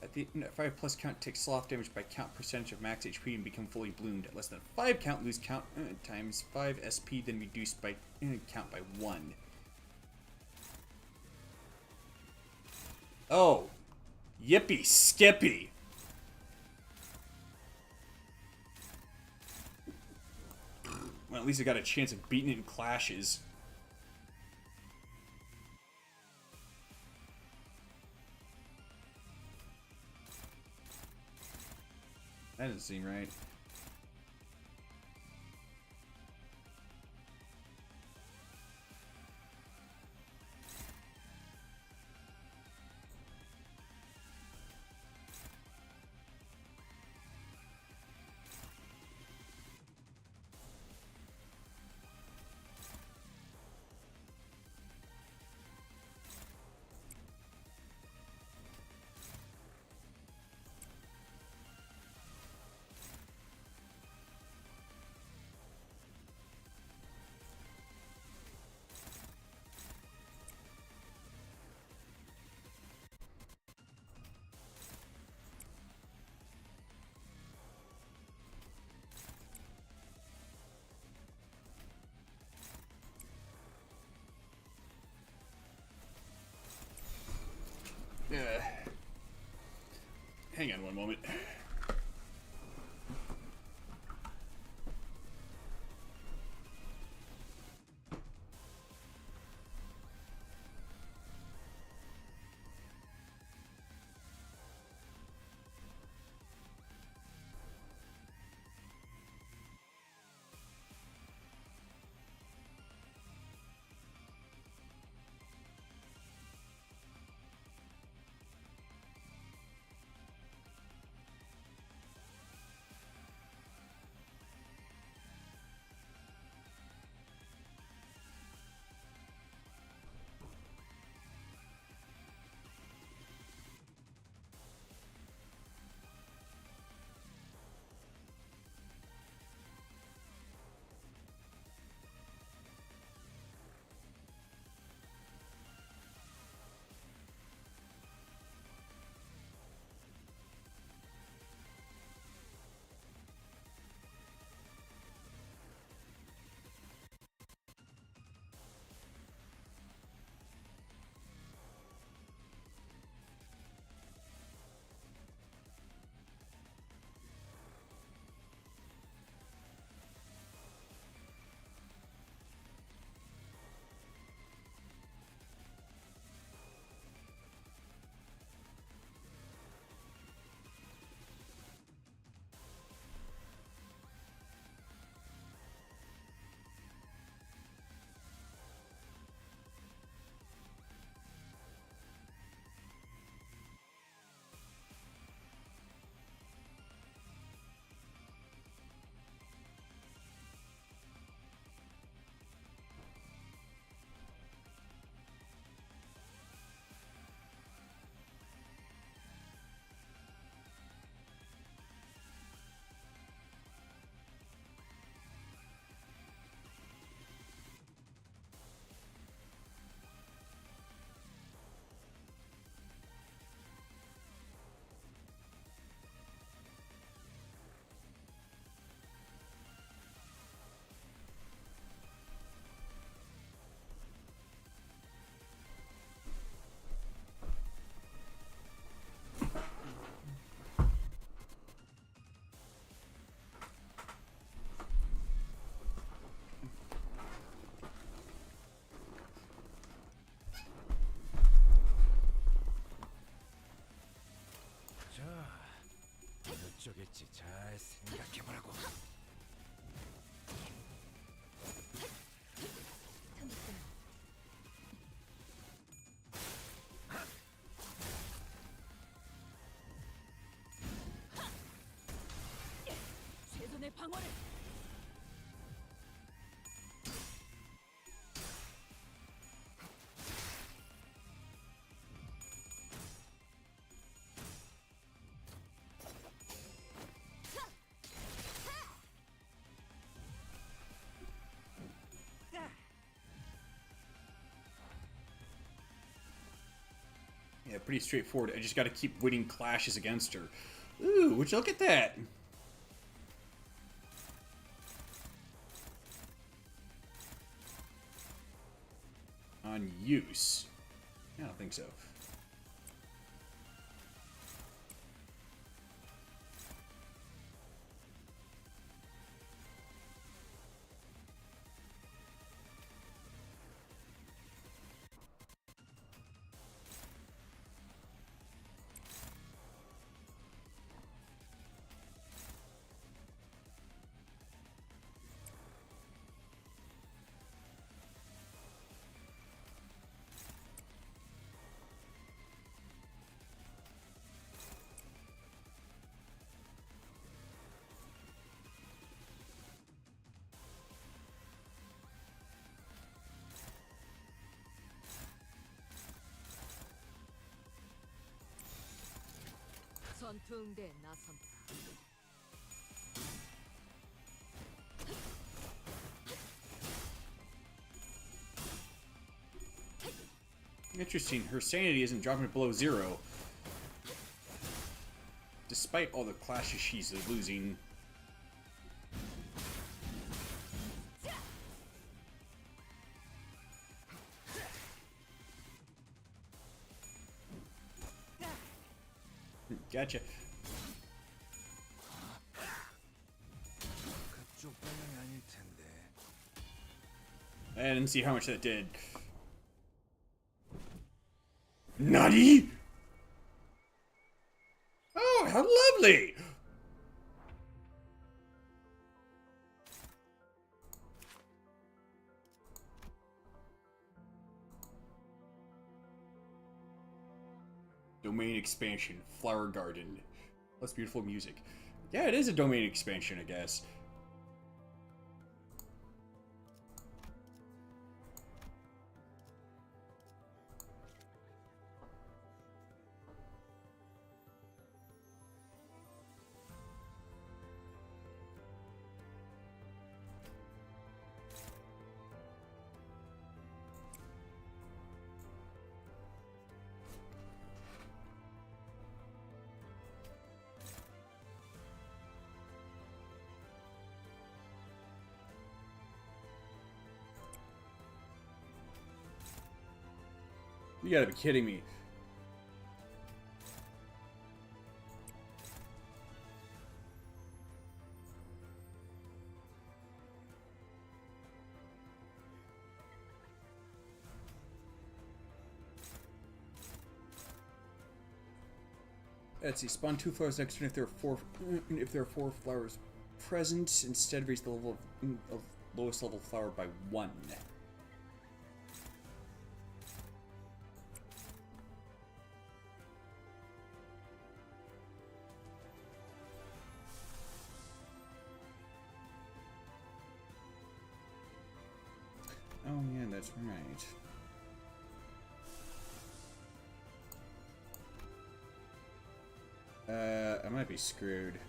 At the 5 plus count, take sloth damage by count percentage of max HP and become fully bloomed. At less than 5 count, lose count times 5 SP, then reduced by count by 1. Oh. Yippee skippy. Well, at least I got a chance of beating it in clashes. That doesn't seem right. Hang on one moment. 어쩌겠지. 잘 생각해보라고. 최선의 방어를. Yeah, pretty straightforward. I just got to keep winning clashes against her. Ooh, would you look at that? On use? I don't think so. 전투응대에 나선다. Interesting. Her sanity isn't dropping below 0. Despite all the clashes she's losing. Gotcha. 그쪽 방향이 아닐 텐데. I didn't see how much that did. Nutty! Oh, how lovely! Domain expansion, flower garden. That's beautiful music. Yeah, it is a domain expansion, I guess. You gotta be kidding me. Let's see. Spawn 2 flowers next turn if there are 4 flowers present. Instead, raise the level of lowest level flower by 1. Oh yeah, that's right. I might be screwed.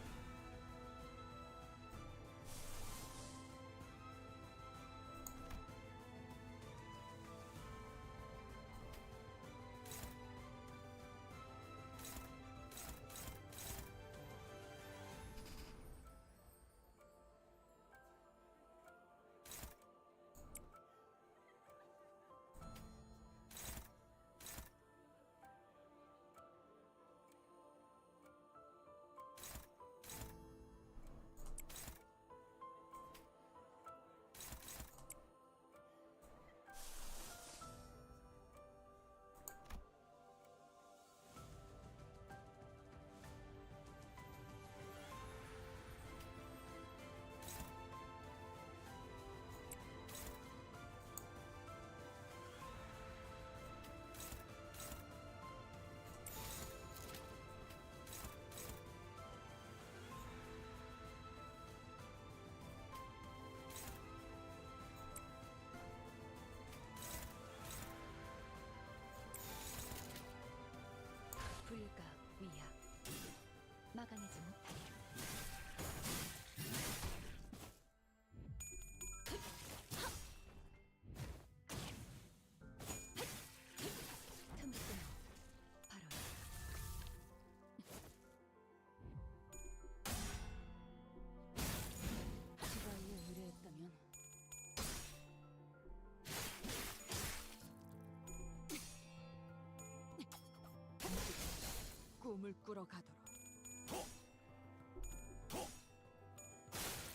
무릎을 꿇어 가도록.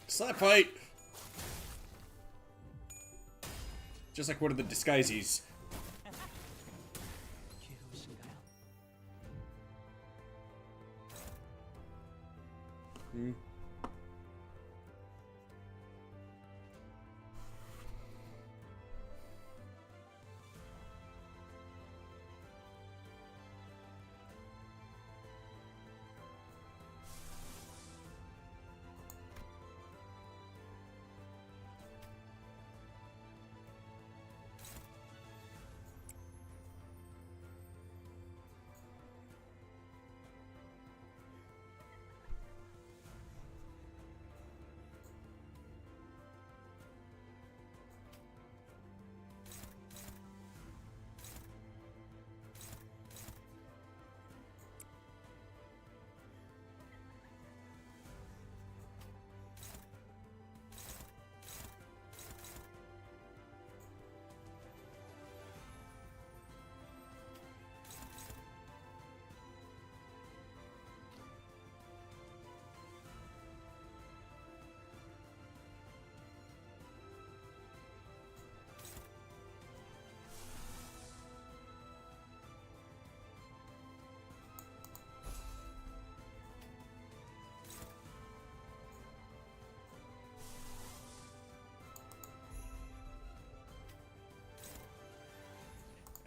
Slap fight! Just like one of the disguises. 괴로우신가요?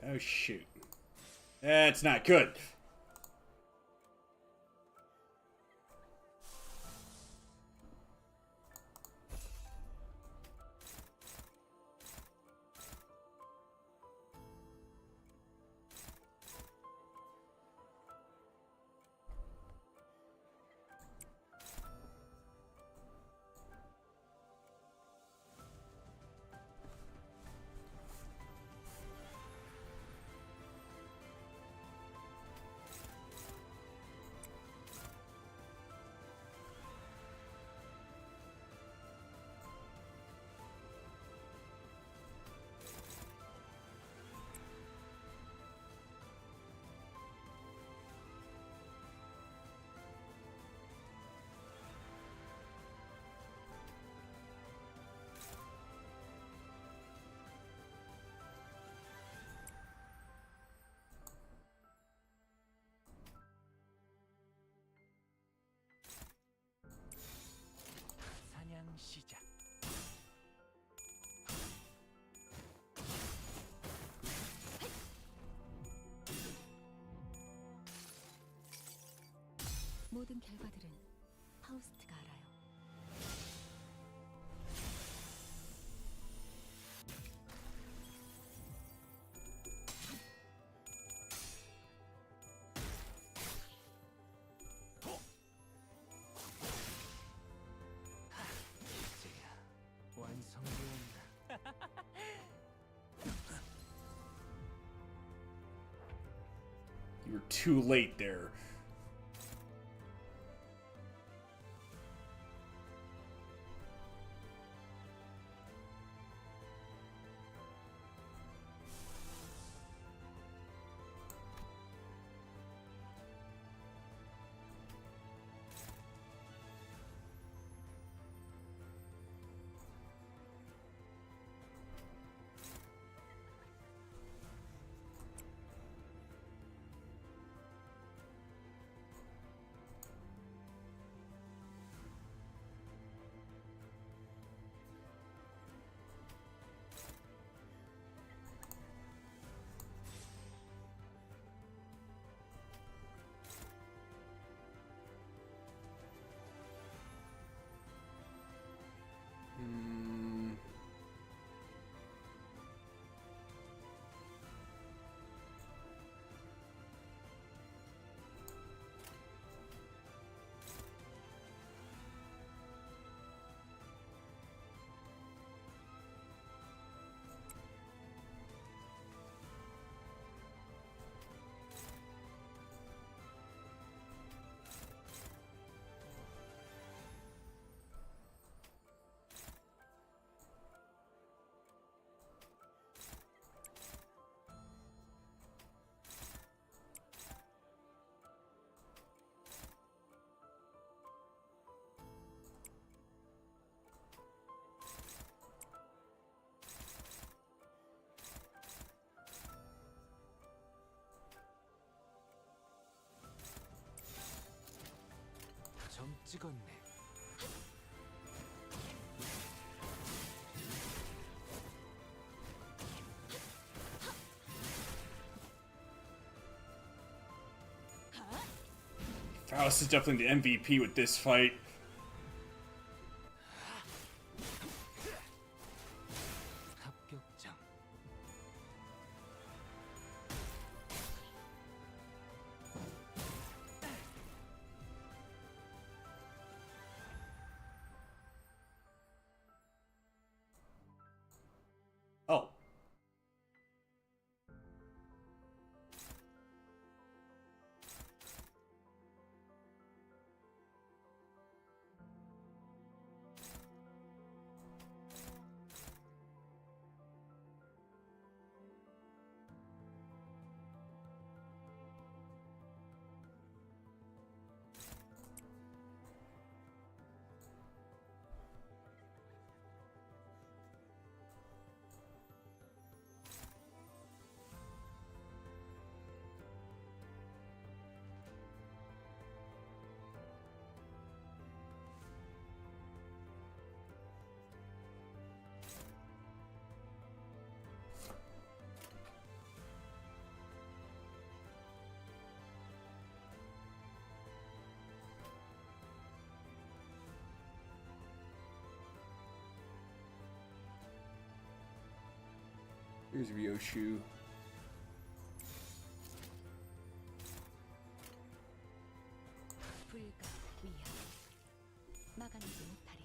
Oh, shoot. That's not good. 사냥 시작. 모든 결과들은 파우스트가 알아요. 이제야 완성되었나? You were too late there. 찍었네. Faust is definitely the MVP with this fight. 합격장. Oh. Here's Ryoshu. 불가 위야 막아내지 못하리.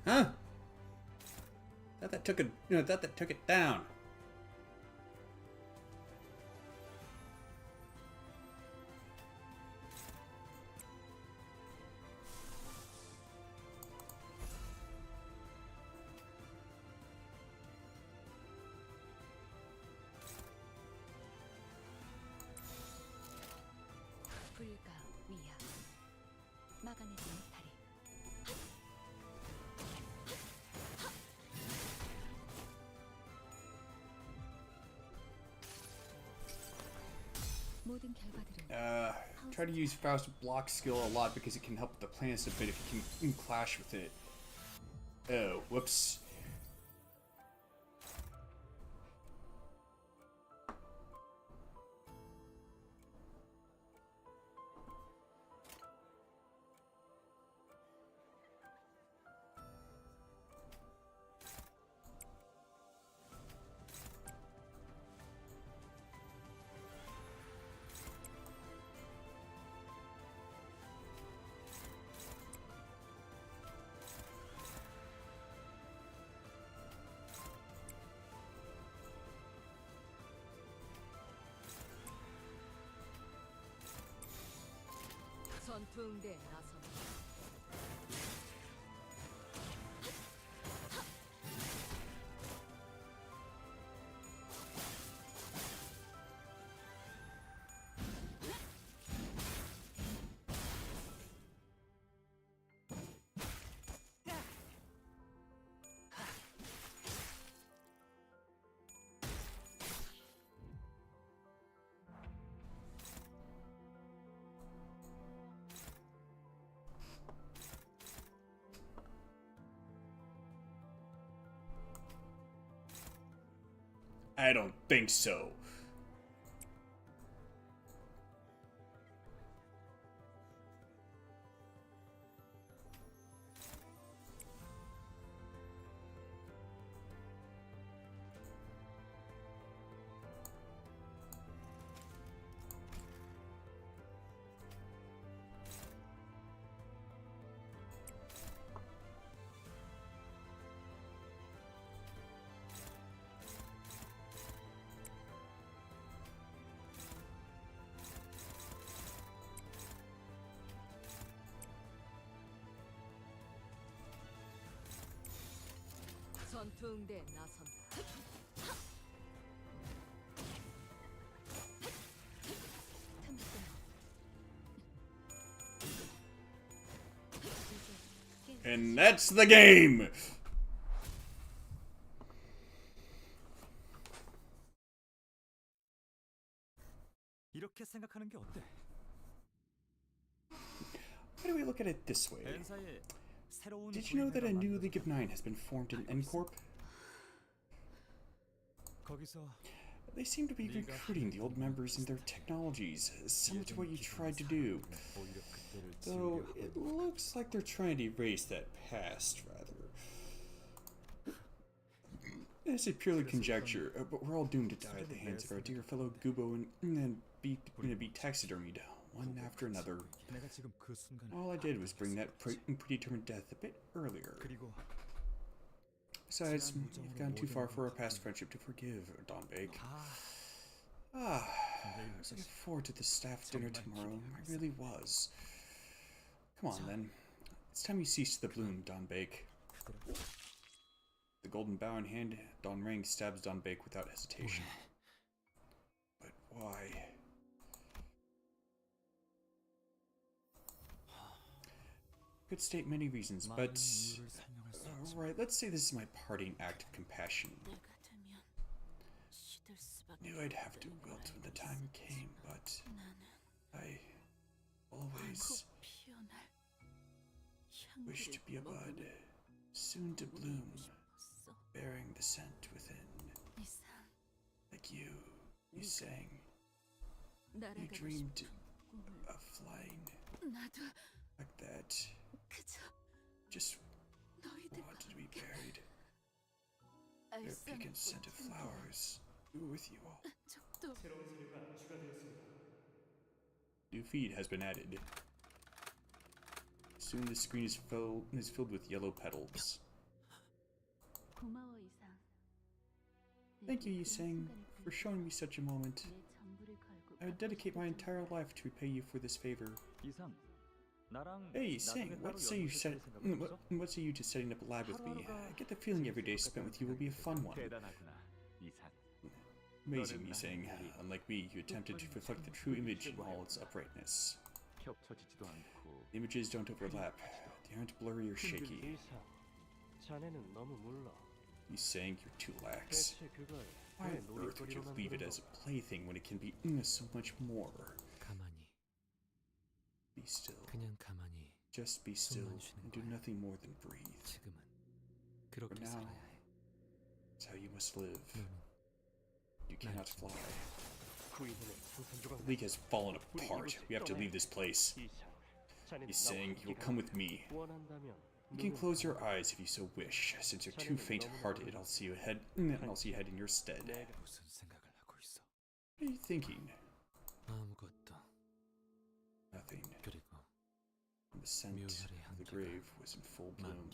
Huh? Thought that took it. Thought that took it down. 불가 위야 막아내지 못하리. 모든 결과들은 Try to use Faust's block skill a lot because it can help with the planets a bit if you can clash with it. Oh, whoops. 전투응대에 나선다. I don't think so. 전투응대에 나선다. 이제 깨어 And that's the game! 이렇게 생각하는 게 어때? Why do we look at it this way? 벤사에 새로운 Did you know that a 부인회가 new League of 만들어졌다. Nine has been formed in N-Corp? 거기서 They seem to be recruiting the old members in their technologies, similar to what you tried to do. 오히려 그때를 Though 지우려 it 하고 looks like they're trying to erase that past, rather. This is purely conjecture, but we're all doomed to die at the hands of our dear fellow Gubo and be taxidermied, one after another. 내가 지금 그 순간을 All I did was bring that predetermined death a bit earlier. 그리고 Besides, you've gone too far for our past friendship to forgive, Don Bake. I was looking forward to the staff dinner tomorrow. I really was. Come on, then. It's time you cease the bloom, Don Bake. The golden bow in hand, Don Rang stabs Don Bake without hesitation. But why? Could state many reasons, but... Alright, let's say this is my parting act of compassion. Knew I'd have to wilt when the time came, but... I... always... wished to be a bud, soon to bloom, bearing the scent within. Like you sang. You dreamed of flying. Like that. Just wanted to be buried. Their beacon scent of flowers. With you all. New feed has been added. Soon the screen is filled with yellow petals. Thank you, Yiseng, for showing me such a moment. I would dedicate my entire life to repay you for this favor. Hey, Yiseng, what say you to setting up a lab with me? I get the feeling every day spent with you will be a fun one. Amazing, Yiseng. Unlike me, you attempted to reflect the true image in all its uprightness. The images don't overlap. They aren't blurry or shaky. You saying you're too lax. Why on earth would you leave it as a plaything when it can be so much more? Be still. Just be still and do nothing more than breathe. For now, it's how you must live. You cannot fly. The league has fallen apart. We have to leave this place. He's saying you will come with me. You can close your eyes if you so wish. Since you're too faint-hearted, I'll see you ahead in your stead. What are you thinking? Nothing. And the scent of the grave was in full bloom.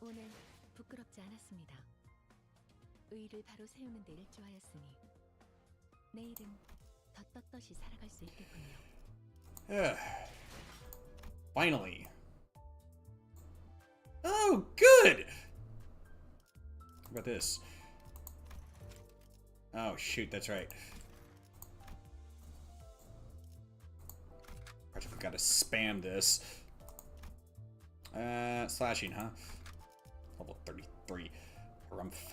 오늘 부끄럽지 않았습니다. 의를 바로 세우는 데 일조하였으니 내일은 더 떳떳이 살아갈 수 있겠군요. Finally. Oh, good! How about this? Oh, shoot, that's right. Practically gotta spam this. Slashing, huh? Level 33. Harumph.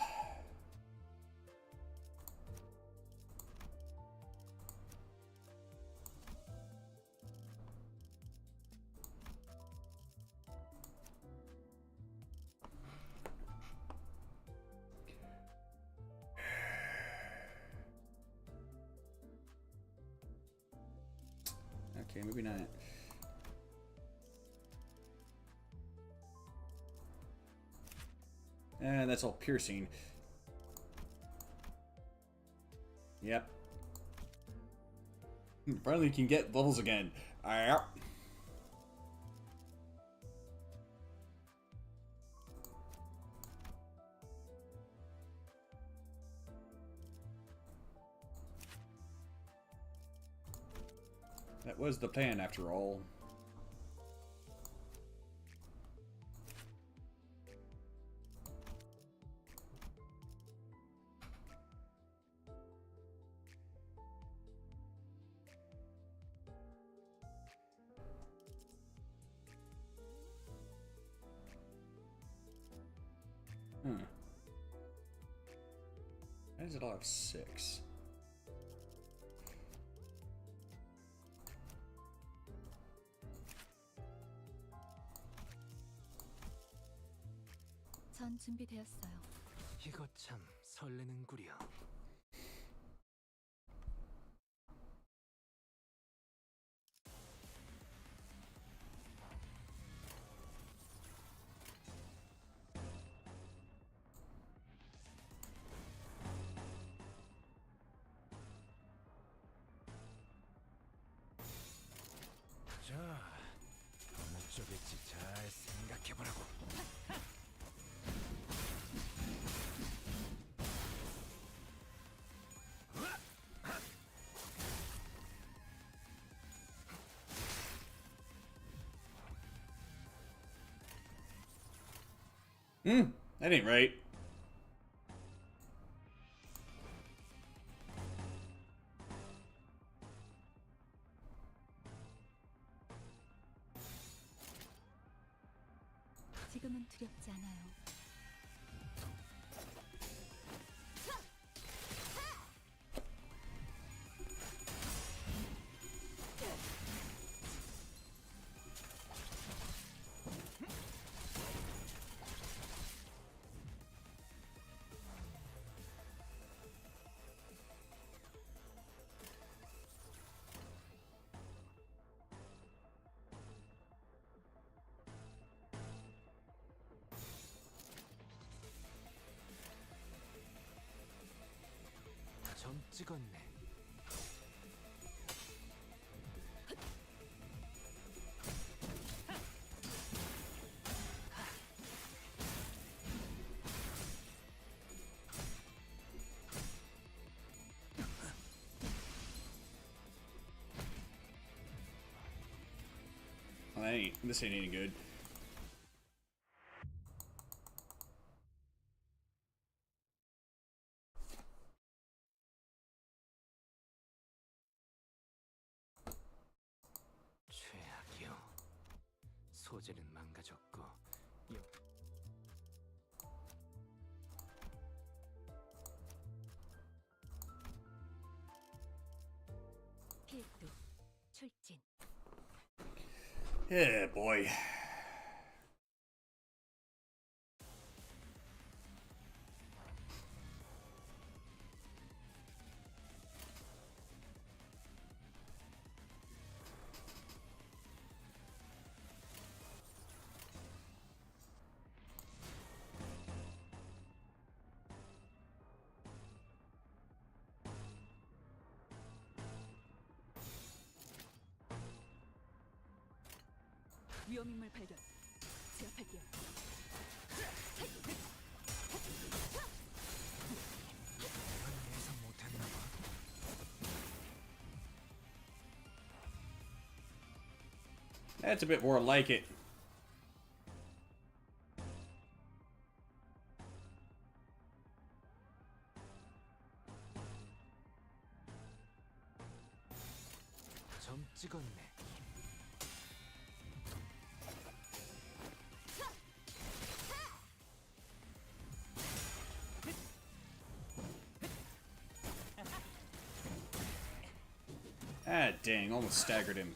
Okay, maybe not. And that's all piercing. Yep. Finally, you can get levels again. Yep. That was the plan, after all. Why does it all have 6? 전 준비되었어요. 이거 참 설레는구려. 자, 어느 쪽일지 잘 생각해보라고. That ain't right. 지금은 두렵지 않아요. 점 찍었네. Well, this ain't any good. 최악이요. 소재는 망가졌고 필두 출진. Yeah, boy. 위험인물 발견. 제압할게요. 이건 예상 못했나 봐. That's a bit more like it. 점 찍었네. Ah, dang, almost staggered him.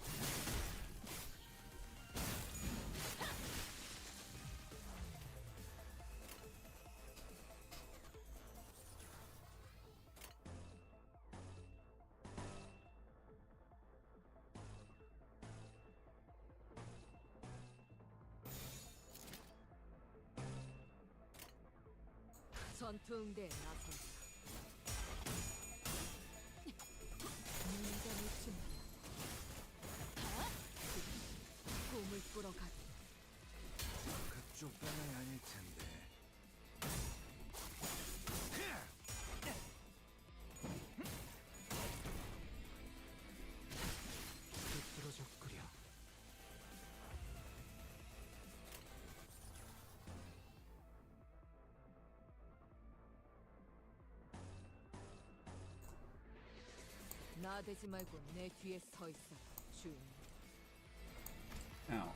전투응대에 나선다. 문전을 준비하라. 꿈을 꾸러 가리. 그쪽 방향이 아닐 텐데. 삐뚤어졌구려. 나대지 말고 내 뒤에 서 있어라. 주인. Ow.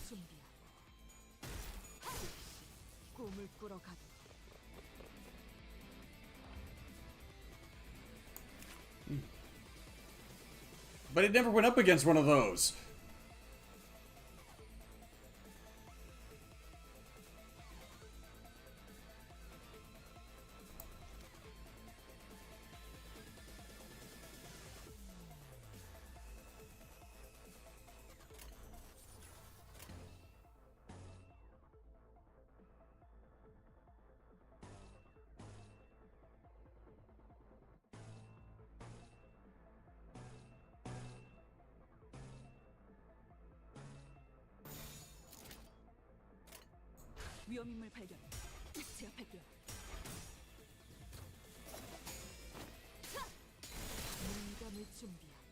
준비하고 꿈을 꾸러 가도 But it never went up against one of those. 위험인물 발견. 제압할게요. 문감을 준비하고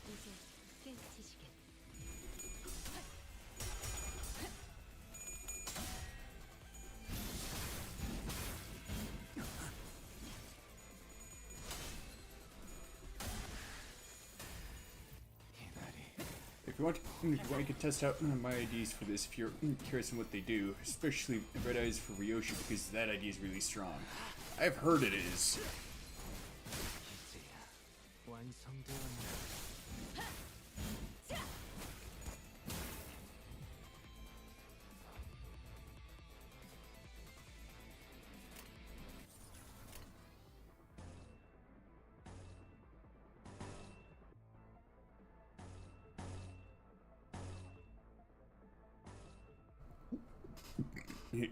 이제 깨우치시게. If you want, you can test out my ideas for this if you're curious on what they do, especially Red Eyes for Ryoshi, because that idea is really strong. I've heard it is. 완성되었네.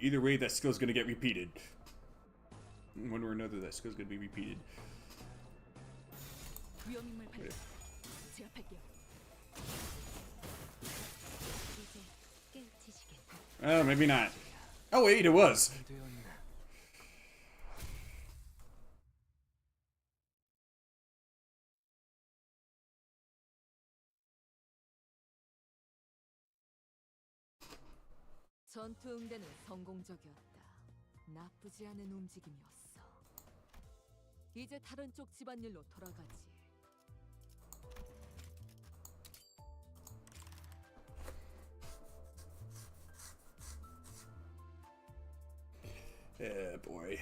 Either way, that skill's gonna get repeated. One way or another, that skill's gonna be repeated. 위험인물 발견. 제압할게요. 이제 깨우치시게. Oh, maybe not. Oh wait, it was. 되었네. 전투 응대는 성공적이었다. 나쁘지 않은 움직임이었어. 이제 다른 쪽 집안일로 돌아가지. Yeah, boy.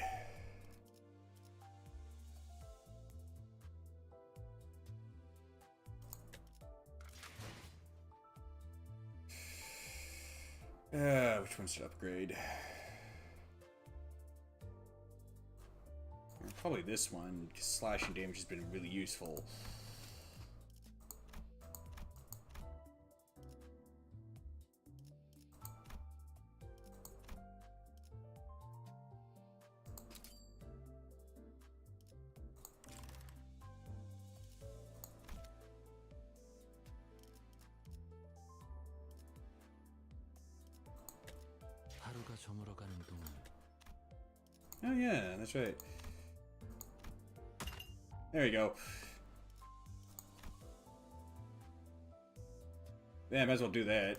Which one should upgrade? Probably this one, because slashing damage has been really useful. 하루가 저물어가는 동안 Oh yeah, that's right. There you go. Yeah, might as well do that.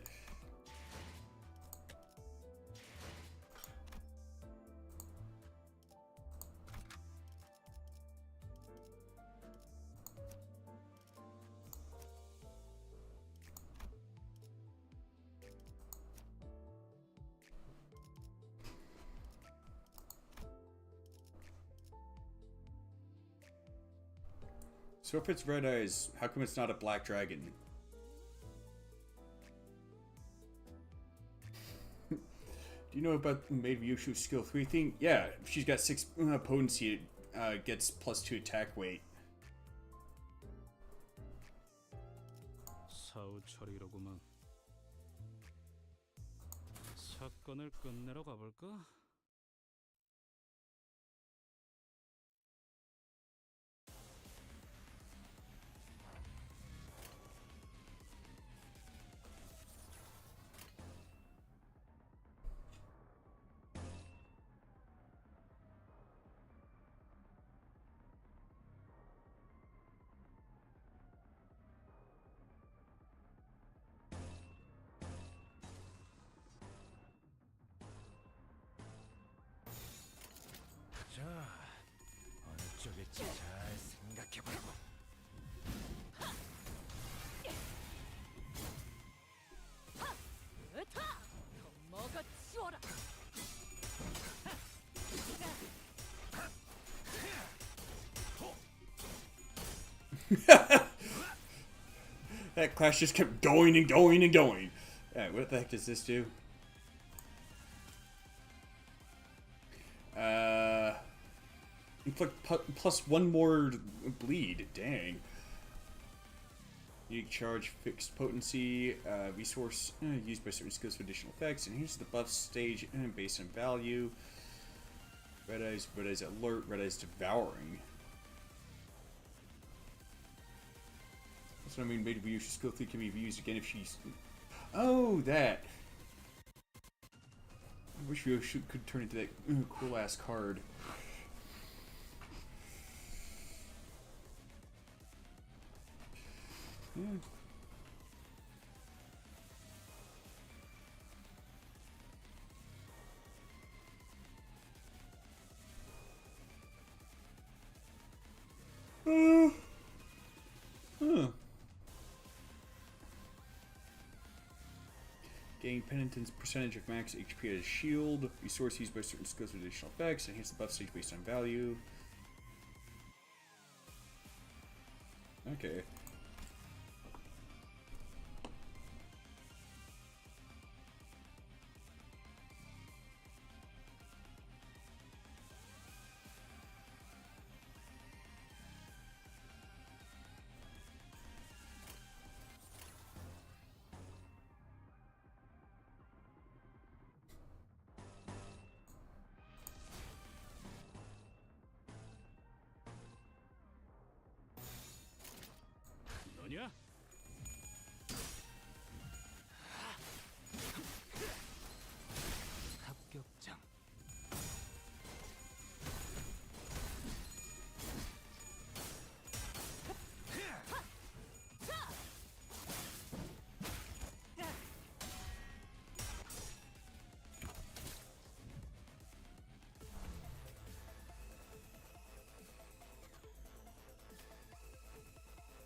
So if it's Red Eyes, how come it's not a Black Dragon? Do you know about the Maid of Yoshu's skill 3 thing? Yeah, she's got 6 potency, gets +2 attack weight. 사후처리로구만. 사건을 끝내러 가볼까? 자, 어느 쪽일지 잘 시작해보라고. 으타! 더 먹어 치워라. That clash just kept going and going and going. Alright, what the heck does this do? Inflict plus one more bleed. Dang. Unique charge, fixed potency, resource used by certain skills for additional effects. And here's the buff stage based on value. Red Eyes Alert, Red Eyes Devouring. That's what I mean, made reuse. Skill 3 can be reused again if she's... Oh, that! I wish we could turn into that cool-ass card. Yeah. Huh. Gain penitence percentage of max HP as shield. Resource used by certain skills with additional effects. Enhance the buff stage based on value. Okay. 너냐? 합격장.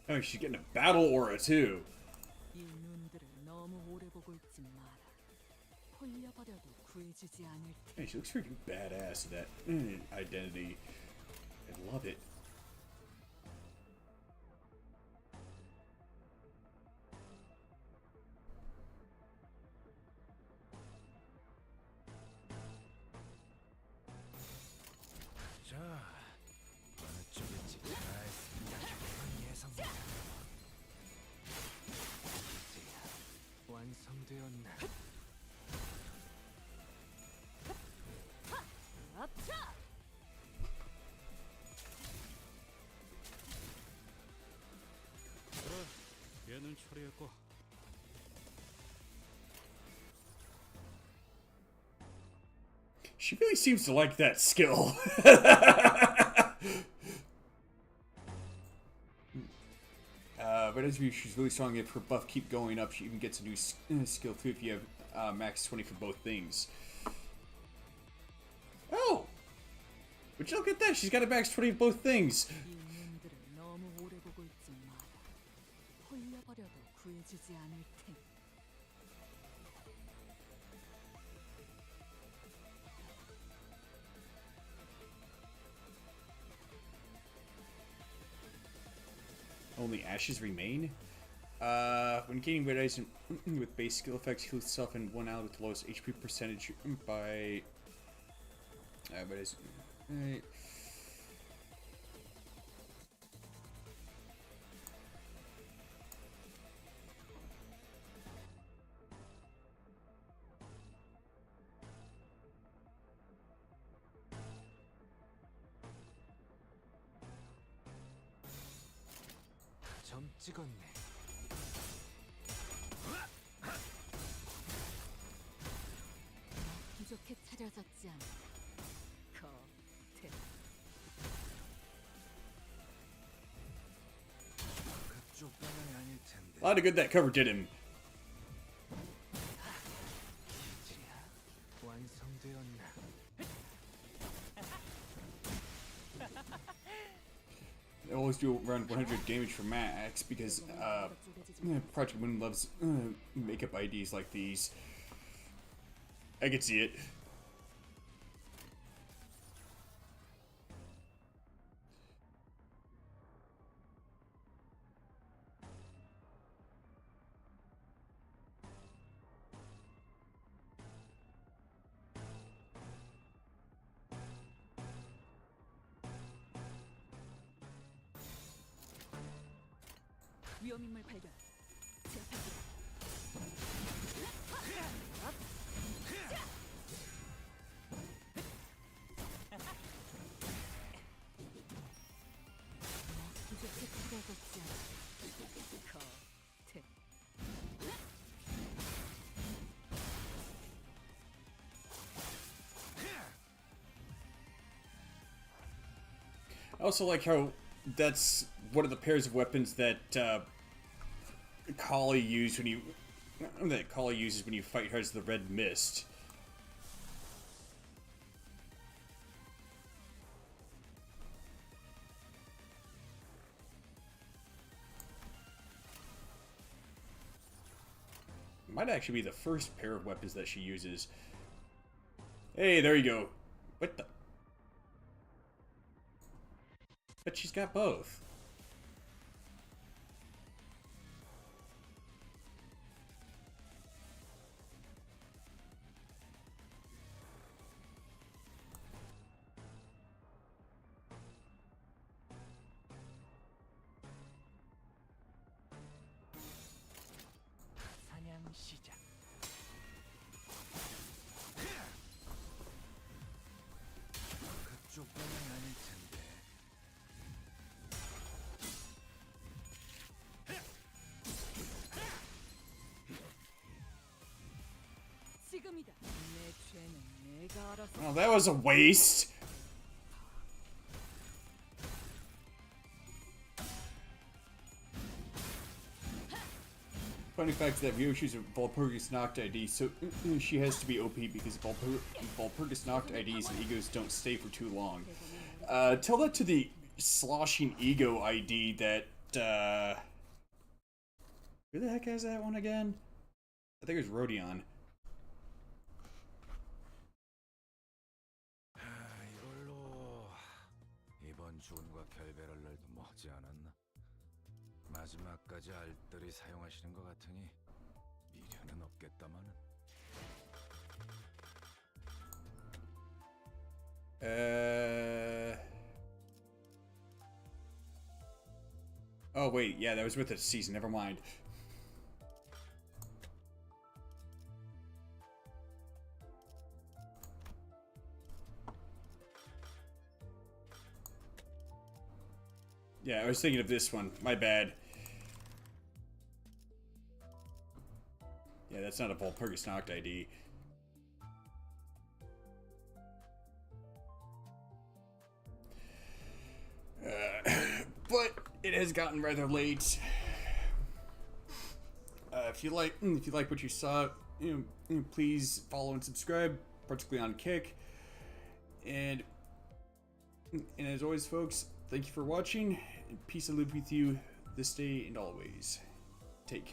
Oh, she's getting a battle aura too. 이 눈들을 너무 오래 보고 있지 마라. 홀려버려도 구해주지 않을 테니. Hey, she looks freaking badass in that identity. I love it. 자, 어느 쪽일지 잘 생각해보는 예상입니다. 이제야 완성되었나? 아차! 그래, 얘는 처리했고. She really seems to like that skill. But as she's really strong, if her buff keep going up, she even gets a new skill too if you have max 20 for both things. Oh! But you look at that, she's got a max 20 for both things. 이 눈들을 너무 오래 보고 있지 마라. 홀려버려도 구해주지 않을 테니. Only ashes remain? When gaining red eyes with base skill effects, heals itself and one ally with the lowest HP percentage by... red eyes... Right. 점 찍었네. 부족해 차려졌지 않아. 겉에. 그쪽 방향이 아닐 텐데. A lot of good that cover did him. 이제야 완성되었나? always do around 100 damage for max because Project Moon loves makeup IDs like these. I can see it. 위험인물 발견. 제압할게. 부족해 필요하겠지 않아. 겉에. I also like how that's one of the pairs of weapons that Kali uses when you fight her as the Red Mist. Might actually be the first pair of weapons that she uses. Hey, there you go. What the? But she's got both. 사냥 시작. 그쪽 방향 아닐 텐데. 지금이다. 내 죄는 내가 알아서. Oh, that was a waste. Funny fact is that Ryoshi's a Walpurgis Noct ID, so she has to be OP because Walpurgis Noct IDs and egos don't stay for too long. Tell that to the sloshing ego ID that, who the heck has that one again? I think it was Rodion. 이걸로 이번 주운과 결별할 날도 머지 않았나? 마지막까지 알뜰히 사용하시는 것 같으니 미련은 없겠다마는. Oh wait, yeah, that was with the season. Never mind. Yeah, I was thinking of this one. My bad. Yeah, that's not a Walpurgis Noct ID. But it has gotten rather late. If you like what you saw, please follow and subscribe, particularly on Kick. And as always, folks, thank you for watching. And peace and love with you this day and always. Take care.